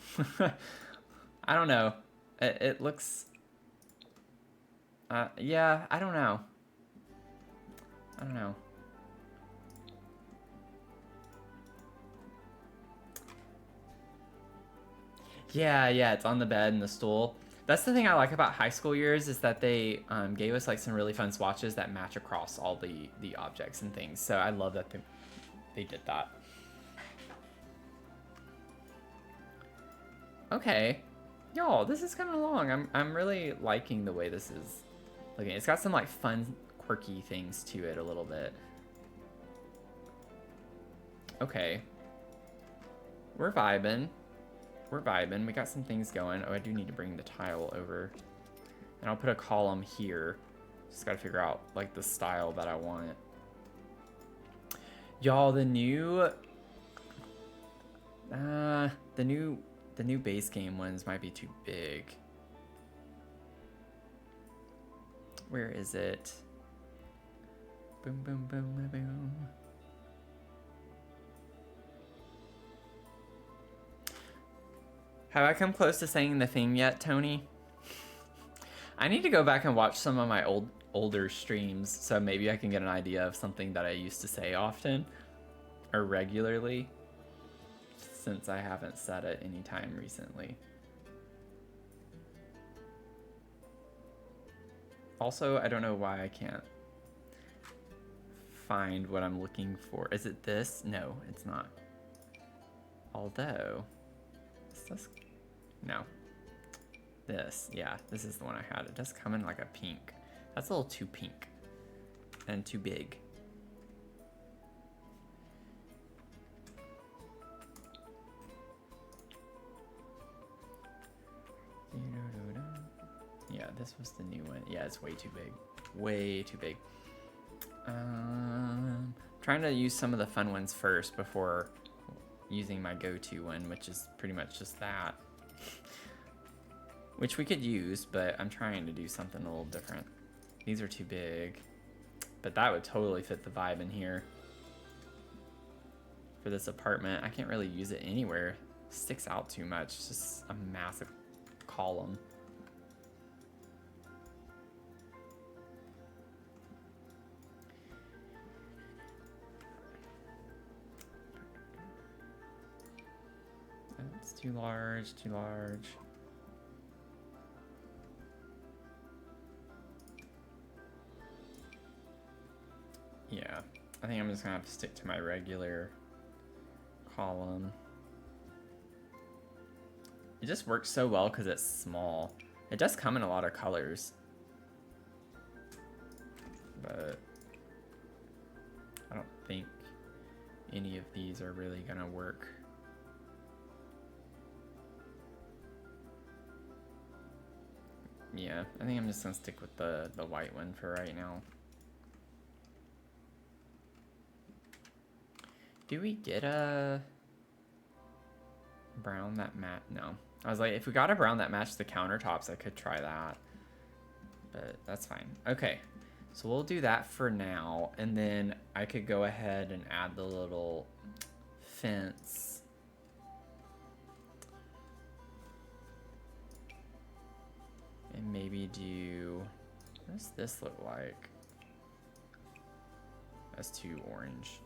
A: I don't know. It looks yeah, I don't know. Yeah, it's on the bed and the stool. That's the thing I like about high school years, is that they gave us like some really fun swatches that match across all the objects and things. So I love that they did that. Okay, y'all, this is coming along. I'm really liking the way this is looking. It's got some like fun, quirky things to it a little bit. Okay, we're vibing. We got some things going. Oh, I do need to bring the tile over. And I'll put a column here. Just gotta figure out like the style that I want. Y'all, the new base game ones might be too big. Where is it? Boom, boom, boom, boom, boom. Have I come close to saying the thing yet, Tony? I need to go back and watch some of my older streams, so maybe I can get an idea of something that I used to say often or regularly, since I haven't said it any time recently. Also, I don't know why I can't find what I'm looking for. Is it this? No, it's not. Although, is this? No. This, yeah, this is the one I had. It does come in like a pink. That's a little too pink and too big. Yeah, this was the new one. Yeah, it's way too big. Way too big. Trying to use some of the fun ones first before using my go-to one, which is pretty much just that. Which we could use, but I'm trying to do something a little different. These are too big, but that would totally fit the vibe in here. For this apartment, I can't really use it anywhere. It sticks out too much. It's just a massive column. It's too large, too large. Yeah, I think I'm just gonna have to stick to my regular column. It just works so well because it's small. It does come in a lot of colors. But I don't think any of these are really gonna work. Yeah, I think I'm just gonna stick with the white one for right now. Do we get a brown that match? No. I was like, if we got a brown that matched the countertops, I could try that. But that's fine. Okay, so we'll do that for now. And then I could go ahead and add the little fence. And maybe do, what does this look like? That's too orange.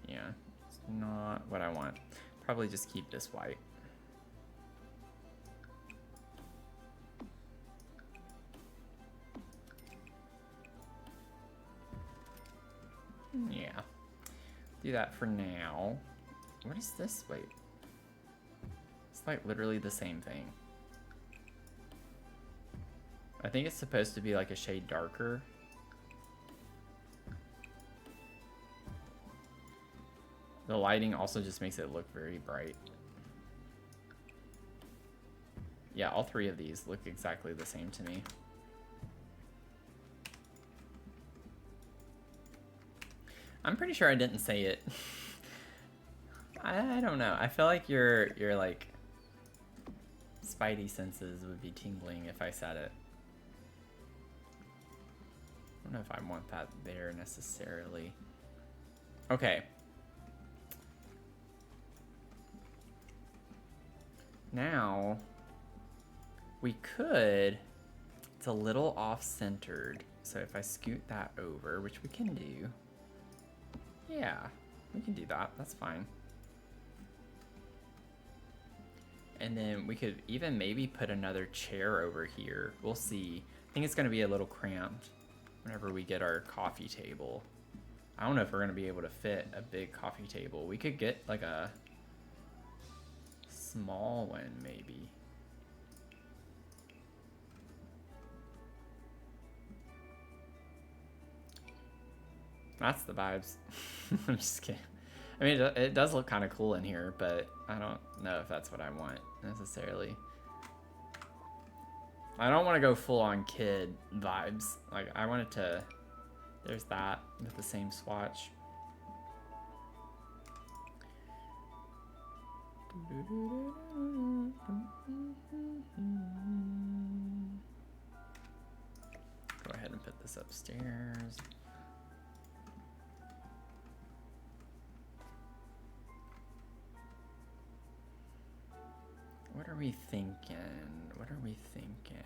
A: Yeah, it's not what I want. Probably just keep this white. Yeah, do that for now. What is this? Wait, it's like literally the same thing. I think it's supposed to be like a shade darker. The lighting also just makes it look very bright. Yeah, all three of these look exactly the same to me. I'm pretty sure I didn't say it. I don't know. I feel like your like spidey senses would be tingling if I said it. I don't know if I want that there necessarily. Okay. Now, we could, it's a little off-centered, so if I scoot that over, which we can do, yeah, we can do that, that's fine. And then we could even maybe put another chair over here, we'll see. I think it's gonna be a little cramped whenever we get our coffee table. I don't know if we're gonna be able to fit a big coffee table. We could get like a small one, maybe. That's the vibes. I'm just kidding. I mean, it does look kind of cool in here, but I don't know if that's what I want necessarily. I don't want to go full on kid vibes. Like, I want it to, there's that with the same swatch. Go ahead and put this upstairs. What are we thinking? What are we thinking?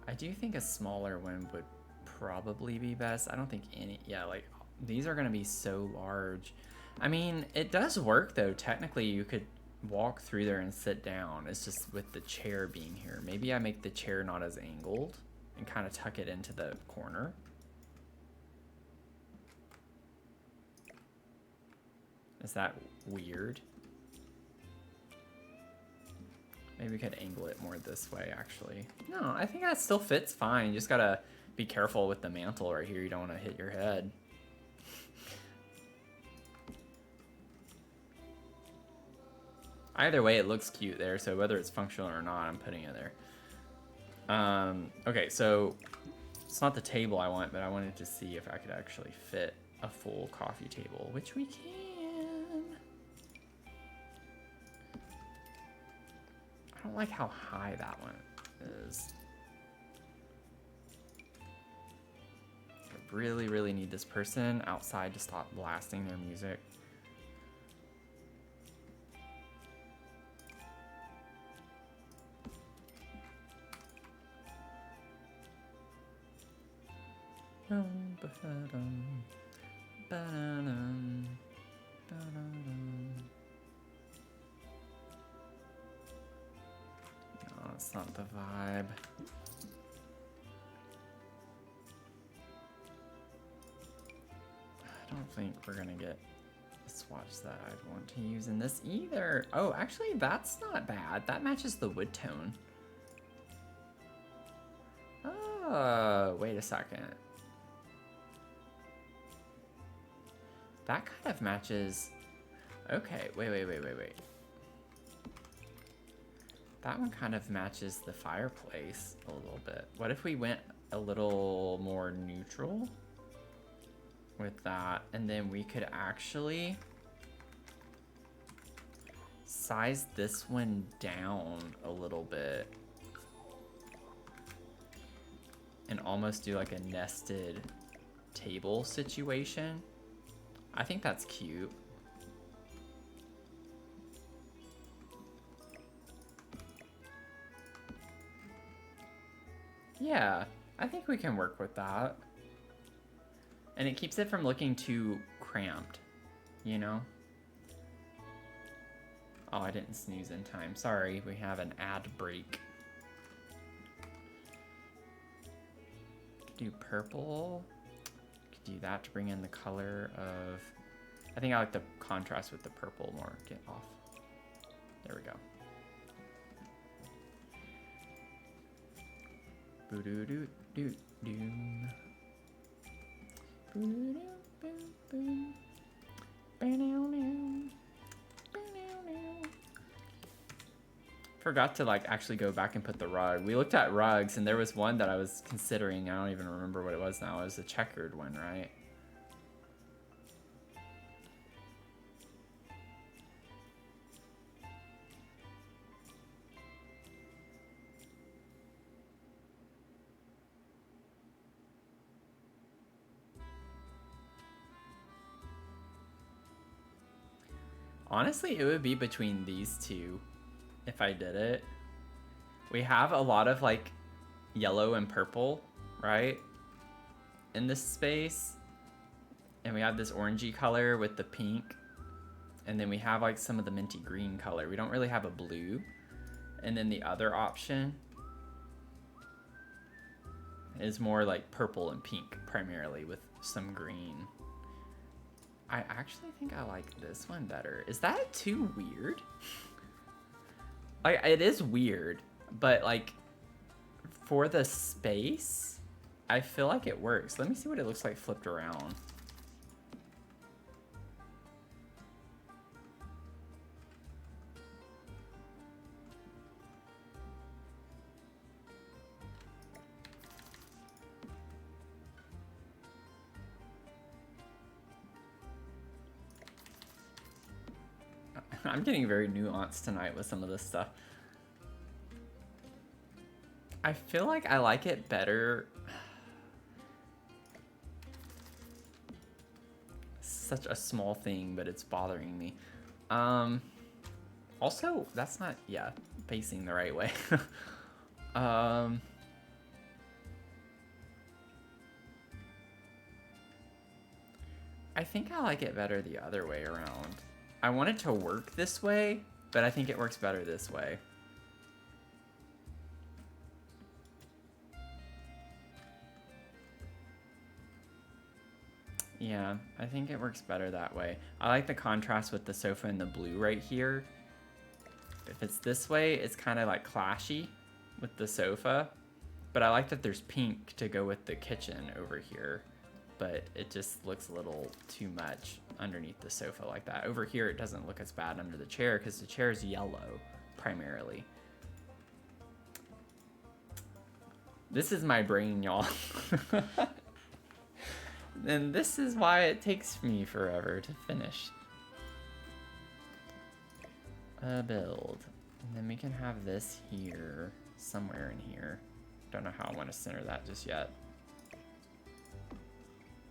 A: I do think a smaller one would probably be best. I don't think any, yeah, like these are gonna be so large. I mean, it does work though. Technically, you could walk through there and sit down. It's just with the chair being here. Maybe I make the chair not as angled and kind of tuck it into the corner. Is that weird? Maybe we could angle it more this way, actually. No, I think that still fits fine. You just gotta be careful with the mantle right here. You don't want to hit your head. Either way, it looks cute there, so whether it's functional or not, I'm putting it there. Okay, so it's not the table I want, but I wanted to see if I could actually fit a full coffee table, which we can. I don't like how high that one is. I really, really need this person outside to stop blasting their music. No, it's not the vibe. I don't think we're gonna get this swatch that I'd want to use in this either. Oh, actually, that's not bad. That matches the wood tone. Oh, wait a second. That kind of matches. Okay, wait. That one kind of matches the fireplace a little bit. What if we went a little more neutral with that, and then we could actually size this one down a little bit and almost do like a nested table situation. I think that's cute. Yeah, I think we can work with that. And it keeps it from looking too cramped, you know? Oh, I didn't snooze in time. Sorry, we have an ad break. Could do purple. Could do that to bring in the color of... I think I like the contrast with the purple more. Get off. There we go. Boo-doo-doo-doo-doo. Boo-doo-doo-boo-boo. Ba-now-now. Ba-now-now. Forgot to like actually go back and put the rug. We looked at rugs and there was one that I was considering. I don't even remember what it was now. It was a checkered one, right? Honestly, it would be between these two if I did it. We have a lot of like yellow and purple, right? In this space. And we have this orangey color with the pink. And then we have like some of the minty green color. We don't really have a blue. And then the other option is more like purple and pink primarily with some green. I actually think I like this one better. Is that too weird? Like, it is weird, but like for the space, I feel like it works. Let me see what it looks like flipped around. I'm getting very nuanced tonight with some of this stuff. I feel like I like it better. Such a small thing, but it's bothering me. Also, that's not, yeah, facing the right way. I think I like it better the other way around. I want it to work this way, but I think it works better this way. Yeah, I think it works better that way. I like the contrast with the sofa and the blue right here. If it's this way, it's kind of like clashy with the sofa, but I like that there's pink to go with the kitchen over here. But it just looks a little too much underneath the sofa like that. Over here, it doesn't look as bad under the chair because the chair is yellow, primarily. This is my brain, y'all. And this is why it takes me forever to finish a build. And then we can have this here, somewhere in here. Don't know how I want to center that just yet.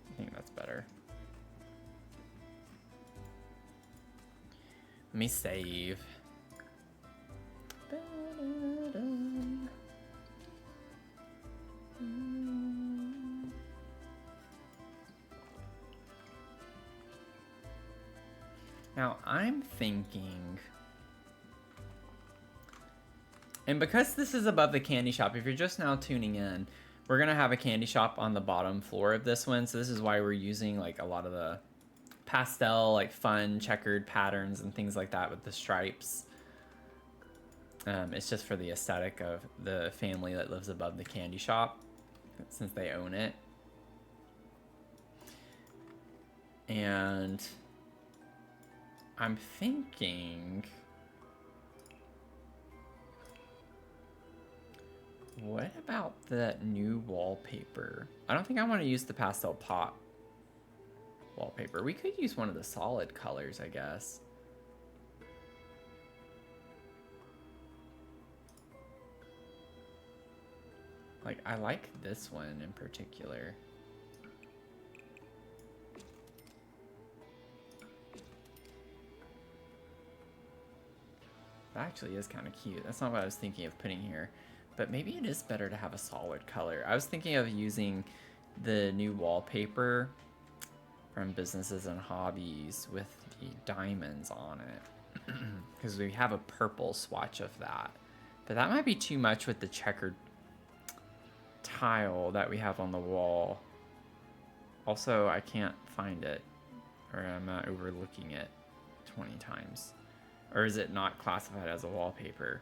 A: I think that's better. Let me save. Now I'm thinking, and because this is above the candy shop, if you're just now tuning in, we're gonna have a candy shop on the bottom floor of this one, so this is why we're using like a lot of the pastel, like fun checkered patterns and things like that with the stripes. It's just for the aesthetic of the family that lives above the candy shop, since they own it. And I'm thinking, what about the new wallpaper? I don't think I want to use the pastel pop wallpaper. We could use one of the solid colors, I guess. Like, I like this one in particular. That actually is kind of cute. That's not what I was thinking of putting here. But maybe it is better to have a solid color. I was thinking of using the new wallpaper from Businesses and Hobbies with the diamonds on it. Because we have a purple swatch of that. But that might be too much with the checkered tile that we have on the wall. Also, I can't find it, or I'm not overlooking it 20 times. Or is it not classified as a wallpaper?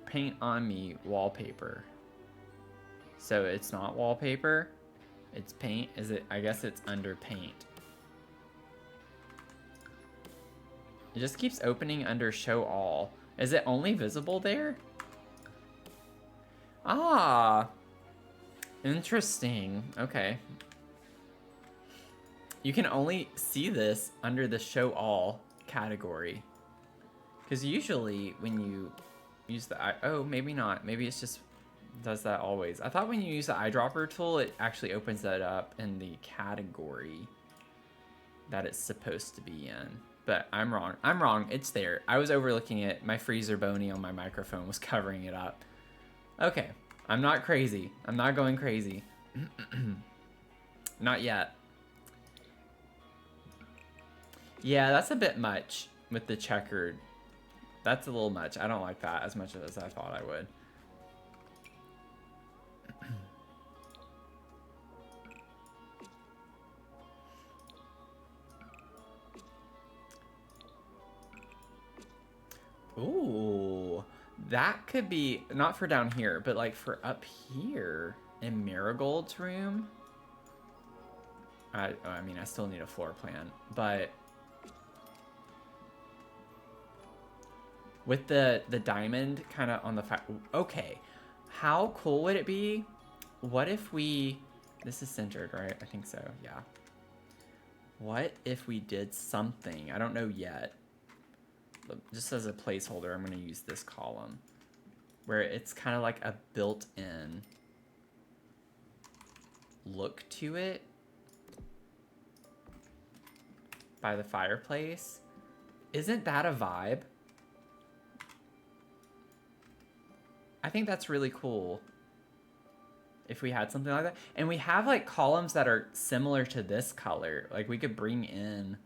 A: Paint on me wallpaper. So it's not wallpaper, it's paint. Is it? I guess it's under paint. It just keeps opening under show all. Is it only visible there? Ah, interesting. Okay. You can only see this under the show all category. Because usually when you use the eye, oh, maybe not. Maybe it's just does that always. I thought when you use the eyedropper tool, it actually opens that up in the category that it's supposed to be in. But I'm wrong. I'm wrong. It's there. I was overlooking it. My freezer bony on my microphone was covering it up. Okay. I'm not crazy. I'm not going crazy. Not yet. Yeah, that's a bit much with the checkered. That's a little much. I don't like that as much as I thought I would. Ooh, that could be, not for down here, but like for up here in Marigold's room. I mean, I still need a floor plan, but with the diamond kind of on the okay, how cool would it be? What if we, this is centered, right? I think so, yeah. What if we did something, I don't know yet, but just as a placeholder, I'm gonna use this column where it's kind of like a built-in look to it by the fireplace. Isn't that a vibe? I think that's really cool if we had something like that. And we have like columns that are similar to this color. Like we could bring in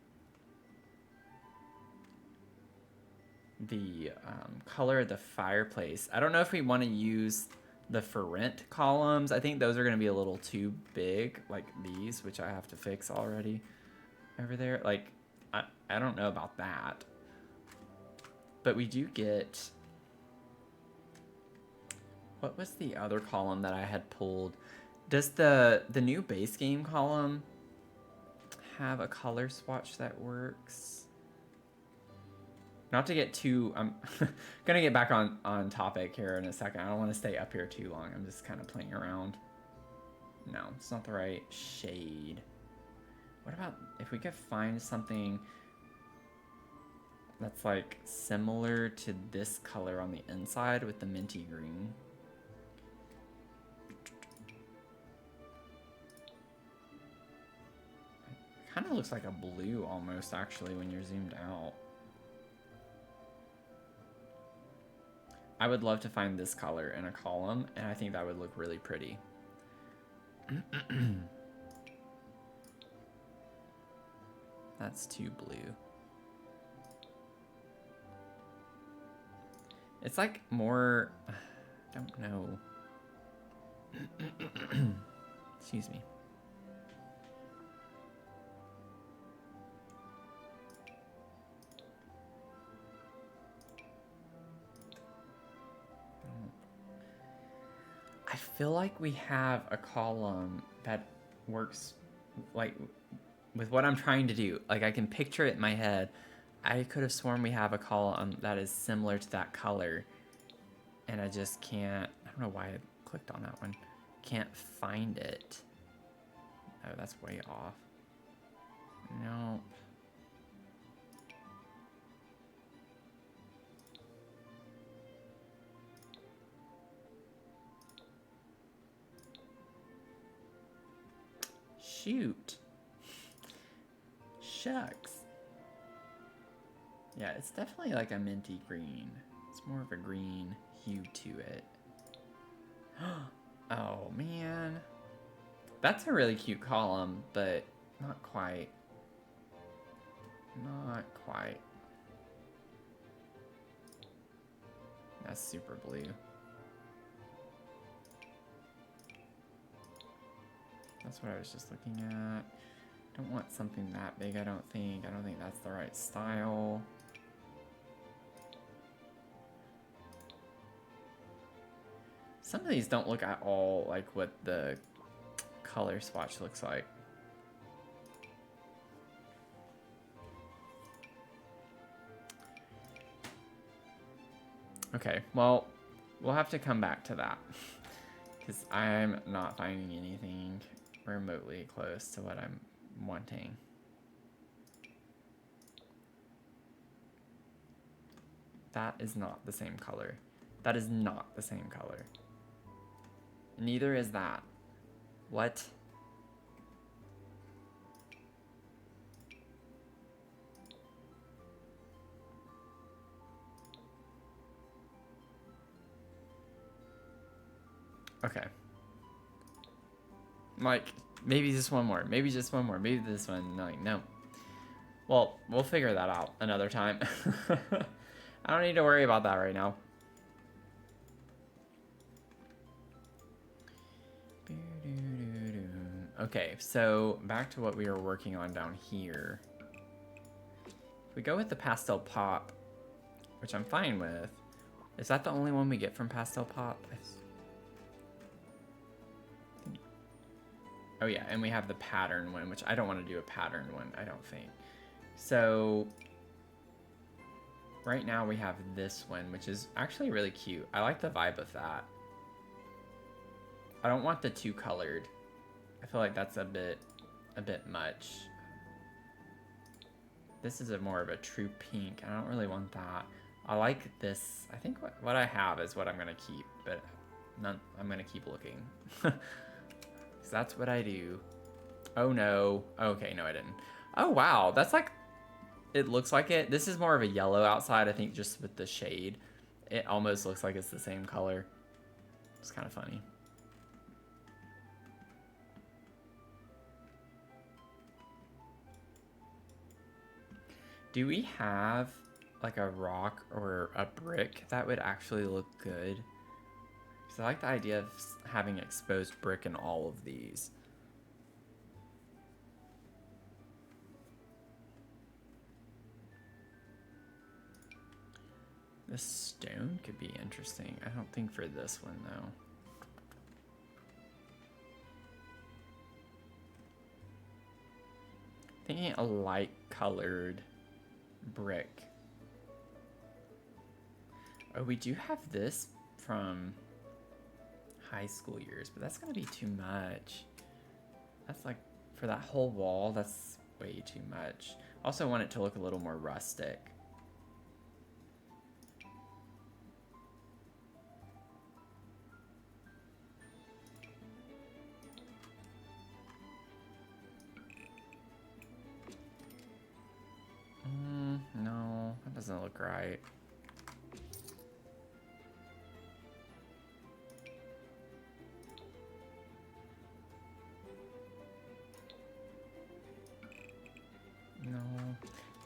A: the color of the fireplace. I don't know if we want to use the for rent columns. I think those are going to be a little too big, like these, which I have to fix already over there. Like, I don't know about that. But we do get, what was the other column that I had pulled? Does the new base game column have a color swatch that works? Not to get too, I'm gonna get back on topic here in a second. I don't want to stay up here too long. I'm just kind of playing around. No, it's not the right shade. What about if we could find something that's like similar to this color on the inside with the minty green? It kind of looks like a blue almost, actually, when you're zoomed out. I would love to find this color in a column, and I think that would look really pretty. That's too blue. It's like more, I don't know. Excuse me. I feel like we have a column that works like with what I'm trying to do. Like I can picture it in my head. I could have sworn we have a column that is similar to that color. And I just can't, I don't know why I clicked on that one. Can't find it. Oh, that's way off. No. Shoot. Shucks. Yeah, it's definitely like a minty green. It's more of a green hue to it. Oh, man. That's a really cute column, but not quite. Not quite. That's super blue. That's what I was just looking at. Don't want something that big, I don't think. I don't think that's the right style. Some of these don't look at all like what the color swatch looks like. Okay, well, we'll have to come back to that because I'm not finding anything remotely close to what I'm wanting. That is not the same color. That is not the same color. Neither is that. What? Okay. Like, maybe just one more. Maybe just one more. Maybe this one. Like, no. Well, we'll figure that out another time. I don't need to worry about that right now. Okay, so back to what we were working on down here. If we go with the pastel pop, which I'm fine with, is that the only one we get from pastel pop? Oh yeah, and we have the pattern one, which I don't want to do a pattern one, I don't think. So right now we have this one, which is actually really cute. I like the vibe of that. I don't want the two colored. I feel like that's a bit much. This is more of a true pink. I don't really want that. I like this. I think what I have is what I'm gonna keep, but I'm gonna keep looking. Because that's what I do. Oh no. Okay, no I didn't. Oh wow, that's like, it looks like it. This is more of a yellow outside, I think, just with the shade. It almost looks like it's the same color. It's kind of funny. Do we have like a rock or a brick that would actually look good? Because I like the idea of having exposed brick in all of these. This stone could be interesting. I don't think for this one though. Thinking a light colored brick. Oh, we do have this from high school years, but that's gonna be too much. That's like, for that whole wall, that's way too much. Also want it to look a little more rustic. No, that doesn't look right. No,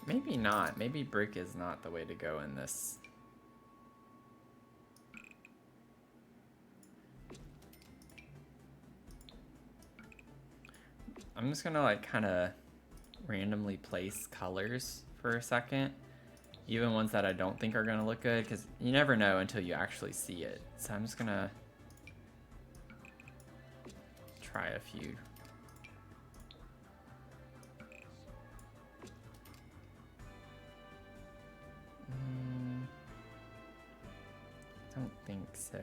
A: maybe not. Maybe brick is not the way to go in this. I'm just gonna like kind of randomly place colors for a second. Even ones that I don't think are gonna look good, because you never know until you actually see it. So I'm just gonna try a few. Don't think so.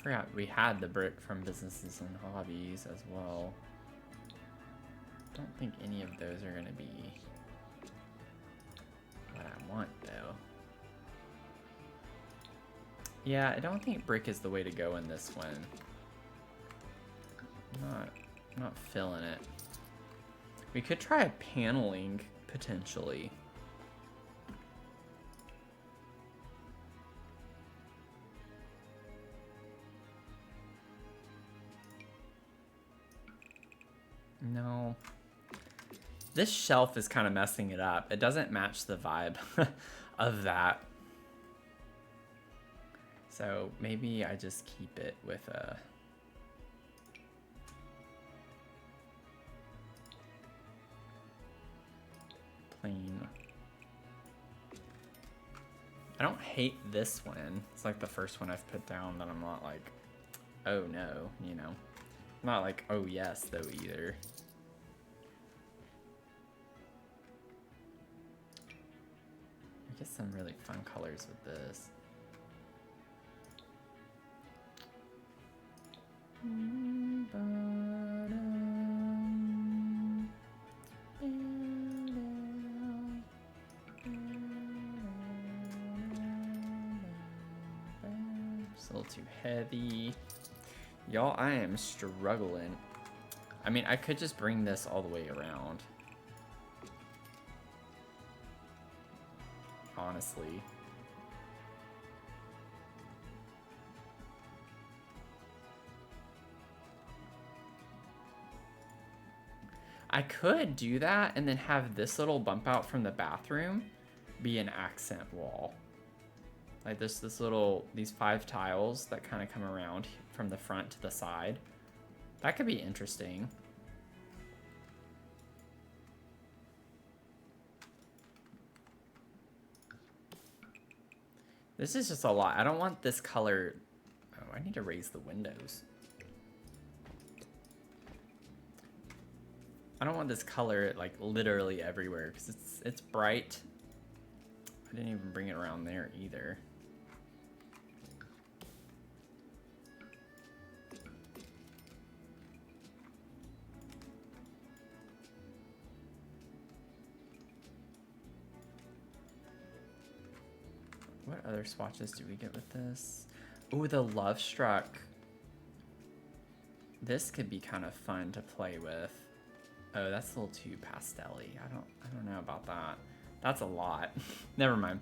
A: Forgot we had the brick from businesses and hobbies as well. Don't think any of those are gonna be what I want though. Yeah, I don't think brick is the way to go in this one. Not feeling it. We could try a paneling potentially. No. This shelf is kind of messing it up. It doesn't match the vibe of that. So maybe I just keep it with a... plain. I don't hate this one. It's like the first one I've put down that I'm not like, oh no, you know. I'm not like, oh yes, though, either. I get some really fun colors with this. It's a little too heavy. Y'all, I am struggling. I mean, I could just bring this all the way around. Honestly. I could do that and then have this little bump out from the bathroom be an accent wall. Like this these 5 tiles that kind of come around from the front to the side. That could be interesting. This is just a lot. I don't want this color. Oh, I need to raise the windows. I don't want this color like literally everywhere because it's bright. I didn't even bring it around there either. What other swatches do we get with this? Ooh, the Love Struck. This could be kind of fun to play with. Oh, that's a little too pastel-y. I don't know about that. That's a lot. Never mind.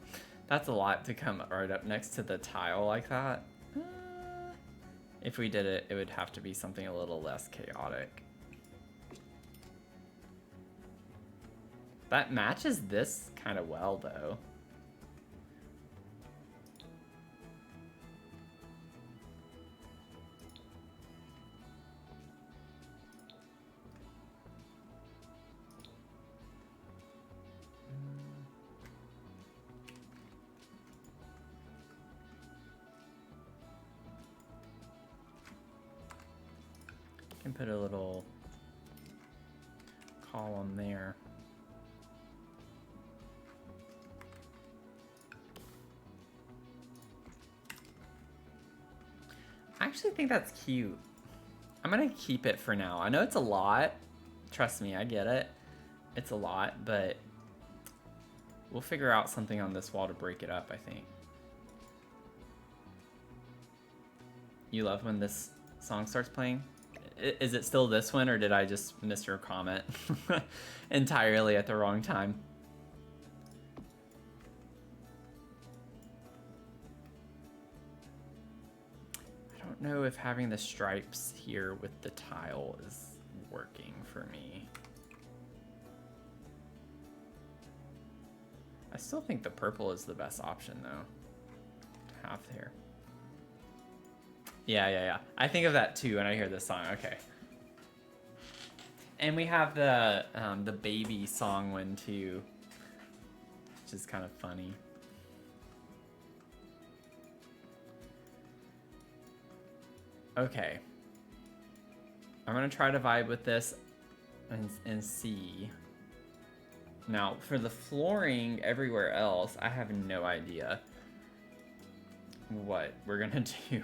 A: That's a lot to come right up next to the tile like that. If we did it, it would have to be something a little less chaotic. That matches this kind of well, though. Can put a little column there. I actually think that's cute. I'm gonna keep it for now. I know it's a lot. Trust me, I get it. It's a lot, but we'll figure out something on this wall to break it up, I think. You love when this song starts playing? Is it still this one, or did I just miss your comment entirely at the wrong time? I don't know if having the stripes here with the tile is working for me. I still think the purple is the best option though to have there. Yeah. I think of that too when I hear this song. Okay. And we have the baby song one too, which is kind of funny. Okay. I'm gonna try to vibe with this and see. Now, for the flooring everywhere else, I have no idea what we're gonna do.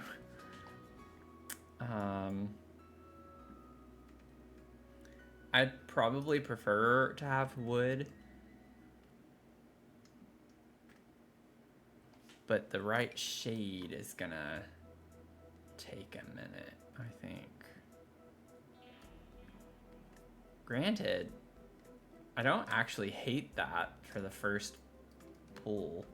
A: I'd probably prefer to have wood, but the right shade is gonna take a minute, I think. Granted, I don't actually hate that for the first pull.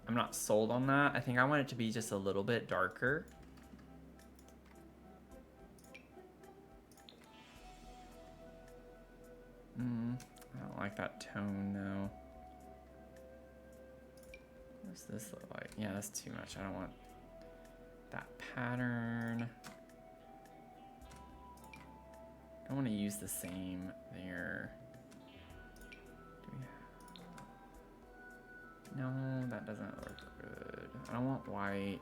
A: I'm not sold on that. I think I want it to be just a little bit darker. I don't like that tone though. What does this look like? Yeah, that's too much. I don't want that pattern. I want to use the same there. No, that doesn't look good. I don't want white.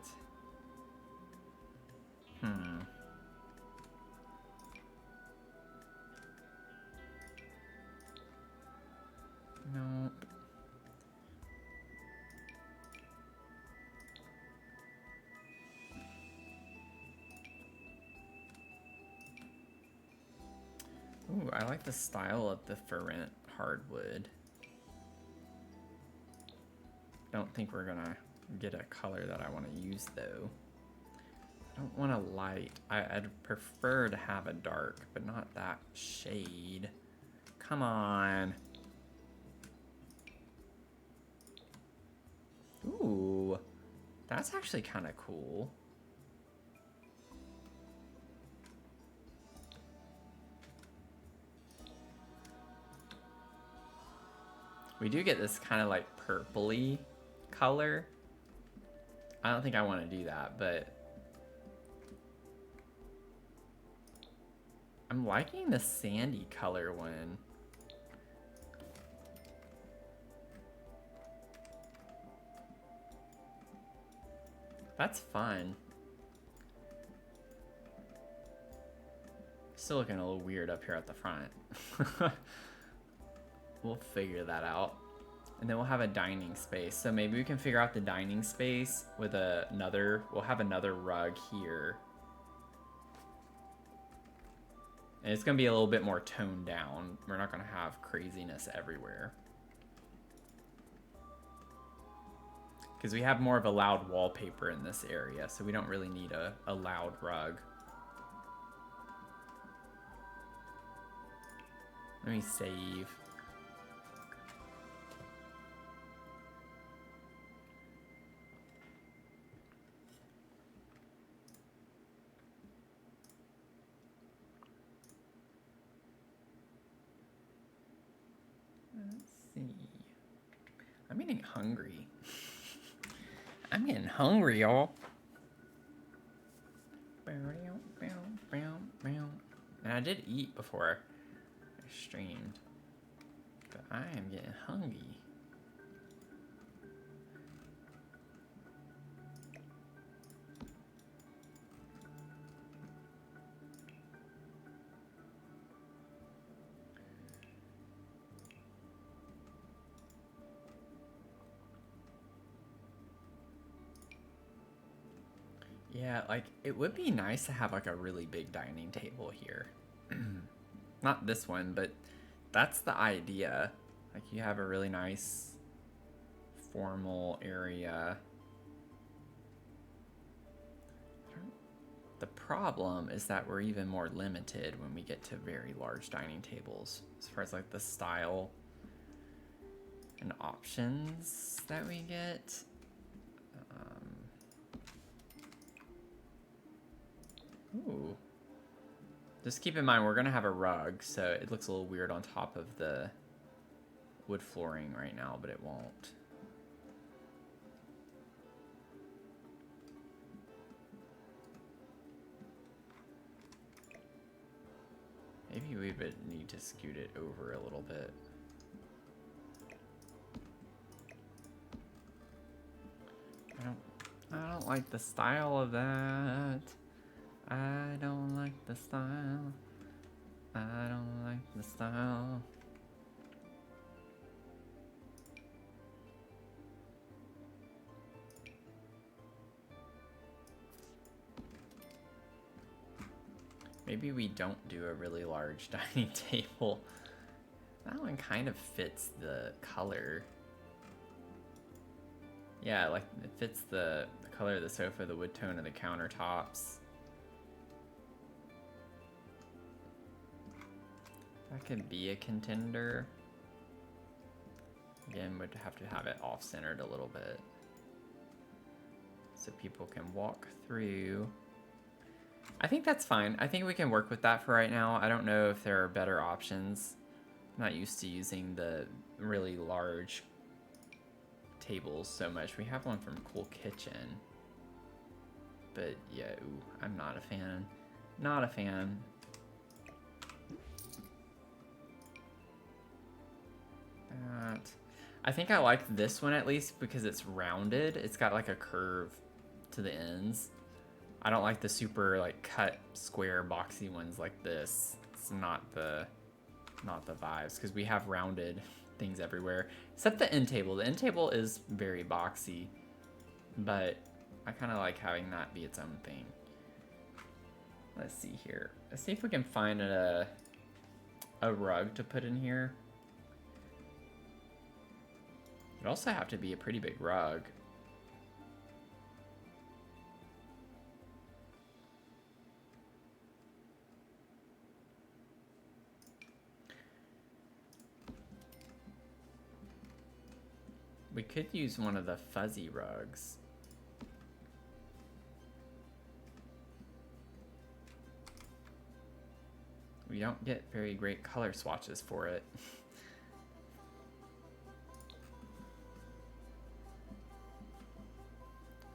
A: Nope. Ooh, I like the style of the for rent hardwood. Don't think we're gonna get a color that I want to use though. I don't want a light. I'd prefer to have a dark, but not that shade. Come on. Ooh, that's actually kind of cool. We do get this kind of like purpley color. I don't think I want to do that, but I'm liking the sandy color one. That's fun. Still looking a little weird up here at the front. We'll figure that out. And then we'll have a dining space. So maybe we can figure out the dining space with we'll have another rug here. And it's gonna be a little bit more toned down. We're not gonna have craziness everywhere. Because we have more of a loud wallpaper in this area, so we don't really need a loud rug. Let me save. Let's see. I'm getting hungry. I'm getting hungry, y'all. And I did eat before I streamed, but I am getting hungry. Yeah, like, it would be nice to have, like, a really big dining table here. Not this one, but that's the idea. Like, you have a really nice, formal area. The problem is that we're even more limited when we get to very large dining tables, as far as, like, the style and options that we get. Ooh. Just keep in mind, we're gonna have a rug, so it looks a little weird on top of the wood flooring right now, but it won't. Maybe we would need to scoot it over a little bit. I don't like the style of that. I don't like the style. I don't like the style. Maybe we don't do a really large dining table. That one kind of fits the color. Yeah, like it fits the color of the sofa, the wood tone of the countertops. That could be a contender. Again, would have to have it off-centered a little bit so people can walk through. I think that's fine. I think we can work with that for right now. I don't know if there are better options. I'm not used to using the really large tables so much. We have one from Cool Kitchen. But yeah, ooh, I'm not a fan. Not a fan. I think I like this one at least because it's rounded. It's got like a curve to the ends. I don't like the super like cut square boxy ones like this. It's not the vibes because we have rounded things everywhere except the end table. The end table is very boxy, but I kind of like having that be its own thing. Let's see here. Let's see if we can find a rug to put in here. It'd also have to be a pretty big rug. We could use one of the fuzzy rugs. We don't get very great color swatches for it.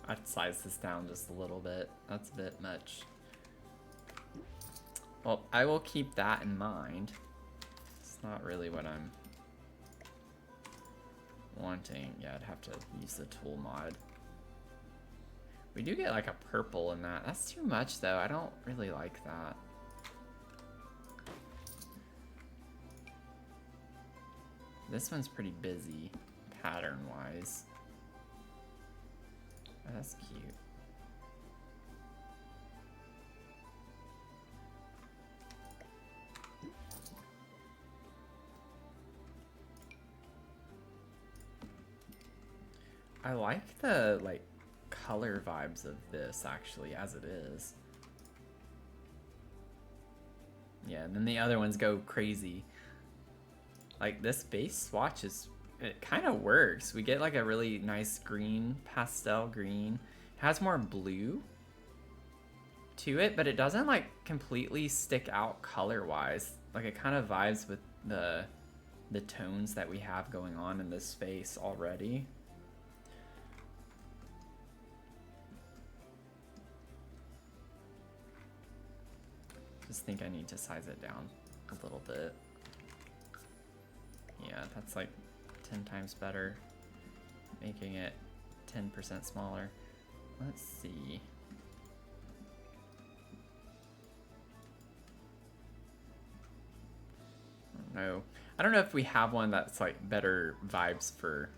A: I'd size this down just a little bit. That's a bit much. Well, I will keep that in mind. It's not really what I'm wanting. Yeah, I'd have to use the tool mod. We do get like a purple in that. That's too much though. I don't really like that. This one's pretty busy pattern-wise. Oh, that's cute. I like the like color vibes of this actually as it is. Yeah, and then the other ones go crazy. Like this base swatch is, it kind of works. We get like a really nice green, pastel green. It has more blue to it, but it doesn't like completely stick out color-wise. Like it kind of vibes with the tones that we have going on in this space already. Just think I need to size it down a little bit. Yeah, that's like 10 times better, making it 10% smaller. Let's see. I don't know if we have one that's like better vibes for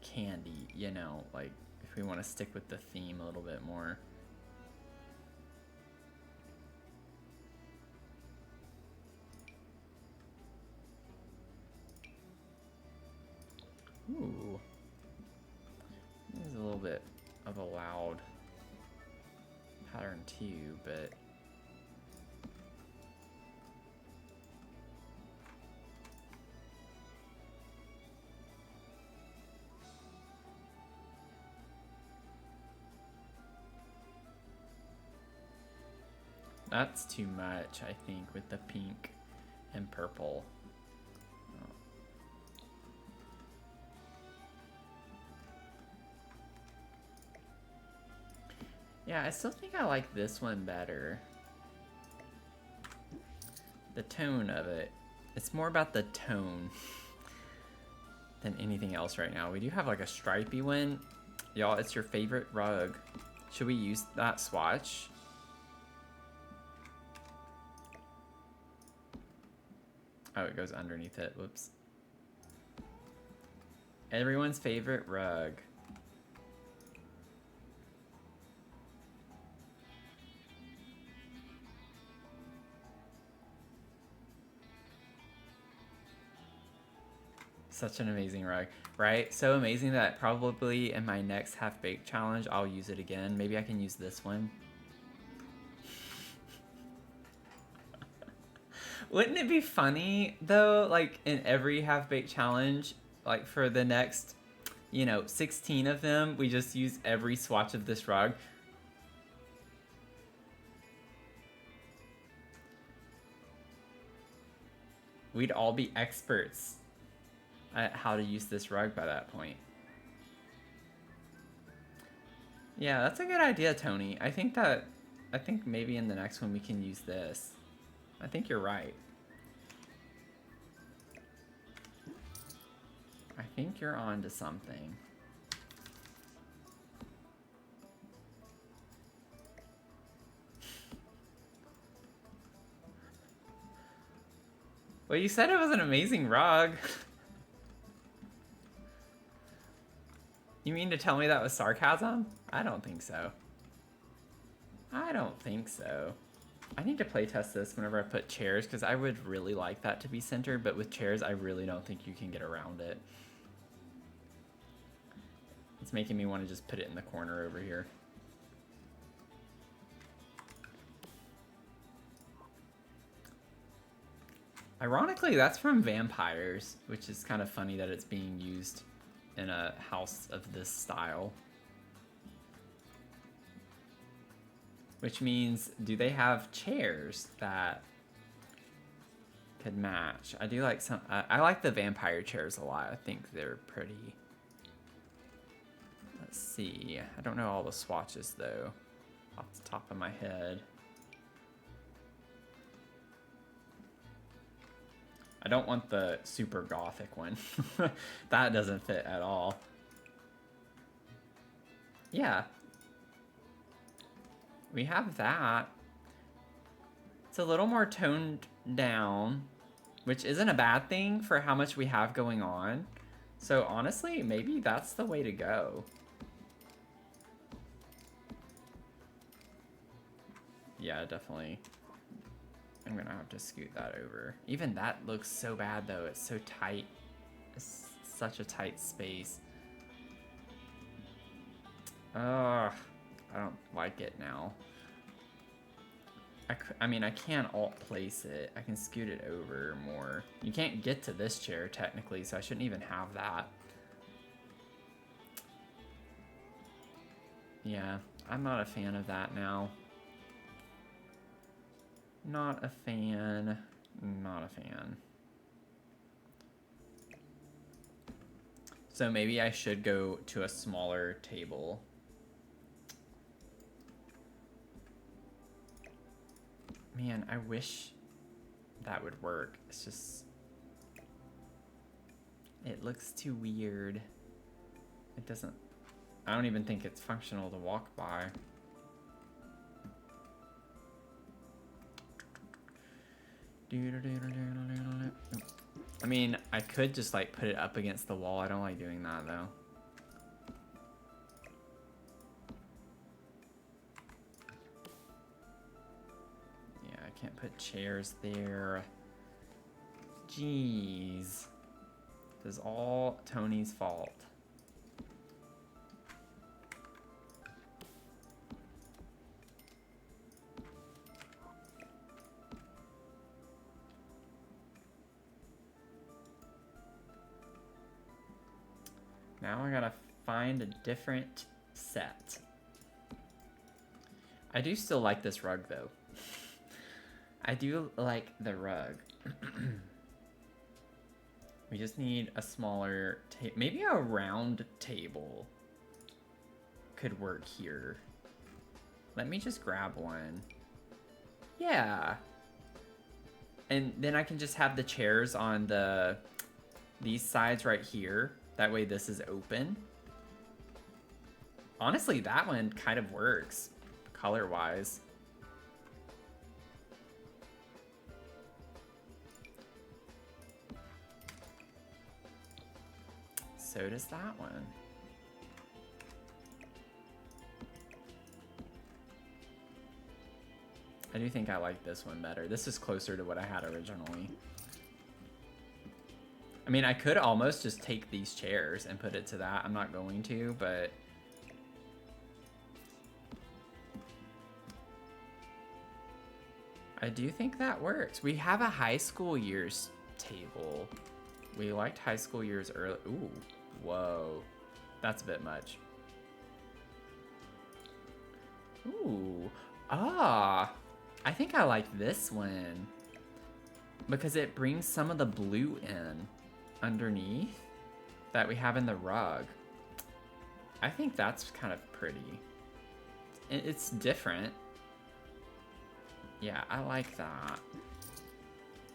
A: candy, you know, like if we want to stick with the theme a little bit more. Ooh. This is a little bit of a loud pattern too, but That's too much, I think, with the pink and purple. Yeah, I still think I like this one better. The tone of it. It's more about the tone than anything else right now. We do have like a stripy one. Y'all, it's your favorite rug. Should we use that swatch? Oh, it goes underneath it. Whoops. Everyone's favorite rug. Such an amazing rug, right? So amazing that probably in my next half-baked challenge, I'll use it again. Maybe I can use this one. Wouldn't it be funny, though, like, in every half-baked challenge, like, for the next, 16 of them, we just use every swatch of this rug? We'd all be experts at how to use this rug by that point. Yeah, that's a good idea, Tony. I think maybe in the next one we can use this. I think you're right. I think you're on to something. Well, you said it was an amazing rug. You mean to tell me that was sarcasm? I don't think so. I don't think so. I need to playtest this whenever I put chairs, because I would really like that to be centered, but with chairs, I really don't think you can get around it. It's making me want to just put it in the corner over here. Ironically, that's from Vampires, which is kind of funny that it's being used in a house of this style. Which means, do they have chairs that could match? I do like some, I like the vampire chairs a lot. I think they're pretty. Let's see. I don't know all the swatches though, off the top of my head. I don't want the super gothic one. That doesn't fit at all. Yeah. We have that. It's a little more toned down, which isn't a bad thing for how much we have going on. So honestly, maybe that's the way to go. Yeah, definitely. I'm gonna have to scoot that over. Even that looks so bad though. It's so tight. It's such a tight space. Ugh, I don't like it now. I mean, I can alt place it. I can scoot it over more. You can't get to this chair technically, so I shouldn't even have that. Yeah, I'm not a fan of that now. Not a fan. Not a fan. So maybe I should go to a smaller table. Man, I wish that would work. It's just... it looks too weird. It doesn't... I don't even think it's functional to walk by. I mean, I could just like put it up against the wall. I don't like doing that though. Yeah, I can't put chairs there. Jeez. This is all Tony's fault. Now I gotta find a different set. I do still like this rug though. I do like the rug. We just need a smaller table. Maybe a round table could work here. Let me just grab one. Yeah. And then I can just have the chairs on these sides right here. That way this is open. Honestly, that one kind of works color-wise. So does that one. I do think I like this one better. This is closer to what I had originally. I mean, I could almost just take these chairs and put it to that. I'm not going to, but... I do think that works. We have a high school years table. We liked high school years early. Ooh, whoa. That's a bit much. Ooh, I think I like this one because it brings some of the blue in underneath that we have in the rug. I think that's kind of pretty. It's different. Yeah, I like that.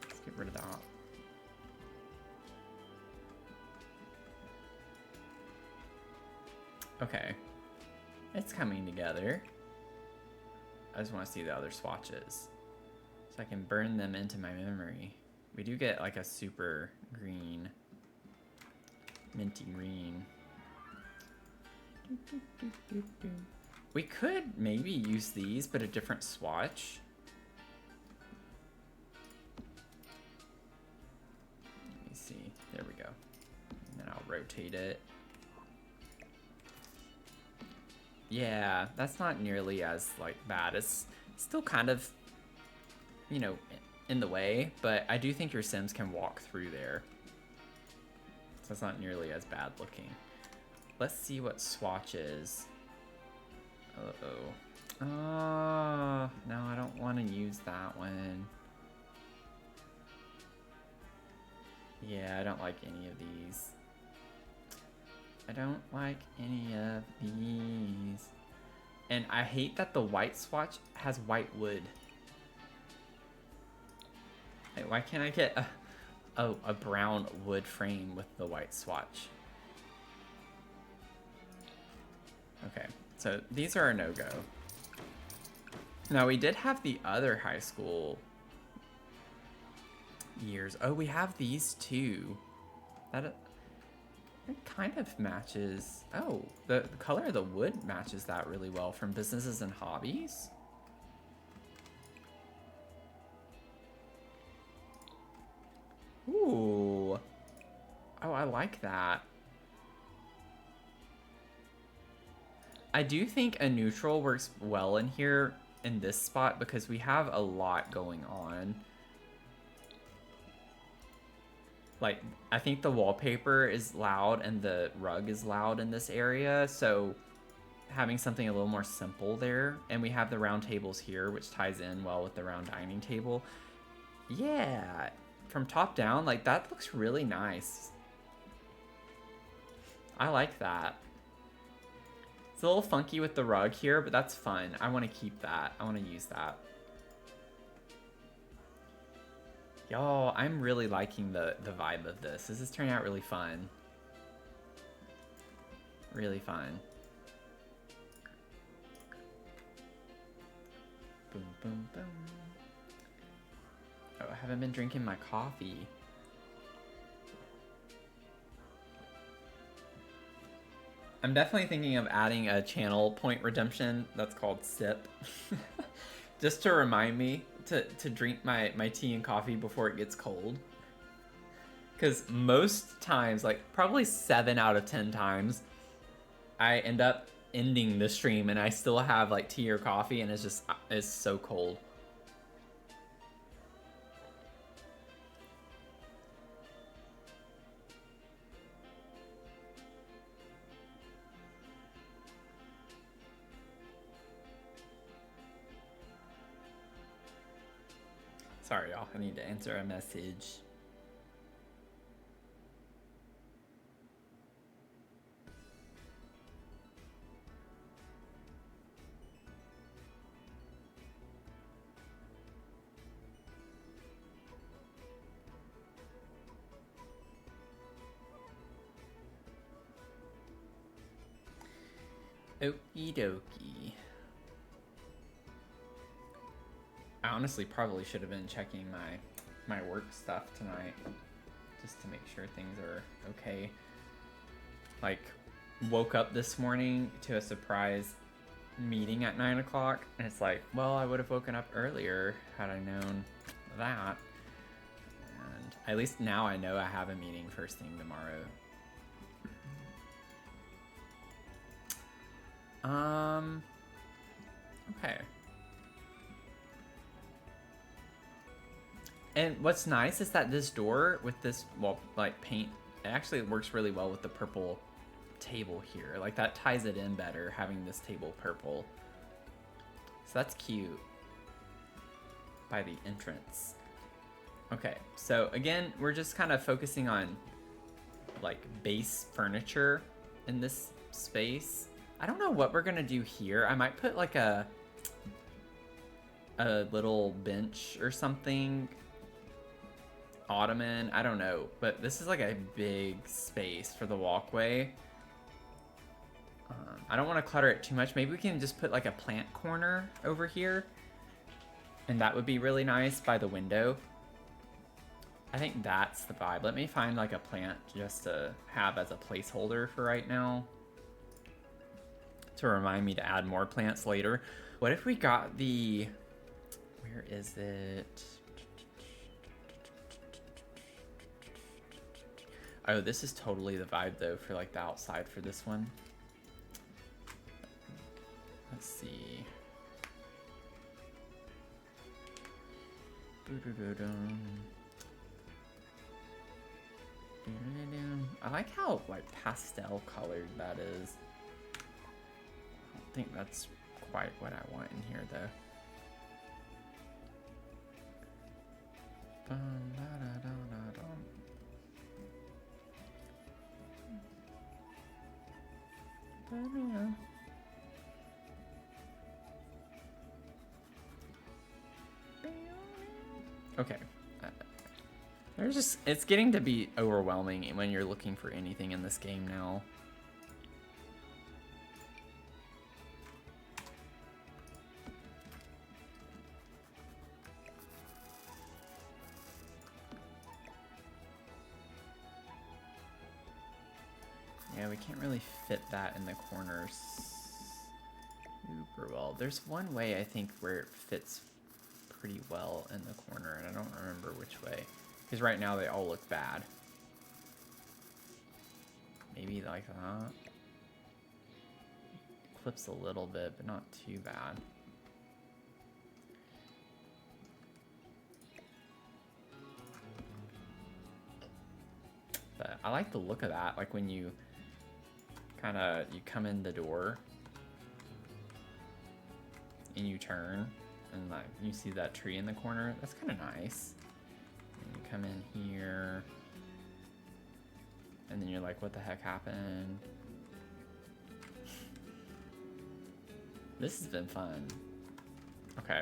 A: Let's get rid of that. Okay. It's coming together. I just want to see the other swatches so I can burn them into my memory. We do get like a super green, minty green. We could maybe use these, but a different swatch. Let me see. There we go. And then I'll rotate it. Yeah, that's not nearly as like bad. It's still kind of, you know, in the way, but I do think your Sims can walk through there. So it's not nearly as bad looking. Let's see what swatches. Uh-oh. Oh, no, I don't want to use that one. Yeah, I don't like any of these. I don't like any of these. And I hate that the white swatch has white wood. Like, why can't I get a brown wood frame with the white swatch? Okay, so these are a no-go. Now, we did have the other high school years. Oh, we have these too. That... It kind of matches. Oh, the color of the wood matches that really well from Businesses and Hobbies. Ooh. Oh, I like that. I do think a neutral works well in here in this spot because we have a lot going on. Like, I think the wallpaper is loud and the rug is loud in this area, so having something a little more simple there. And we have the round tables here, which ties in well with the round dining table. Yeah, from top down, like, that looks really nice. I like that. It's a little funky with the rug here, but that's fun. I want to keep that. I want to use that. Y'all, I'm really liking the vibe of this. This is turning out really fun. Really fun. Boom, boom, boom. Oh, I haven't been drinking my coffee. I'm definitely thinking of adding a channel point redemption that's called Sip. Just to remind me to drink my tea and coffee before it gets cold. Because most times, like probably 7 out of 10 times, I end up ending the stream and I still have like tea or coffee and it's so cold. Sorry, y'all. I need to answer a message. Okie dokie. I honestly probably should have been checking my work stuff tonight just to make sure things are okay. Like, woke up this morning to a surprise meeting at 9 o'clock, and it's like, well, I would have woken up earlier had I known that. And at least now I know I have a meeting first thing tomorrow. Okay. And what's nice is that this door with this, well, like paint, it actually works really well with the purple table here. Like that ties it in better, having this table purple. So that's cute. By the entrance. Okay, so again, we're just kind of focusing on like base furniture in this space. I don't know what we're gonna do here. I might put like a little bench or something. Ottoman, I don't know, but this is like a big space for the walkway. I don't want to clutter it too much. Maybe we can just put like a plant corner over here, and that would be really nice by the window. I think that's the vibe. Let me find like a plant just to have as a placeholder for right now, to remind me to add more plants later. What if we got the, where is it? Oh, this is totally the vibe though for like the outside for this one. Let's see. I like how like pastel colored that is. I don't think that's quite what I want in here though. Okay. There's just, it's getting to be overwhelming when you're looking for anything in this game now. Yeah, we can't really fit that in the corners super well. There's one way I think where it fits pretty well in the corner, and I don't remember which way. Because right now they all look bad. Maybe like that. Clips a little bit, but not too bad. But I like the look of that, like when you you come in the door and you turn and like you see that tree in the corner. That's kind of nice. And you come in here and then you're like, what the heck happened? This has been fun. Okay.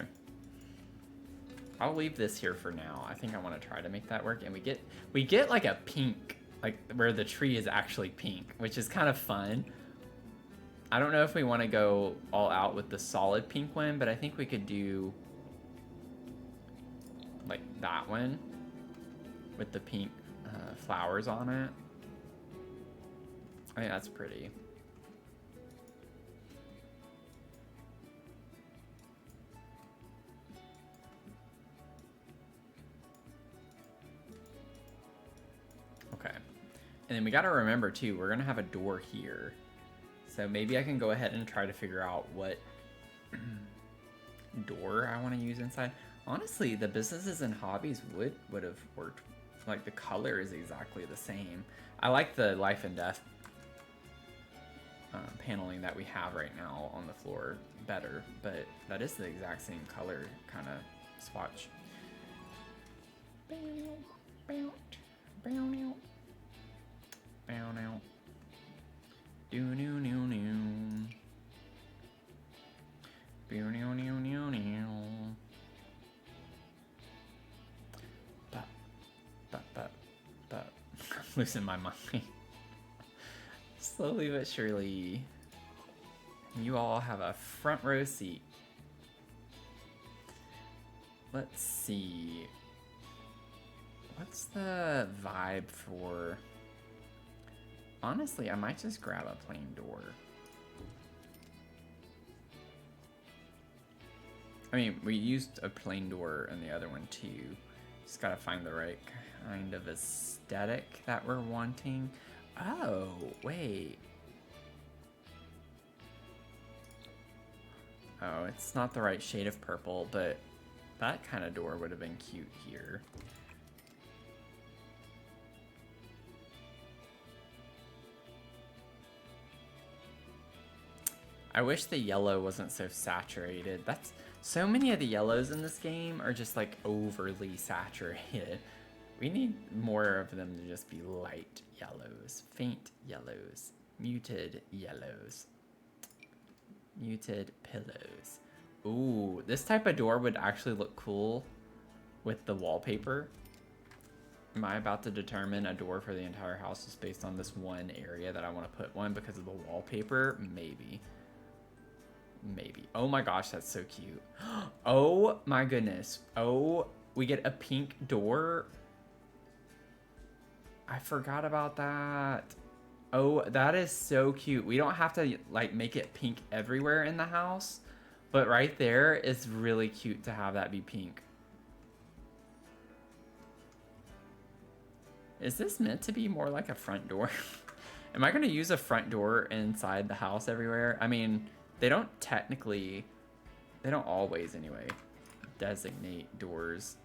A: I'll leave this here for now. I think I want to try to make that work. And we get like a pink, like where the tree is actually pink, which is kind of fun. I don't know if we want to go all out with the solid pink one, but I think we could do like that one with the pink flowers on it. I think that's pretty. Okay. And then we got to remember too, we're going to have a door here. So maybe I can go ahead and try to figure out what door I want to use inside. Honestly, the businesses and hobbies would have worked. Like the color is exactly the same. I like the life and death paneling that we have right now on the floor better, but that is the exact same color kind of swatch. I'm losing my mind. Slowly but surely. You all have a front row seat. Let's see. What's the vibe for... Honestly, I might just grab a plain door. I mean, we used a plain door in the other one too. Just gotta find the right kind of aesthetic that we're wanting. Oh, wait. Oh, it's not the right shade of purple, but that kind of door would have been cute here. I wish the yellow wasn't so saturated. That's so many of the yellows in this game are just like overly saturated. We need more of them to just be light yellows, faint yellows, muted yellows, muted pillows. Ooh, this type of door would actually look cool with the wallpaper. Am I about to determine a door for the entire house just based on this one area that I want to put one because of the wallpaper? Maybe. Maybe. Oh my gosh, that's so cute. Oh my goodness. Oh, we get a pink door. I forgot about that. Oh, that is so cute. We don't have to like make it pink everywhere in the house, but right there is really cute to have that be pink. Is this meant to be more like a front door? Am I going to use a front door inside the house everywhere? I mean, they don't technically, they don't always anyway, designate doors.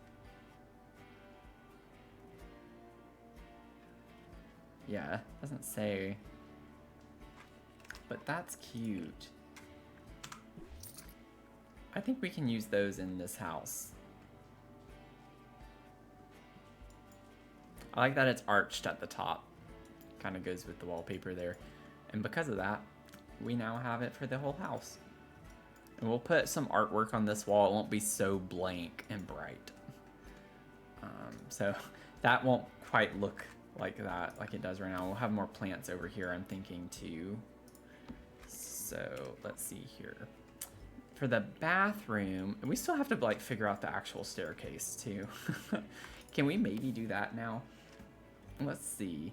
A: Yeah, doesn't say. But that's cute. I think we can use those in this house. I like that it's arched at the top. Kind of goes with the wallpaper there. And because of that, we now have it for the whole house. And we'll put some artwork on this wall. It won't be so blank and bright. So that won't quite look like that, like it does right now. We'll have more plants over here, I'm thinking, too. So let's see here. For the bathroom, we still have to like figure out the actual staircase, too. Can we maybe do that now? Let's see.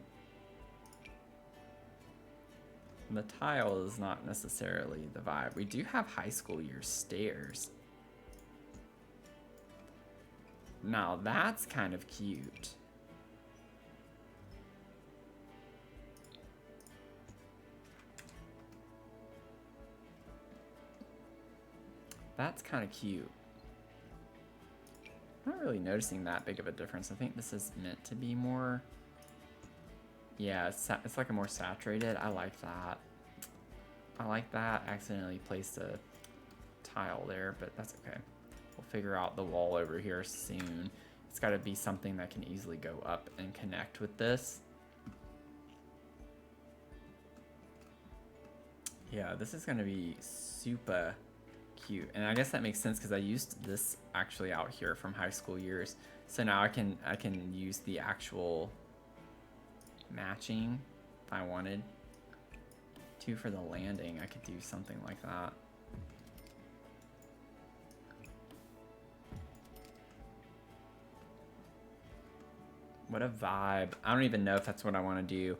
A: The tile is not necessarily the vibe. We do have high school year stairs. Now that's kind of cute. That's kind of cute. I'm not really noticing that big of a difference. I think this is meant to be more... Yeah, it's like a more saturated. I like that. I like that. Accidentally placed a tile there, but that's okay. We'll figure out the wall over here soon. It's got to be something that can easily go up and connect with this. Yeah, this is going to be super cute. And I guess that makes sense because I used this actually out here from high school years. So now I can use the actual matching if I wanted to for the landing. I could do something like that. What a vibe. I don't even know if that's what I want to do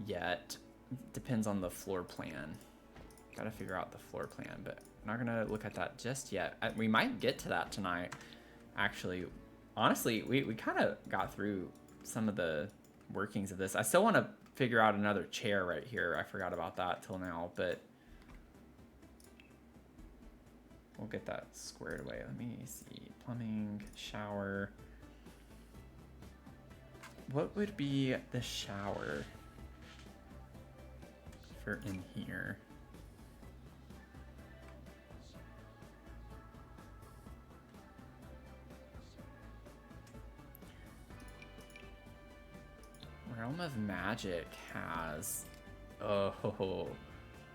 A: yet. It depends on the floor plan. Gotta figure out the floor plan, but I'm not gonna look at that just yet. We might get to that tonight, actually. Honestly, we kind of got through some of the workings of this. I still want to figure out another chair right here. I forgot about that till now, but we'll get that squared away. Let me see. Plumbing, shower. What would be the shower for in here? Realm of Magic has... Oh,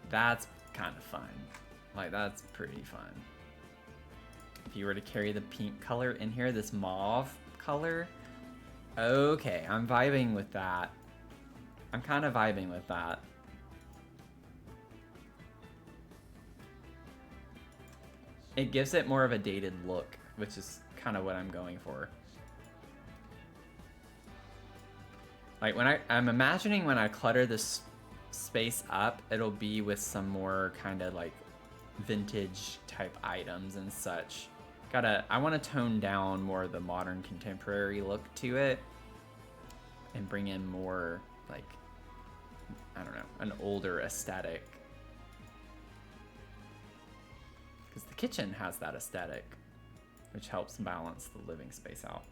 A: that's kind of fun. Like, that's pretty fun. If you were to carry the pink color in here, this mauve color, okay, I'm vibing with that. I'm kind of vibing with that. It gives it more of a dated look, which is kind of what I'm going for. Like when I'm imagining when I clutter this space up, it'll be with some more kind of like vintage type items and such. I want to tone down more of the modern contemporary look to it and bring in more like, I don't know, an older aesthetic. Because the kitchen has that aesthetic, which helps balance the living space out.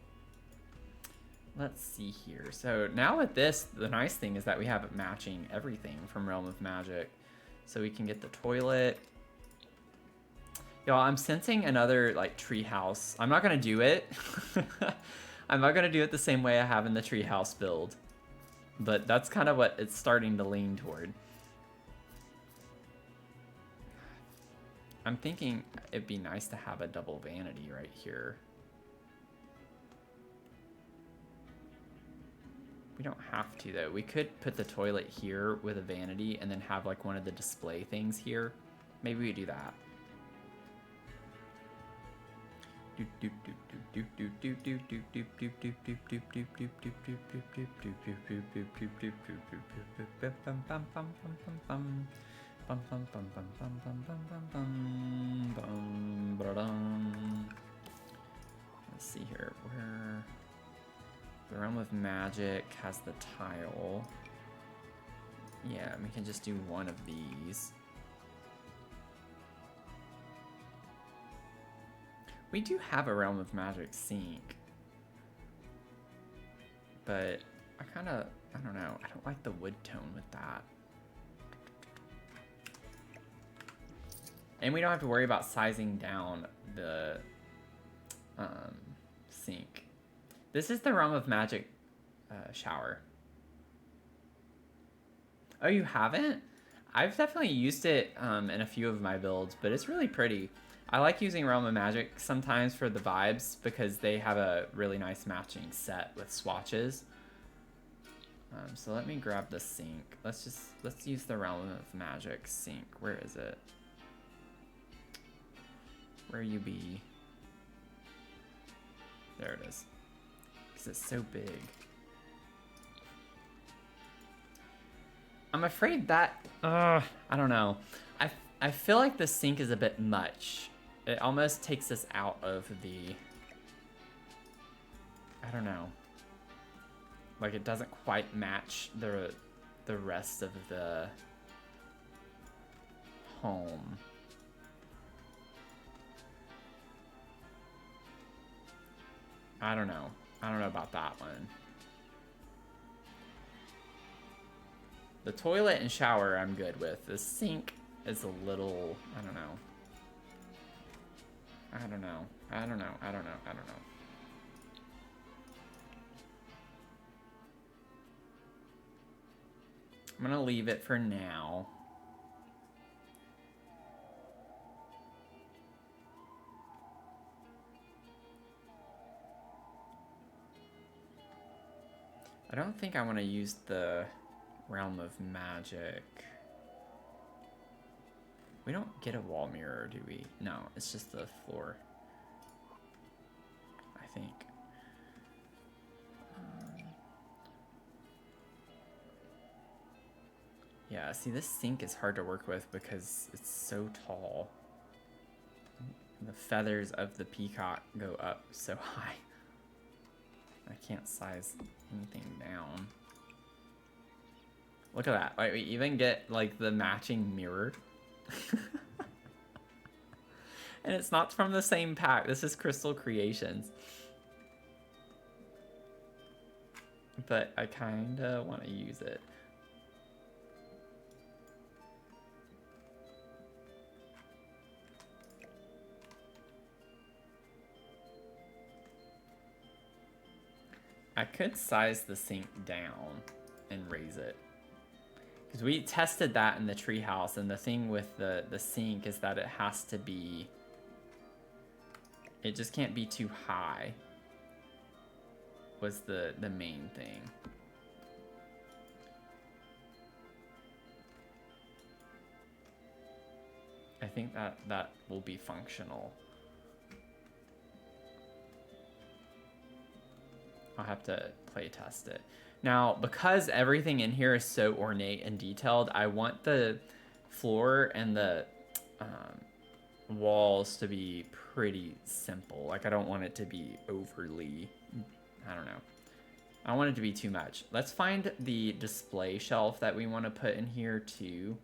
A: Let's see here. So now with this, the nice thing is that we have it matching everything from Realm of Magic. So we can get the toilet. Y'all, I'm sensing another like treehouse. I'm not gonna do it. I'm not gonna do it the same way I have in the treehouse build. But that's kind of what it's starting to lean toward. I'm thinking it'd be nice to have a double vanity right here. We don't have to though. We could put the toilet here with a vanity and then have like one of the display things here. Maybe we do that. Let's see here. Where the Realm of Magic has the tile. Yeah, we can just do one of these. We do have a Realm of Magic sink. But I don't know. I don't like the wood tone with that. And we don't have to worry about sizing down the sink. This is the Realm of Magic shower. Oh, you haven't? I've definitely used it in a few of my builds, but it's really pretty. I like using Realm of Magic sometimes for the vibes because they have a really nice matching set with swatches. So let me grab the sink. Let's use the Realm of Magic sink. Where is it? Where you be? There it is. Because it's so big. I'm afraid that, I don't know. I feel like the sink is a bit much. It almost takes us out of the, I don't know. Like it doesn't quite match the rest of the home. I don't know. I don't know about that one. The toilet and shower I'm good with. The sink is a little, I don't know. I don't know. I don't know. I don't know. I don't know. I'm gonna leave it for now. I don't think I want to use the Realm of Magic. We don't get a wall mirror, do we? No, it's just the floor. I think. Yeah, see, this sink is hard to work with because it's so tall. The feathers of the peacock go up so high. I can't size anything down. Look at that. Like, we even get like the matching mirror. And it's not from the same pack. This is Crystal Creations. But I kinda want to use it. I could size the sink down and raise it. Because we tested that in the treehouse, and the thing with the sink is that it has to be... It just can't be too high. Was the main thing. I think that will be functional. I'll have to play test it. Now, because everything in here is so ornate and detailed, I want the floor and the walls to be pretty simple. Like, I don't want it to be overly, I don't know. I don't want it to be too much. Let's find the display shelf that we want to put in here too.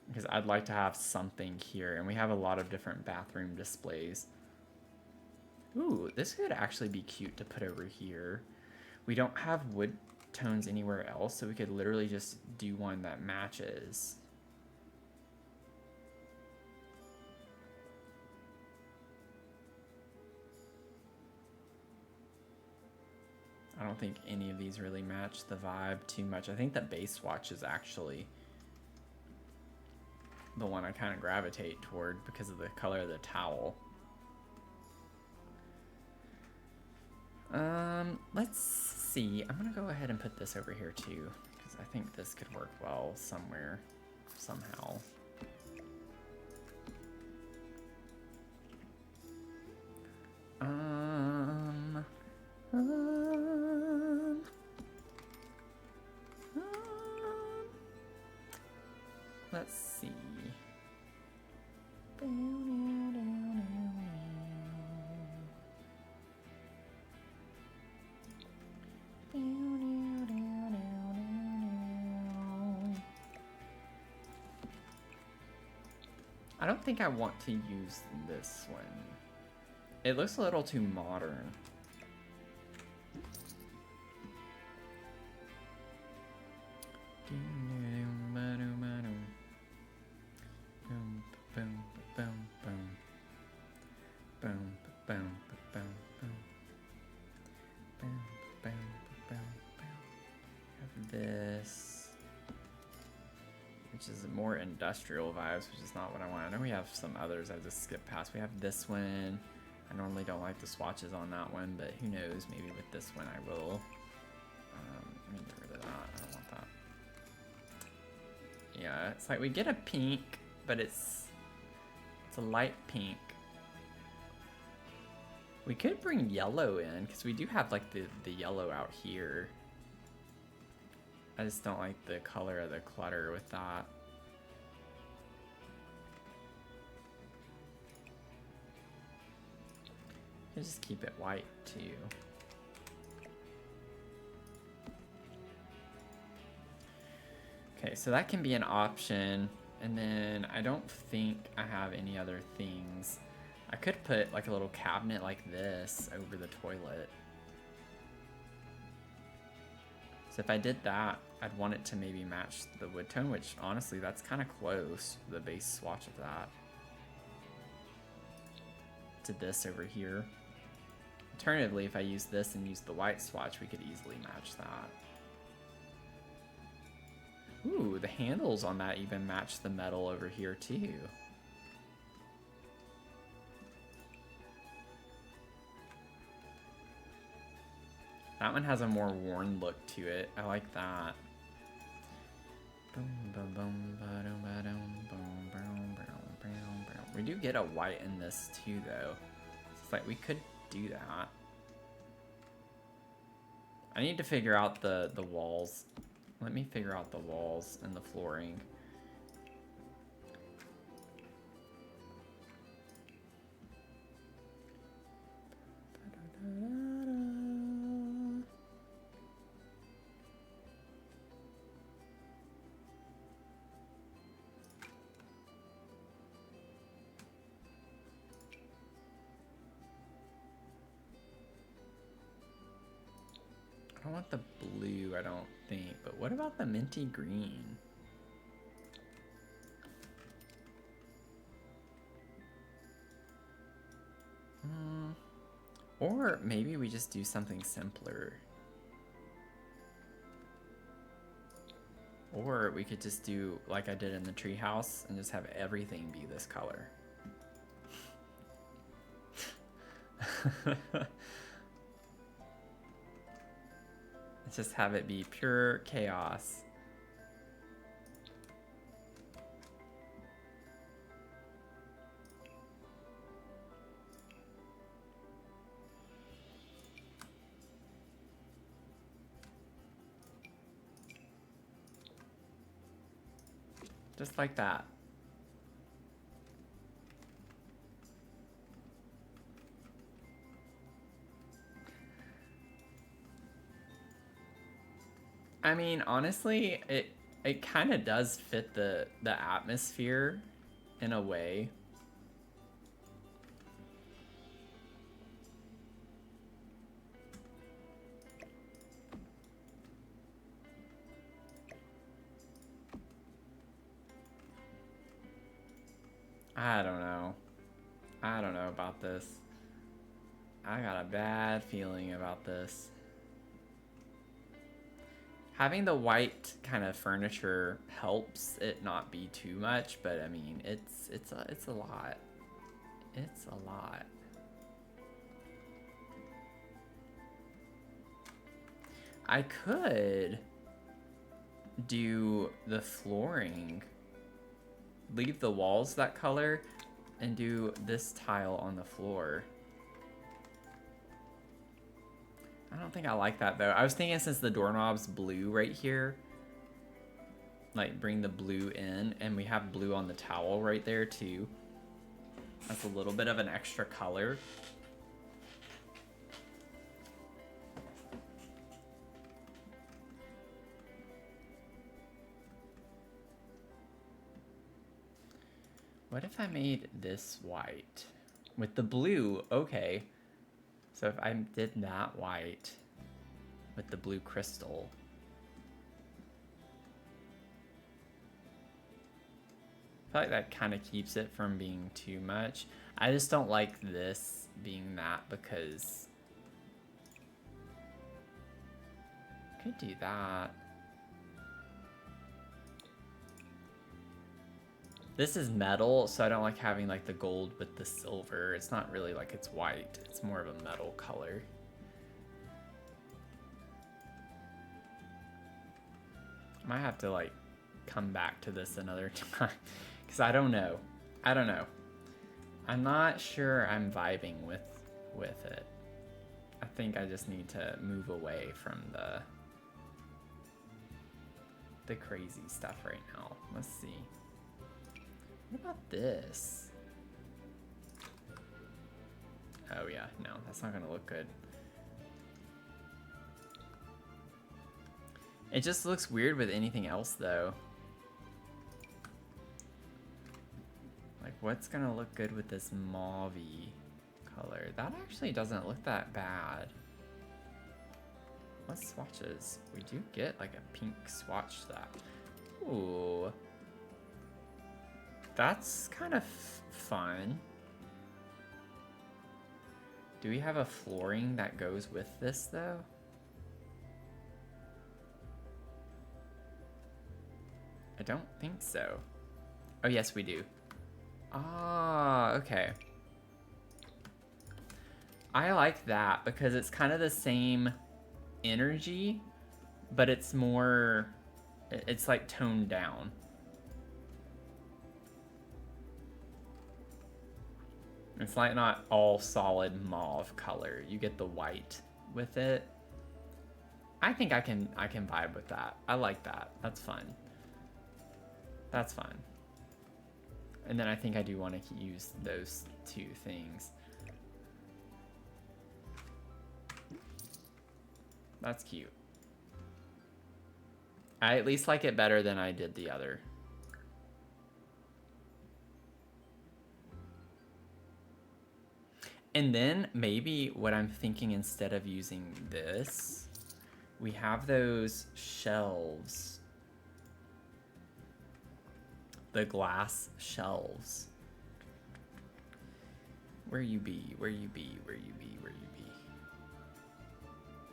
A: Because I'd like to have something here, and we have a lot of different bathroom displays. Ooh, this could actually be cute to put over here. We don't have wood tones anywhere else, so we could literally just do one that matches. I don't think any of these really match the vibe too much. I think the base swatch is actually the one I kind of gravitate toward because of the color of the towel. Let's see. I'm gonna go ahead and put this over here too, because I think this could work well somewhere, somehow. Let's see. I don't think I want to use this one. It looks a little too modern. This, which is more industrial vibes, which is not what I want. I know we have some others I just skipped past. We have this one. I normally don't like the swatches on that one, but who knows, maybe with this one I will. Let me get rid of that. I don't want that. Yeah, it's like we get a pink, but it's a light pink. We could bring yellow in, because we do have like the yellow out here. I just don't like the color of the clutter with that. I'll just keep it white too. Okay, so that can be an option. And then I don't think I have any other things. I could put like a little cabinet like this over the toilet. So if I did that, I'd want it to maybe match the wood tone, which honestly, that's kind of close, the base swatch of that. To this over here. Alternatively, if I use this and use the white swatch, we could easily match that. Ooh, the handles on that even match the metal over here too. That one has a more worn look to it. I like that. We do get a white in this too, though. It's like we could do that. I need to figure out the walls. Let me figure out the walls and the flooring. I don't want the blue, I don't think. But what about the minty green? Or maybe we just do something simpler. Or we could just do like I did in the treehouse and just have everything be this color. Let's just have it be pure chaos. Just like that. I mean, honestly, it kind of does fit the atmosphere in a way. I don't know. I don't know about this. I got a bad feeling about this. Having the white kind of furniture helps it not be too much, but I mean, it's a lot. It's a lot. I could do the flooring, leave the walls that color, and do this tile on the floor. I don't think I like that though. I was thinking since the doorknob's blue right here, like bring the blue in, and we have blue on the towel right there too. That's a little bit of an extra color. What if I made this white with the blue? Okay. So if I did that white with the blue crystal. I feel like that kind of keeps it from being too much. I just don't like this being that because could do that. This is metal, so I don't like having like the gold with the silver. It's not really like it's white. It's more of a metal color. I might have to like come back to this another time because I don't know. I don't know. I'm not sure I'm vibing with it. I think I just need to move away from the crazy stuff right now. Let's see. What about this? Oh yeah, no, that's not gonna look good. It just looks weird with anything else though. Like what's gonna look good with this mauve-y color? That actually doesn't look that bad. What swatches? We do get like a pink swatch that. Ooh. That's kind of fun. Do we have a flooring that goes with this though? I don't think so. Oh yes, we do. Ah, okay. I like that because it's kind of the same energy, but it's more, it's like toned down. It's like not all solid mauve color. You get the white with it. I think I can vibe with that. I like that. That's fun. That's fun. And then I think I do want to use those two things. That's cute. I at least like it better than I did the other. And then maybe what I'm thinking, instead of using this, we have those shelves. The glass shelves. Where you be, where you be, where you be, where you be.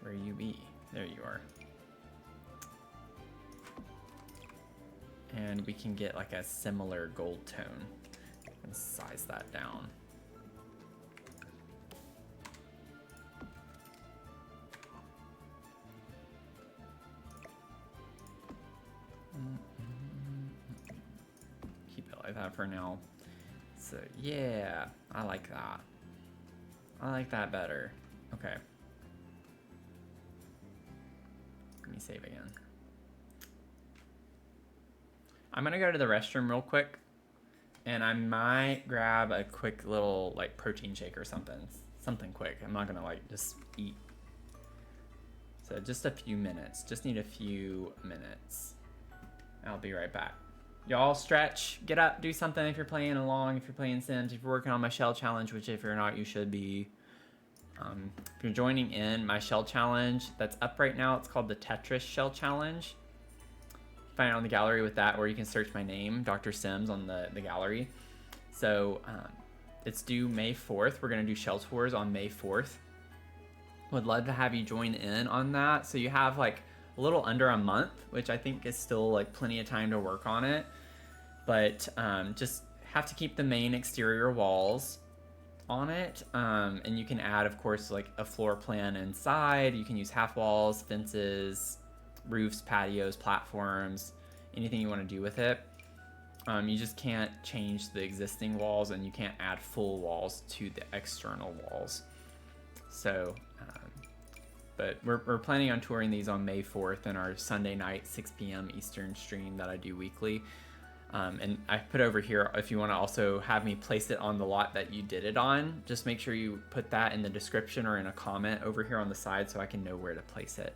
A: Where you be? There you are. And we can get like a similar gold tone and size that down. Keep it like that for now. So yeah, I like that. I like that better. Okay. Let me save again. I'm gonna go to the restroom real quick, and I might grab a quick little like protein shake or something. Something quick. I'm not gonna like just eat. So just a few minutes. Just need a few minutes. I'll be right back. Y'all stretch, get up, do something if you're playing along, if you're playing Sims, if you're working on my shell challenge, which if you're not, you should be. If you're joining in my shell challenge that's up right now, it's called the Tetris Shell Challenge. Find it on the gallery with that, or you can search my name, Dr. Sims, on the gallery. So it's due May 4th. We're gonna do shell tours on May 4th. Would love to have you join in on that. So you have like a little under a month, which I think is still like plenty of time to work on it. But just have to keep the main exterior walls on it. And you can add, of course, like a floor plan inside. You can use half walls, fences, roofs, patios, platforms, anything you want to do with it. You just can't change the existing walls, and you can't add full walls to the external walls. So, but we're planning on touring these on May 4th in our Sunday night 6 p.m. Eastern stream that I do weekly. And I put over here, if you want to also have me place it on the lot that you did it on, just make sure you put that in the description or in a comment over here on the side so I can know where to place it.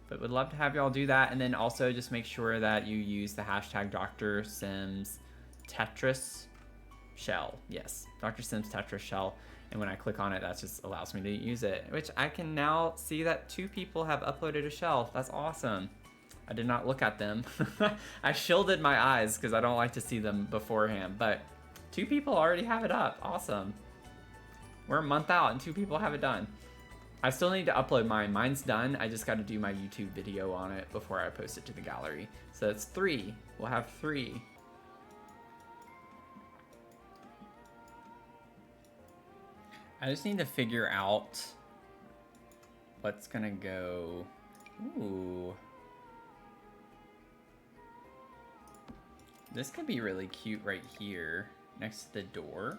A: But would love to have y'all do that. And then also just make sure that you use the hashtag Dr. Sims Tetris Shell. Yes, Dr. Sims Tetris Shell. And when I click on it, that just allows me to use it, which I can now see that 2 people have uploaded a shell. That's awesome. I did not look at them. I shielded my eyes because I don't like to see them beforehand, but 2 people already have it up. Awesome. We're a month out and 2 people have it done. I still need to upload mine. Mine's done. I just got to do my YouTube video on it before I post it to the gallery. So it's 3. We'll have 3. I just need to figure out what's gonna go. Ooh. This could be really cute right here next to the door.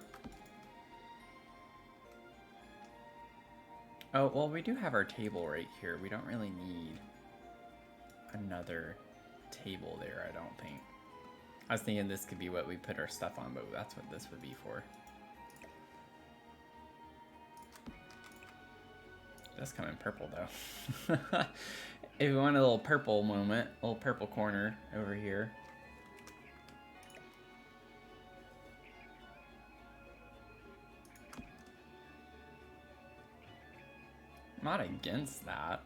A: Oh, well, we do have our table right here. We don't really need another table there, I don't think. I was thinking this could be what we put our stuff on, but that's what this would be for. That's coming purple though. If we want a little purple moment, a little purple corner over here. I'm not against that.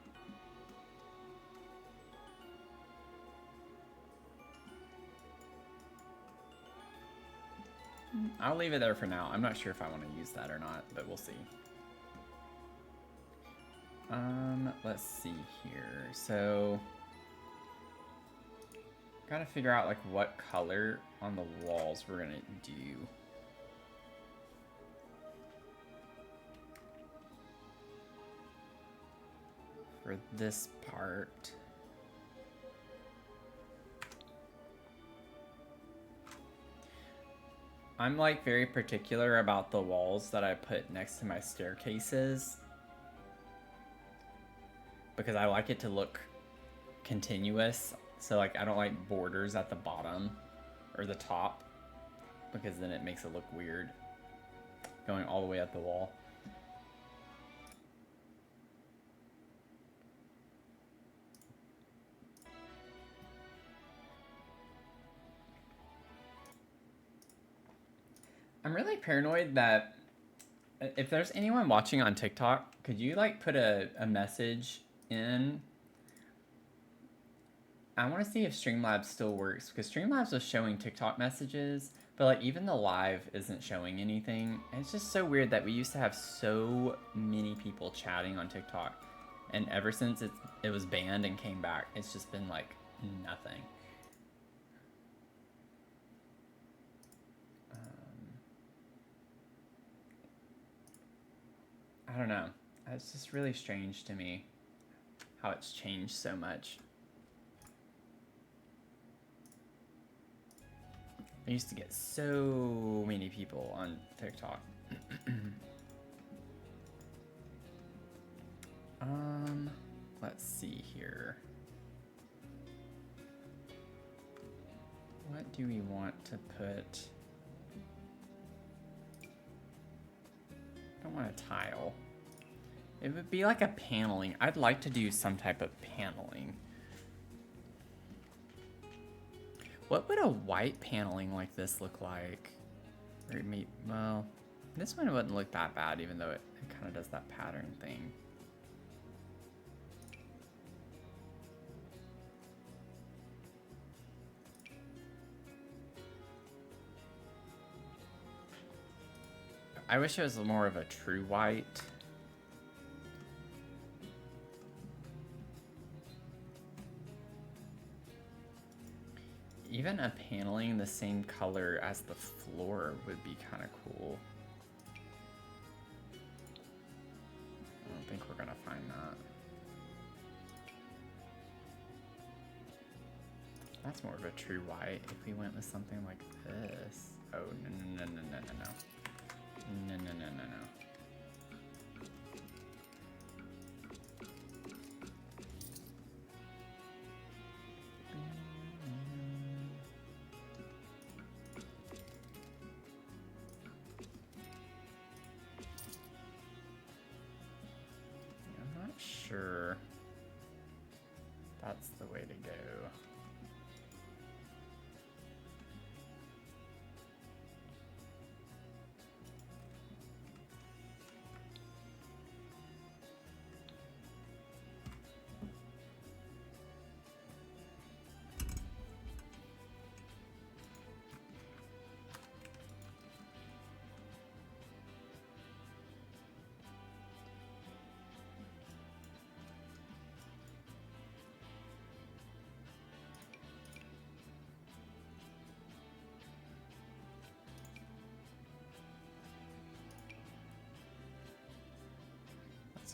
A: I'll leave it there for now. I'm not sure if I want to use that or not, but we'll see. Let's see here. So, gotta figure out like what color on the walls we're gonna do. For this part. I'm like very particular about the walls that I put next to my staircases, because I like it to look continuous. So like I don't like borders at the bottom or the top, because then it makes it look weird going all the way up the wall. I'm really paranoid that if there's anyone watching on TikTok, could you like put a message in? I want to see if Streamlabs still works, because Streamlabs was showing TikTok messages, but like even the live isn't showing anything. And it's just so weird that we used to have so many people chatting on TikTok, And ever since it was banned and came back, it's just been like nothing. I don't know. It's just really strange to me how it's changed so much. I used to get so many people on TikTok. Let's see here. What do we want to put? I don't want a tile. It would be like a paneling. I'd like to do some type of paneling. What would a white paneling like this look like? Or maybe, well, this one wouldn't look that bad, even though it kind of does that pattern thing. I wish it was more of a true white. Even a paneling the same color as the floor would be kind of cool. I don't think we're gonna find that. That's more of a true white if we went with something like this. Oh, no. No. I'm not sure that's the way to go.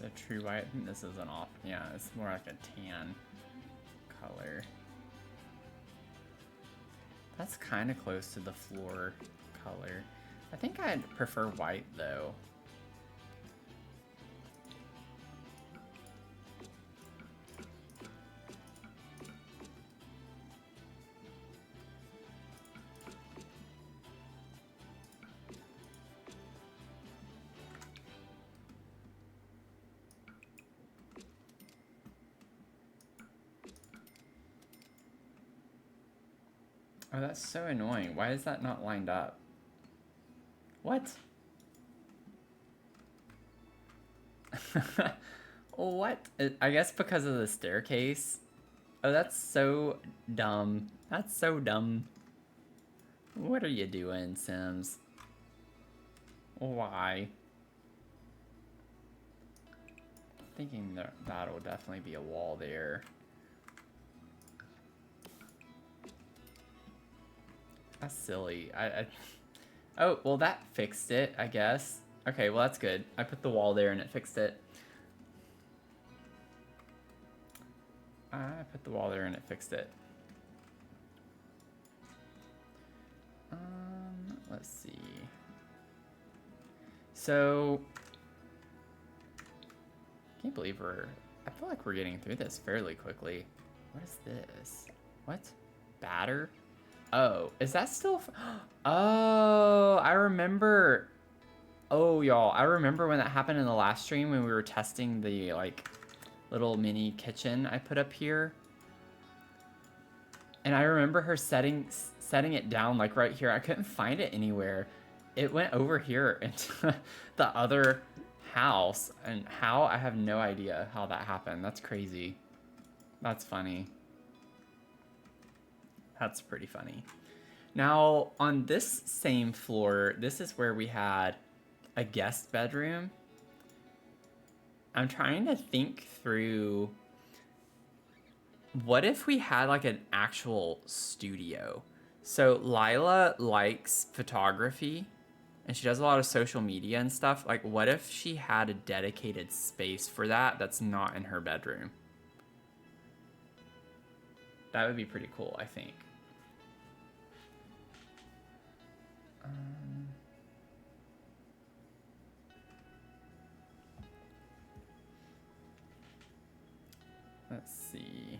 A: A true white. I think this is an off. Yeah, it's more like a tan color. That's kind of close to the floor color. I think I'd prefer white though. Oh, that's so annoying. Why is that not lined up? What? What? I guess because of the staircase. Oh, that's so dumb. That's so dumb. What are you doing, Sims? Why? Thinking that that'll definitely be a wall there. That's silly. Oh, well that fixed it, I guess. Okay, well that's good. I put the wall there and it fixed it. I put the wall there and it fixed it. Let's see. So, I can't believe I feel like we're getting through this fairly quickly. What is this? What? Batter? Oh, is that still? Oh, I remember. Oh, y'all, I remember when that happened in the last stream when we were testing the like little mini kitchen I put up here. And I remember her setting it down like right here. I couldn't find it anywhere. It went over here into the other house, and how, I have no idea how that happened. That's crazy. That's funny. That's pretty funny. Now, on this same floor, this is where we had a guest bedroom. I'm trying to think through, what if we had like an actual studio? So Lila likes photography and she does a lot of social media and stuff. Like, what if she had a dedicated space for that that's not in her bedroom? That would be pretty cool, I think. Let's see.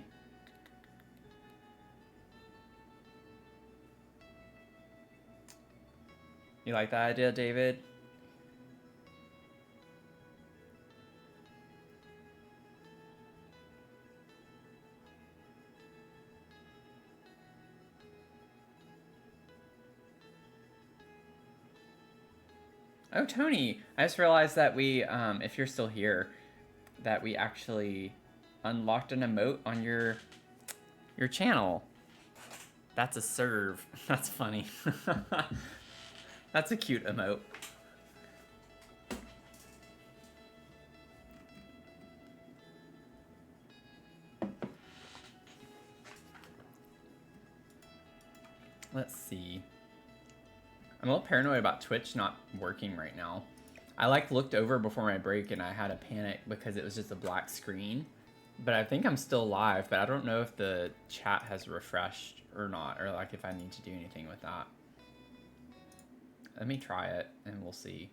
A: You like that idea, David? Oh, Tony, I just realized that we, if you're still here, that we actually unlocked an emote on your channel. That's a serve. That's funny. That's a cute emote. Let's see. I'm a little paranoid about Twitch not working right now. I like looked over before my break and I had a panic because it was just a black screen. But I think I'm still live, but I don't know if the chat has refreshed or not, or like if I need to do anything with that. Let me try it and we'll see.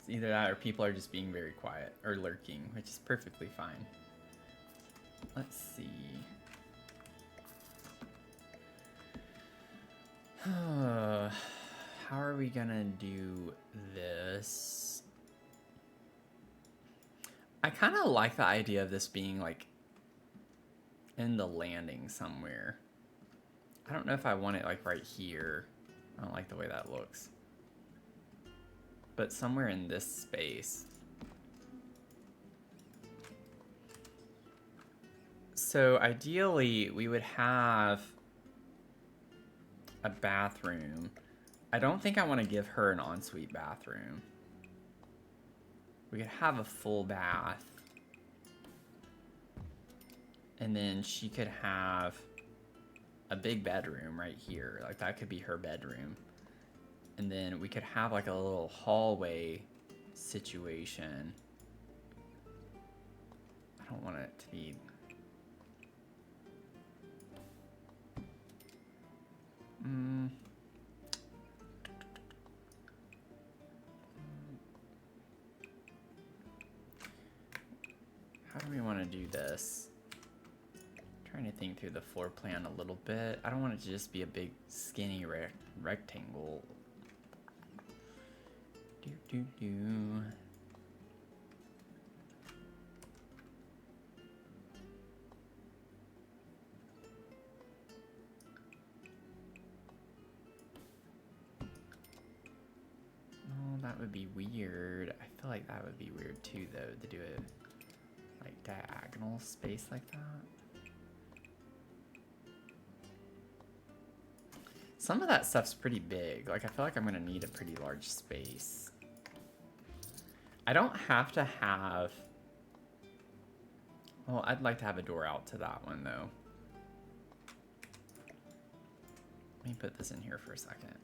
A: It's either that or people are just being very quiet or lurking, which is perfectly fine. Let's see. How are we gonna do this? I kind of like the idea of this being like in the landing somewhere. I don't know if I want it like right here. I don't like the way that looks. But somewhere in this space. So ideally we would have a bathroom. I don't think I want to give her an ensuite bathroom. We could have a full bath. And then she could have a big bedroom right here. Like that could be her bedroom. And then we could have like a little hallway situation. I don't want it to be... How do we want to do this? Trying to think through the floor plan a little bit. I don't want it to just be a big skinny rectangle. Do. Oh, that would be weird. I feel like that would be weird too, though, to do a like diagonal space like that. Some of that stuff's pretty big. Like, I feel like I'm gonna need a pretty large space. I don't have to have... Well, I'd like to have a door out to that one, though. Let me put this in here for a second.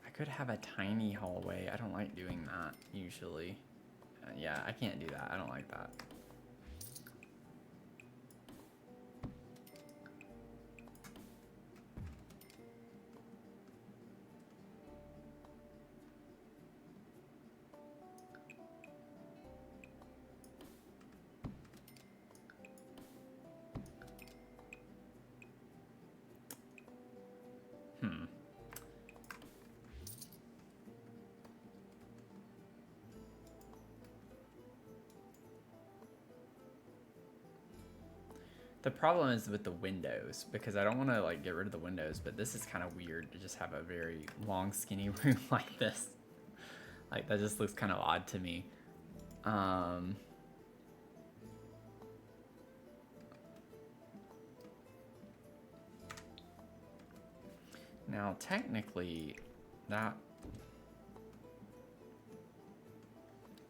A: I could have a tiny hallway. I don't like doing that, usually. Yeah, I can't do that. I don't like that. The problem is with the windows, because I don't want to like get rid of the windows, but this is kind of weird to just have a very long skinny room like this. Like that just looks kind of odd to me. Now, technically, that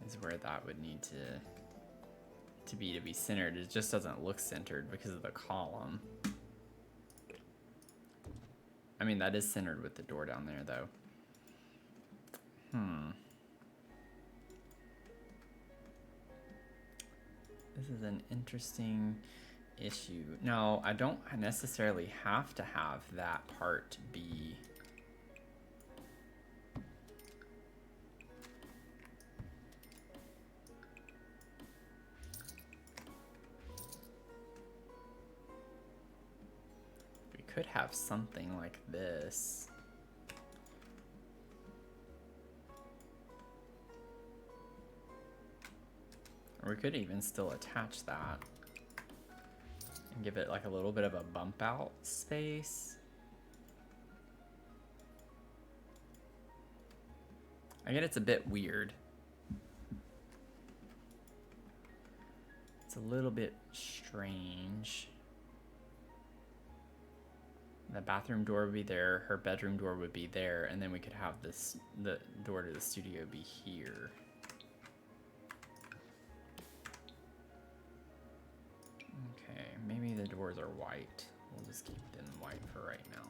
A: is where that would need to be centered. It just doesn't look centered because of the column. I mean, that is centered with the door down there, though. This is an interesting issue. No, I don't necessarily have to have that part be... We could have something like this. Or we could even still attach that and give it like a little bit of a bump out space. I get it's a bit weird. It's a little bit strange. The bathroom door would be there, her bedroom door would be there, and then we could have this, the door to the studio be here. Okay, maybe the doors are white. We'll just keep them white for right now.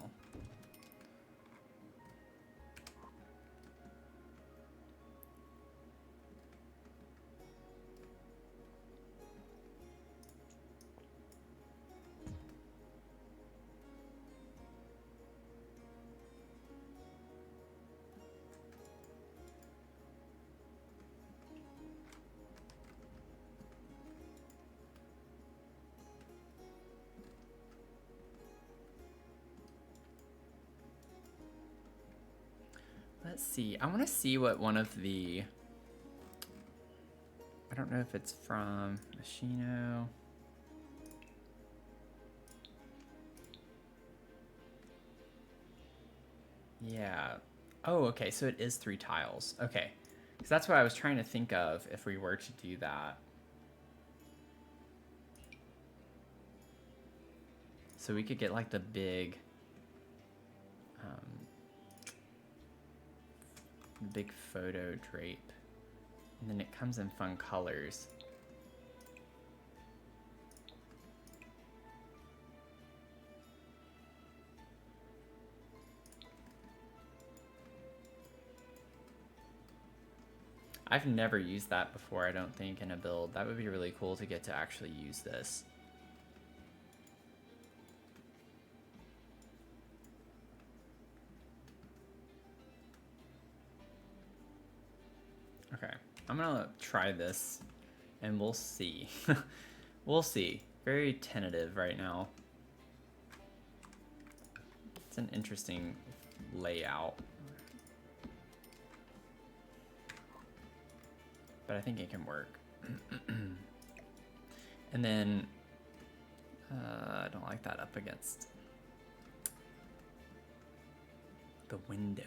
A: Let's see. I want to see what one of the... I don't know if it's from Machino. Yeah. Oh, okay. So it is 3 tiles. Okay. Because that's what I was trying to think of if we were to do that. So we could get like the big... big photo drape, and then it comes in fun colors. I've never used that before, I don't think, in a build. That would be really cool to get to actually use this. Okay, I'm gonna try this and we'll see. We'll see. Very tentative right now. It's an interesting layout. But I think it can work. And then, I don't like that up against the window.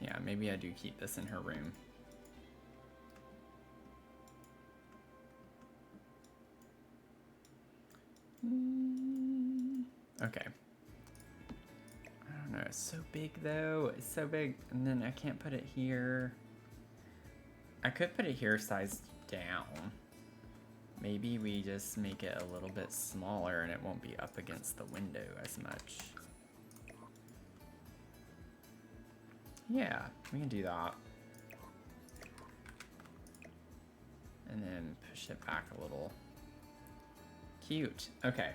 A: Yeah, maybe I do keep this in her room. Okay. I don't know, it's so big though. It's so big, and then I can't put it here. I could put it here sized down. Maybe we just make it a little bit smaller and it won't be up against the window as much. Yeah, we can do that. And then push it back a little. Cute. Okay.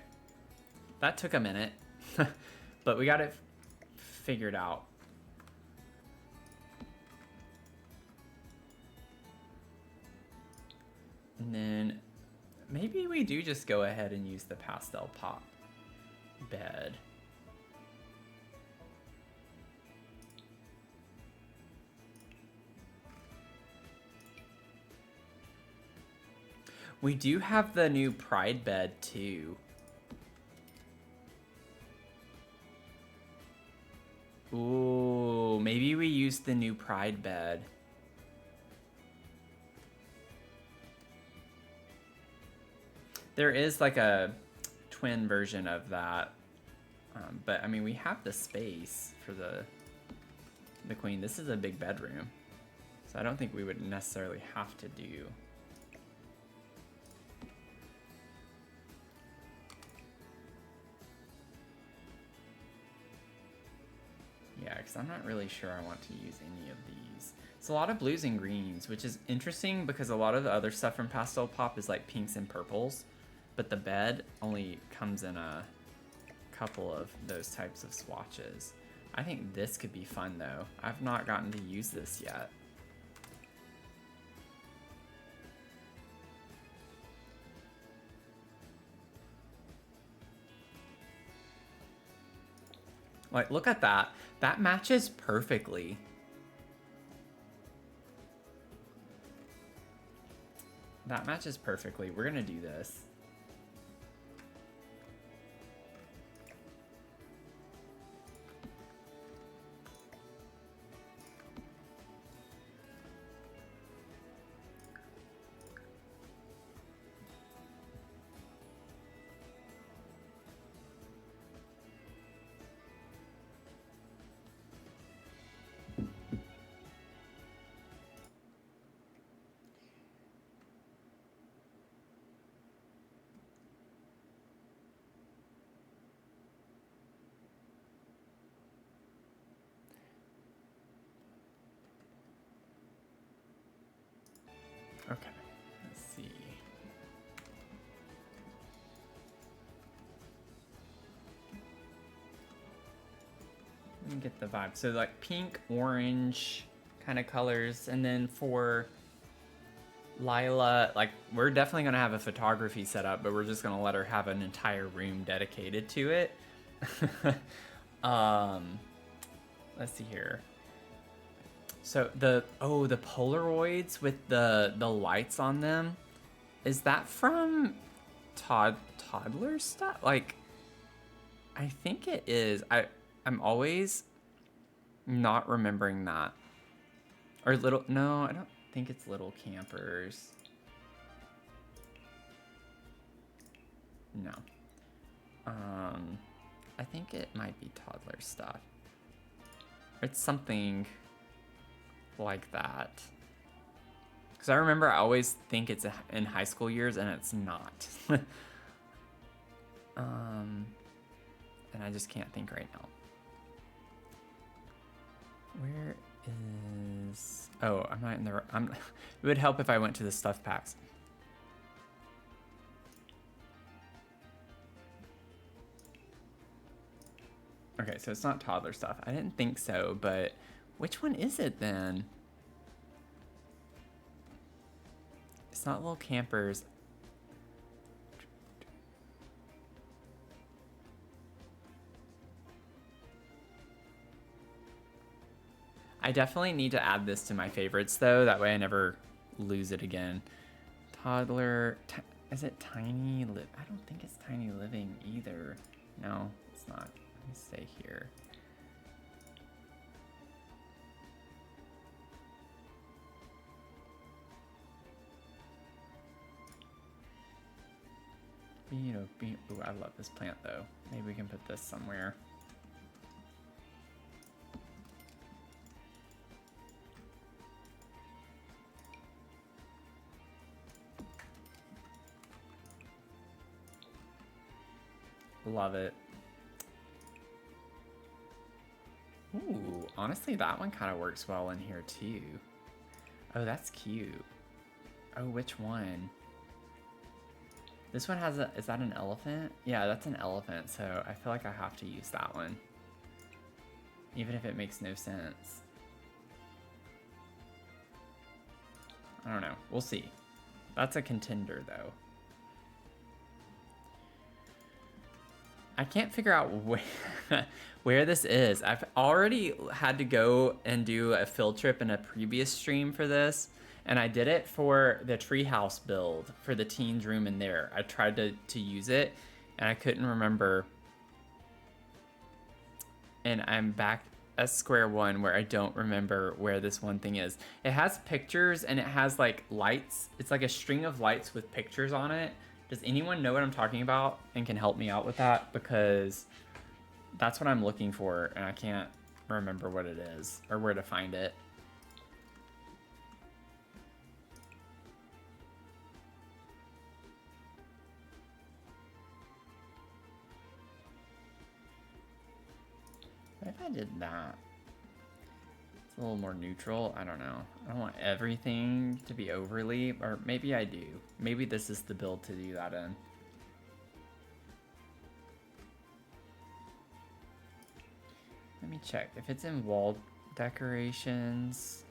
A: That took a minute, but we got it figured out. And then maybe we do just go ahead and use the pastel pop bed. We do have the new Pride bed too. Ooh, maybe we use the new Pride bed. There is like a twin version of that But I mean, we have the space for the queen. This is a big bedroom, so I don't think we would necessarily have to do. Yeah, because I'm not really sure I want to use any of these. It's a lot of blues and greens, which is interesting because a lot of the other stuff from Pastel Pop is like pinks and purples, but the bed only comes in a couple of those types of swatches. I think this could be fun though. I've not gotten to use this yet. Like, look at that. That matches perfectly. That matches perfectly. We're gonna do this. Okay, let's see. Let me get the vibe. So like pink, orange kind of colors. And then for Lila, like we're definitely gonna have a photography set up, but we're just gonna let her have an entire room dedicated to it. Let's see here. So the Polaroids with the lights on them, is that from toddler stuff? Like, I think it is. I'm always not remembering that. Or no, I don't think it's Little Campers. No. I think it might be toddler stuff. It's something like that. Because I remember I always think it's in high school years and it's not. And I just can't think right now. Where is... Oh, I'm not in the... it would help if I went to the stuff packs. Okay, so it's not toddler stuff. I didn't think so, but which one is it then? It's not Little Campers. I definitely need to add this to my favorites though, that way I never lose it again. Toddler, is it Tiny Live? I don't think it's Tiny Living either. No, it's not. Let me stay here. Ooh, I love this plant though. Maybe we can put this somewhere. Love it. Ooh, honestly, that one kind of works well in here too. Oh, that's cute. Oh, which one? This one has a, is that an elephant? Yeah, that's an elephant, so I feel like I have to use that one. Even if it makes no sense. I don't know, we'll see. That's a contender though. I can't figure out where this is. I've already had to go and do a field trip in a previous stream for this. And I did it for the treehouse build for the teens room in there. I tried to use it and I couldn't remember. And I'm back at square one where I don't remember where this one thing is. It has pictures and it has like lights. It's like a string of lights with pictures on it. Does anyone know what I'm talking about and can help me out with that? Because That's what I'm looking for, and I can't remember what it is or where to find it. What if I did that? It's a little more neutral. I don't know. I don't want everything to be overly, or maybe I do. Maybe this is the build to do that in. Let me check. If it's in wall decorations...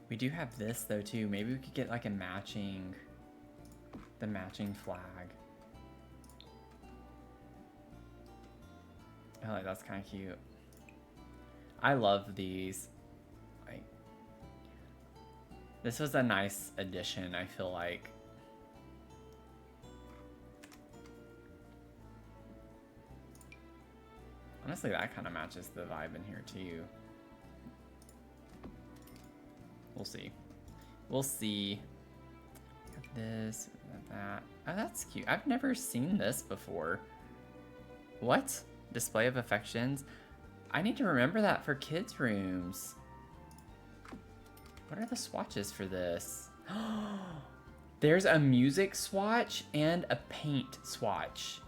A: We do have this though too. Maybe we could get like a matching, the matching flag. Oh, like that's kind of cute. I love these. Like, this was a nice addition, I feel like. Honestly, that kind of matches the vibe in here too. We'll see. We'll see. Got this, that. Oh, that's cute. I've never seen this before. What? Display of affections? I need to remember that for kids' rooms. What are the swatches for this? There's a music swatch and a paint swatch.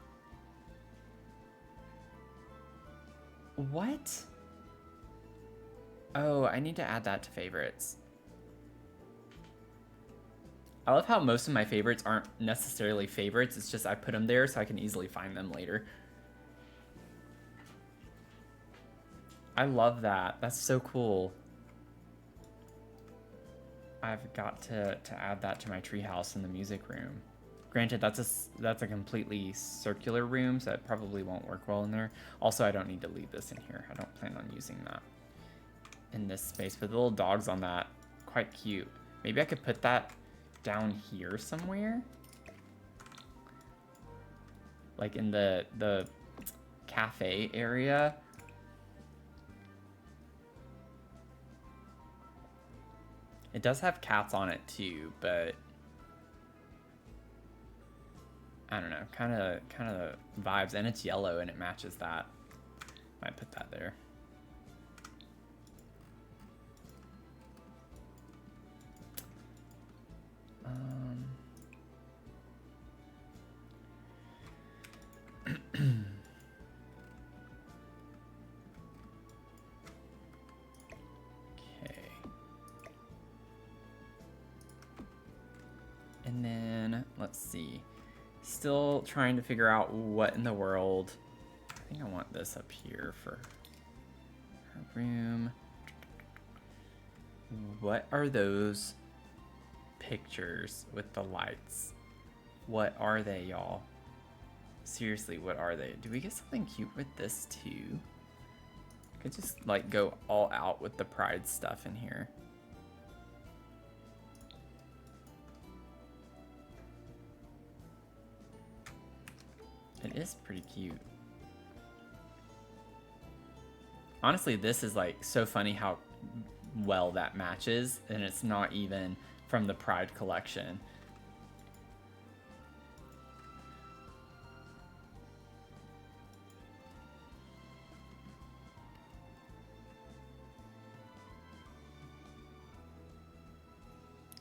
A: What? Oh, I need to add that to favorites. I love how most of my favorites aren't necessarily favorites. It's just I put them there so I can easily find them later. I love that. That's so cool. I've got to add that to my treehouse in the music room. Granted, that's a completely circular room, so it probably won't work well in there. Also, I don't need to leave this in here. I don't plan on using that in this space. But the little dogs on that, quite cute. Maybe I could put that down here somewhere, like in the cafe area. It does have cats on it too, but I don't know, kind of vibes, and it's yellow and it matches that. Might put that there. Okay. And then, let's see. Still trying to figure out what in the world. I think I want this up here for her room. What are those pictures with the lights? What are they, y'all? Seriously, what are they? Do we get something cute with this too? Could just like go all out with the pride stuff in here. It is pretty cute. Honestly, this is like so funny how well that matches, and it's not even from the Pride collection.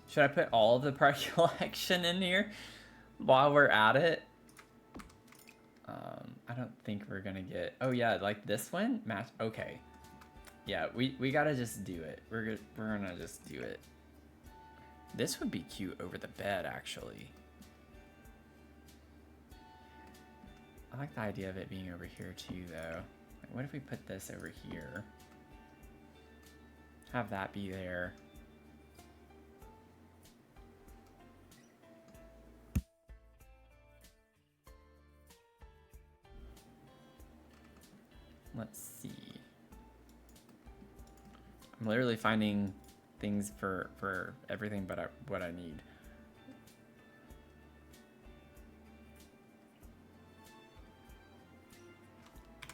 A: Should I put all of the Pride collection in here while we're at it? I don't think we're gonna get... Oh yeah, like this one? Match... Okay. Yeah, we gotta just do it. We're gonna just do it. This would be cute over the bed, actually. I like the idea of it being over here too, though. Like, what if we put this over here? Have that be there. Let's see. I'm literally finding things for everything but what I need.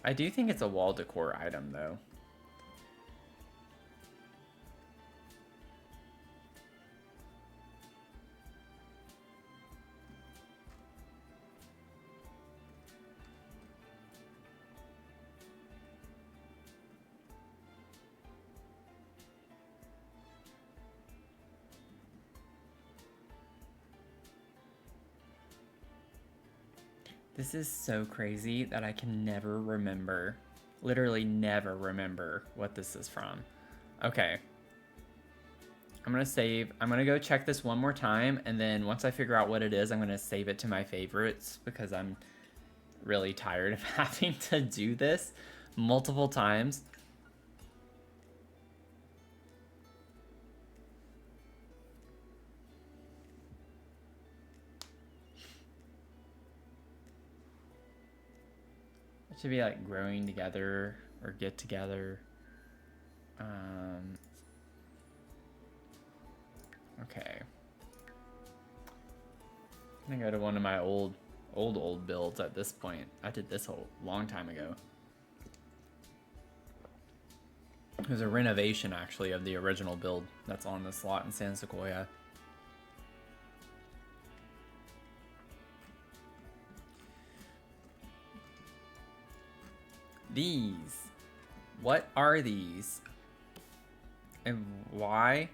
A: I do think it's a wall decor item though. This is so crazy that I can never remember, literally never remember what this is from. Okay. I'm gonna save. I'm gonna go check this one more time, and then once I figure out what it is, I'm gonna save it to my favorites because I'm really tired of having to do this multiple times. It should be like growing together or get together. Okay. I'm gonna go to one of my old builds at this point. I did this a long time ago. It was a renovation actually of the original build that's on this lot in San Sequoia. These. What are these? And why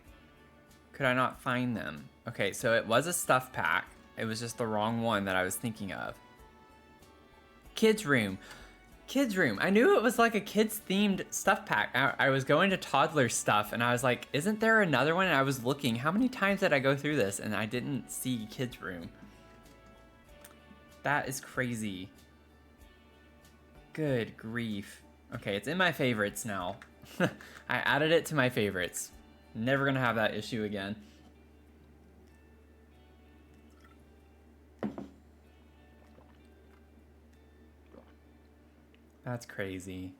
A: could I not find them? Okay, so it was a stuff pack. It was just the wrong one that I was thinking of. Kids room. Kids room. I knew it was like a kids themed stuff pack. I was going to toddler stuff and I was like, isn't there another one? And I was looking. How many times did I go through this and I didn't see kids room? That is crazy. Good grief. Okay, it's in my favorites now. I added it to my favorites. Never gonna have that issue again. That's crazy.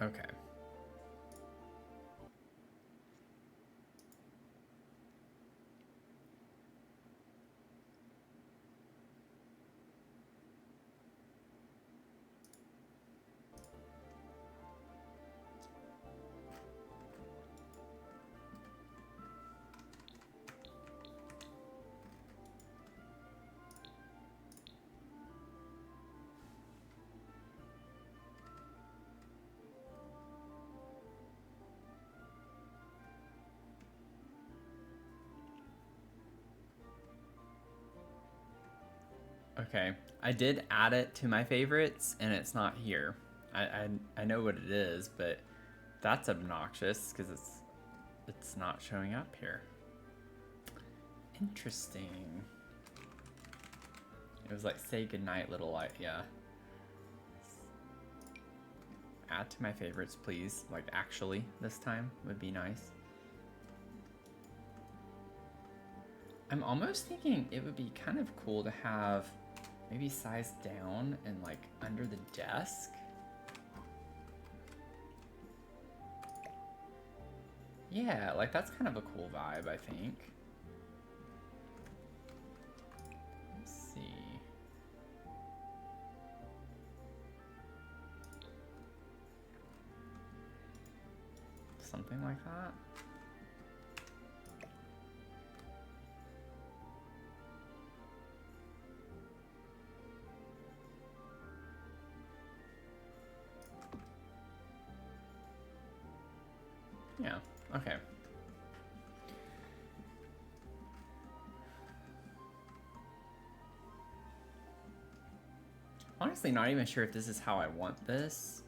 A: Okay. Okay, I did add it to my favorites and it's not here. I know what it is, but that's obnoxious because it's not showing up here. Interesting. It was like say goodnight little light, yeah. Add to my favorites, please. Like actually this time would be nice. I'm almost thinking it would be kind of cool to have maybe size down and like under the desk. Yeah, like that's kind of a cool vibe, I think. Let's see. Something like that. Yeah, okay. Honestly, not even sure if this is how I want this.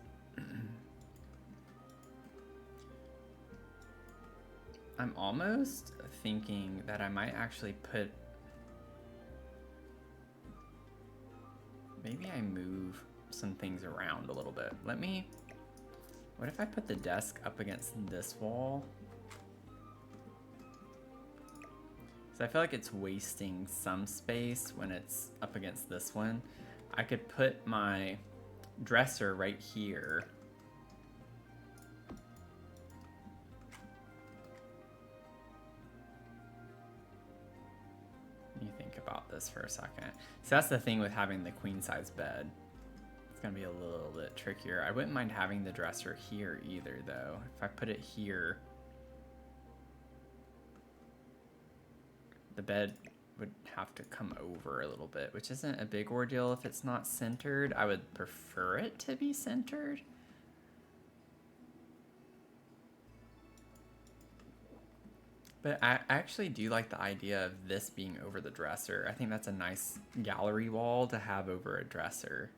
A: I'm almost thinking that I might actually put... Maybe I move some things around a little bit. Let me... What if I put the desk up against this wall? So I feel like it's wasting some space when it's up against this one. I could put my dresser right here. Let me think about this for a second. So that's the thing with having the queen size bed. It's gonna be a little bit trickier. I wouldn't mind having the dresser here either though. If I put it here, the bed would have to come over a little bit, which isn't a big ordeal if it's not centered. I would prefer it to be centered. But I actually do like the idea of this being over the dresser. I think that's a nice gallery wall to have over a dresser.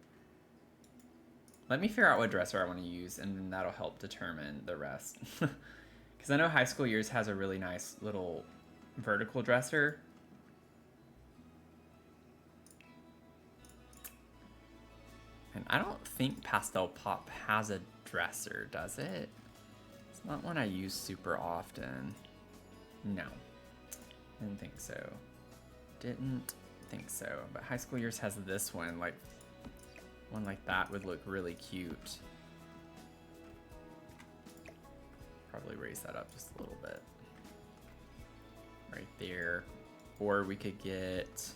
A: Let me figure out what dresser I want to use, and then that'll help determine the rest. Because I know High School Years has a really nice little vertical dresser. And I don't think Pastel Pop has a dresser, does it? It's not one I use super often. No. Didn't think so. Didn't think so. But High School Years has this one. Like, one like that would look really cute. Probably raise that up just a little bit. Right there. Or we could get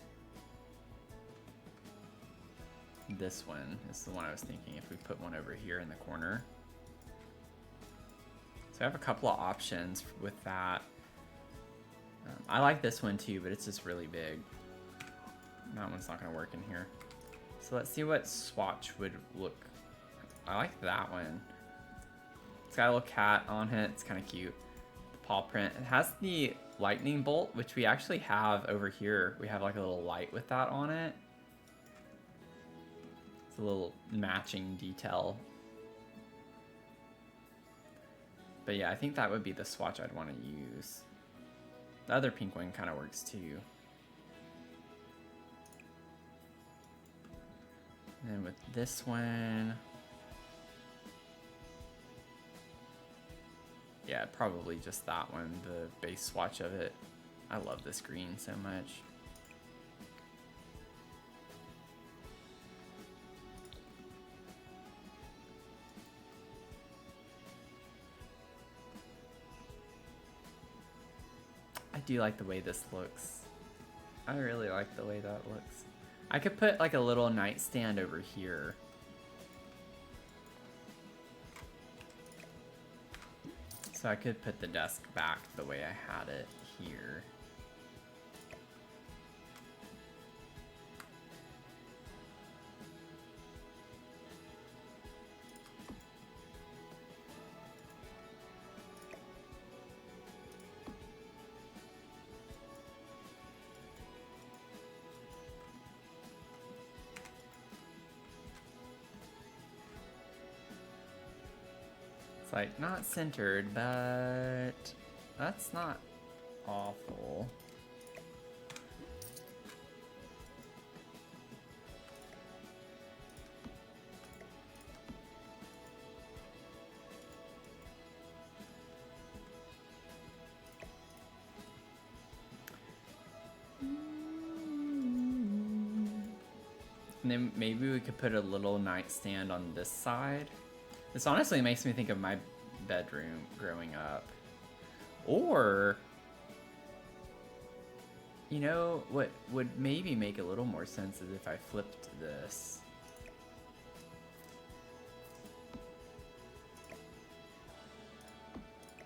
A: this one. This is the one I was thinking if we put one over here in the corner. So I have a couple of options with that. I like this one too, but it's just really big. That one's not going to work in here. So let's see what swatch would look. I like that one. It's got a little cat on it. It's kind of cute. The paw print. It has the lightning bolt, which we actually have over here. We have like a little light with that on it. It's a little matching detail. But yeah, I think that would be the swatch I'd want to use. The other pink one kind of works too. And then with this one, yeah, probably just that one, the base swatch of it. I love this green so much. I do like the way this looks. I really like the way that looks. I could put like a little nightstand over here. So I could put the desk back the way I had it here. Like, not centered, but that's not awful. And then maybe we could put a little nightstand on this side. This honestly makes me think of my bedroom growing up. Or, you know, what would maybe make a little more sense is if I flipped this.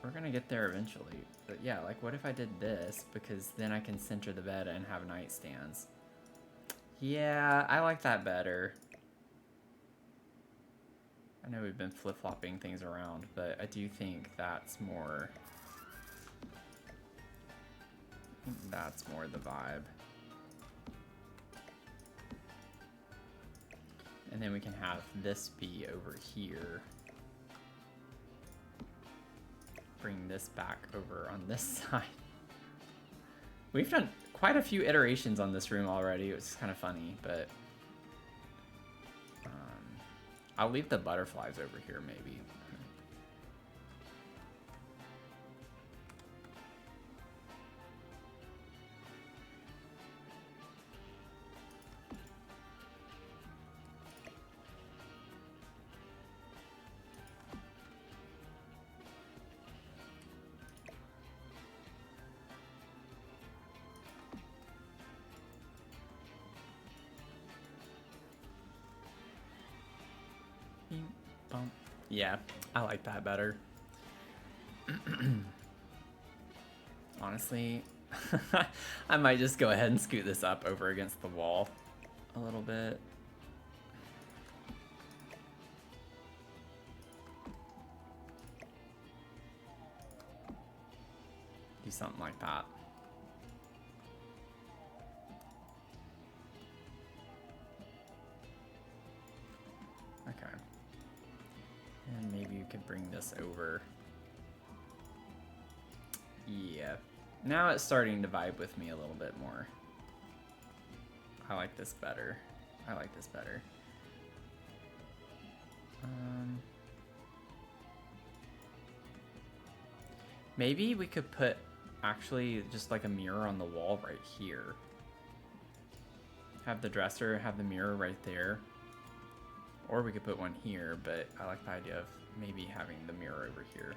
A: We're gonna get there eventually. But yeah, like what if I did this? Because then I can center the bed and have nightstands. Yeah, I like that better. I know we've been flip-flopping things around, but I do think that's more... I think that's more the vibe. And then we can have this be over here. Bring this back over on this side. We've done quite a few iterations on this room already. It was kind of funny, but... I'll leave the butterflies over here, maybe. Yeah, I like that better. Honestly, I might just go ahead and scoot this up over against the wall a little bit. Do something like that. Okay. And maybe you could bring this over. Yeah. Now it's starting to vibe with me a little bit more. I like this better. I like this better. Maybe we could put actually just like a mirror on the wall right here. Have the dresser, have the mirror right there. Or we could put one here, but I like the idea of maybe having the mirror over here.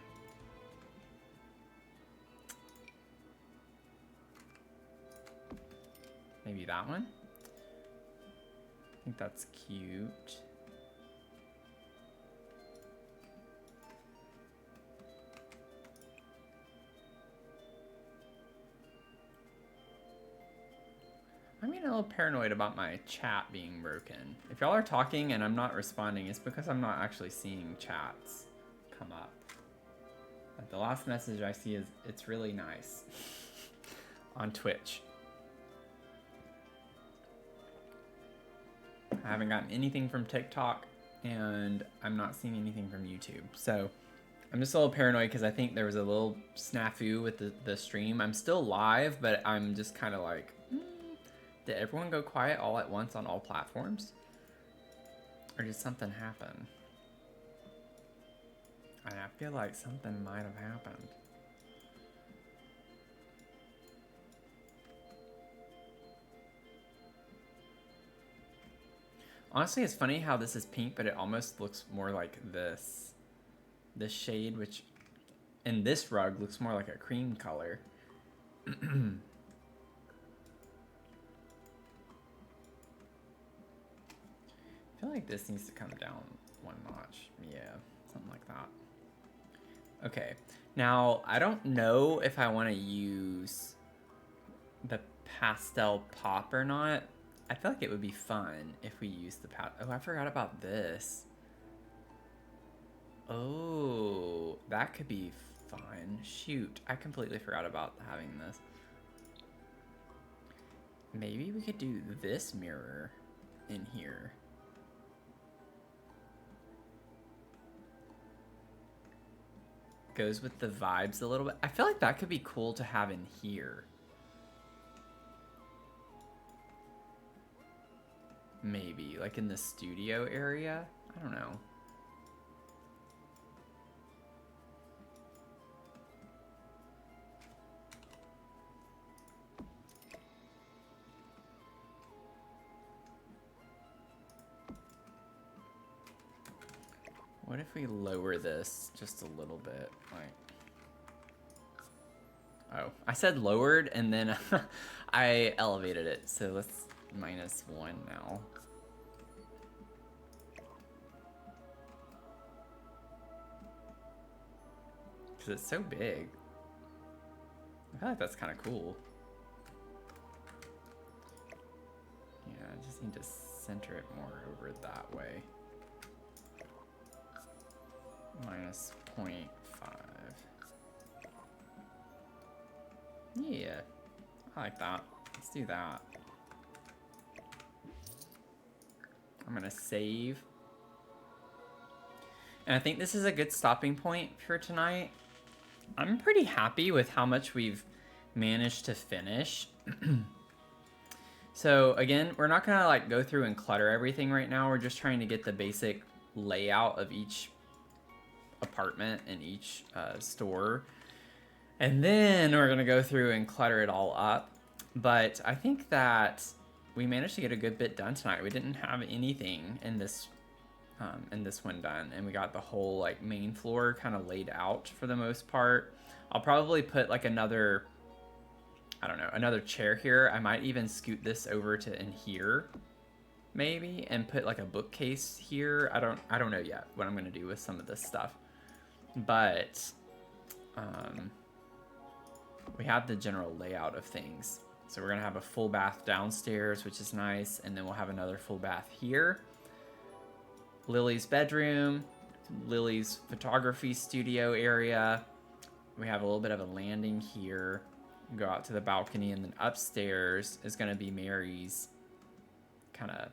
A: Maybe that one? I think that's cute. I'm getting a little paranoid about my chat being broken. If y'all are talking and I'm not responding, it's because I'm not actually seeing chats come up. But the last message I see is, "It's really nice," on Twitch. I haven't gotten anything from TikTok, and I'm not seeing anything from YouTube. So I'm just a little paranoid because I think there was a little snafu with the stream. I'm still live, but I'm just kind of like, did everyone go quiet all at once on all platforms? Or did something happen? I feel like something might have happened. Honestly, it's funny how this is pink, but it almost looks more like this. This shade, which in this rug looks more like a cream color. I feel like this needs to come down one notch. Yeah, something like that. Okay, now I don't know if I want to use the pastel pop or not. I feel like it would be fun if we used the oh, I forgot about this. Oh, that could be fun. Shoot, I completely forgot about having this. Maybe we could do this mirror in here. Goes with the vibes a little bit. I feel like that could be cool to have in here. Maybe, like in the studio area? I don't know. What if we lower this just a little bit? Like, oh, I said lowered and then I elevated it. So let's -1 now. Because it's so big. I feel like that's kind of cool. Yeah, I just need to center it more over that way. -0.5. Yeah, I like that. Let's do that. I'm gonna save. And I think this is a good stopping point for tonight. I'm pretty happy with how much we've managed to finish. So again, we're not gonna like go through and clutter everything right now. We're just trying to get the basic layout of each apartment and each store. And then we're gonna go through and clutter it all up. But I think that we managed to get a good bit done tonight. We didn't have anything in this one done, and we got the whole like main floor kind of laid out for the most part. I'll probably put like another, I don't know, another chair here. I might even scoot this over to in here maybe and put like a bookcase here. I don't know yet what I'm gonna do with some of this stuff, but we have the general layout of things. So we're gonna have a full bath downstairs, which is nice, and then we'll have another full bath here. Lily's bedroom, Lily's photography studio area, we have a little bit of a landing here. Go out to the balcony, and then upstairs is going to be Mary's kind of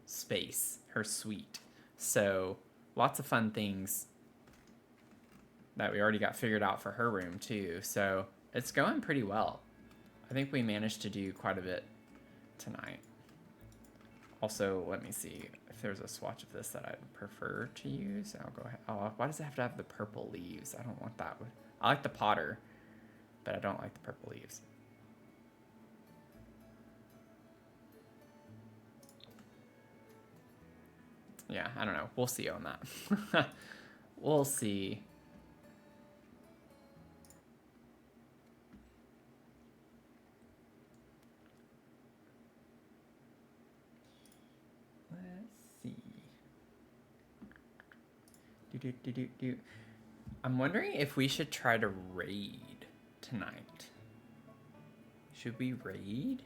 A: space, her suite. So lots of fun things that we already got figured out for her room too. So it's going pretty well. I think we managed to do quite a bit tonight. Also, let me see if there's a swatch of this that I'd prefer to use. I'll go ahead. Oh, why does it have to have the purple leaves? I don't want that one. I like the Potter, but I don't like the purple leaves. Yeah, I don't know. We'll see on that. We'll see. I'm wondering if we should try to raid tonight. Should we raid?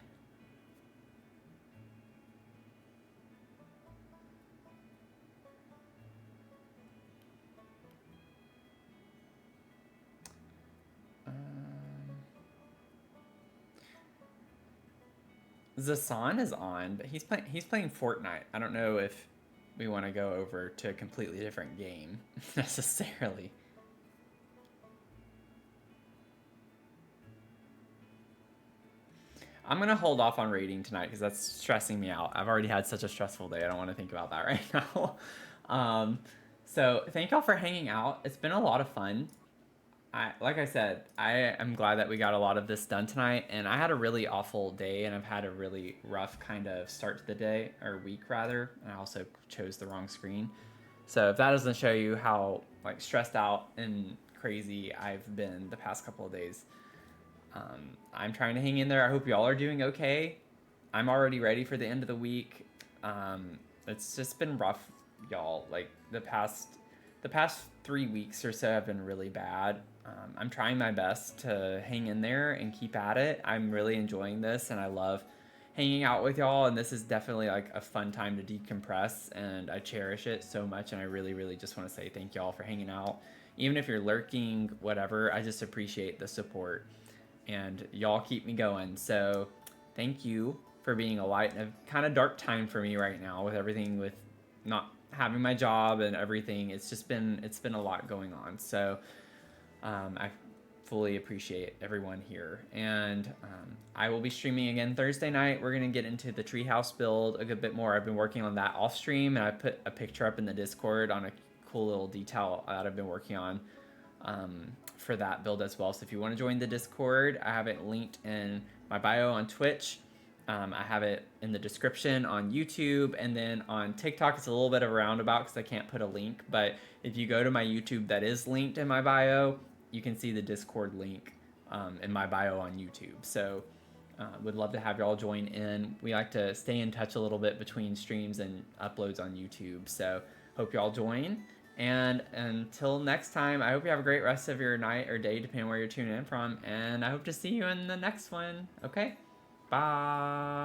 A: Zasan is on, but he's playing Fortnite. I don't know if we want to go over to a completely different game necessarily. I'm going to hold off on raiding tonight because that's stressing me out. I've already had such a stressful day. I don't want to think about that right now. So thank y'all for hanging out. It's been a lot of fun. Like I said, I am glad that we got a lot of this done tonight, and I had a really awful day, and I've had a really rough kind of start to the day, or week rather, and I also chose the wrong screen. So if that doesn't show you how like stressed out and crazy I've been the past couple of days, I'm trying to hang in there. I hope y'all are doing okay. I'm already ready for the end of the week. It's just been rough, y'all. Like the past 3 weeks or so have been really bad. I'm trying my best to hang in there and keep at it. I'm really enjoying this, and I love hanging out with y'all, and this is definitely like a fun time to decompress, and I cherish it so much, and I really, really just want to say thank y'all for hanging out. Even if you're lurking, whatever, I just appreciate the support, and y'all keep me going. So thank you for being a light in a kind of dark time for me right now with everything, with not having my job and everything. It's been a lot going on. So I fully appreciate everyone here, and I will be streaming again Thursday night. We're gonna get into the treehouse build a good bit more. I've been working on that off stream, and I put a picture up in the Discord on a cool little detail that I've been working on for that build as well. So if you want to join the Discord, I have it linked in my bio on Twitch. I have it in the description on YouTube, and then on TikTok it's a little bit of a roundabout because I can't put a link, but if you go to my YouTube that is linked in my bio, you can see the Discord link in my bio on YouTube. So would love to have y'all join in. We like to stay in touch a little bit between streams and uploads on YouTube, so hope y'all join. And until next time, I hope you have a great rest of your night or day, depending on where you're tuning in from, and I hope to see you in the next one. Okay? Bye.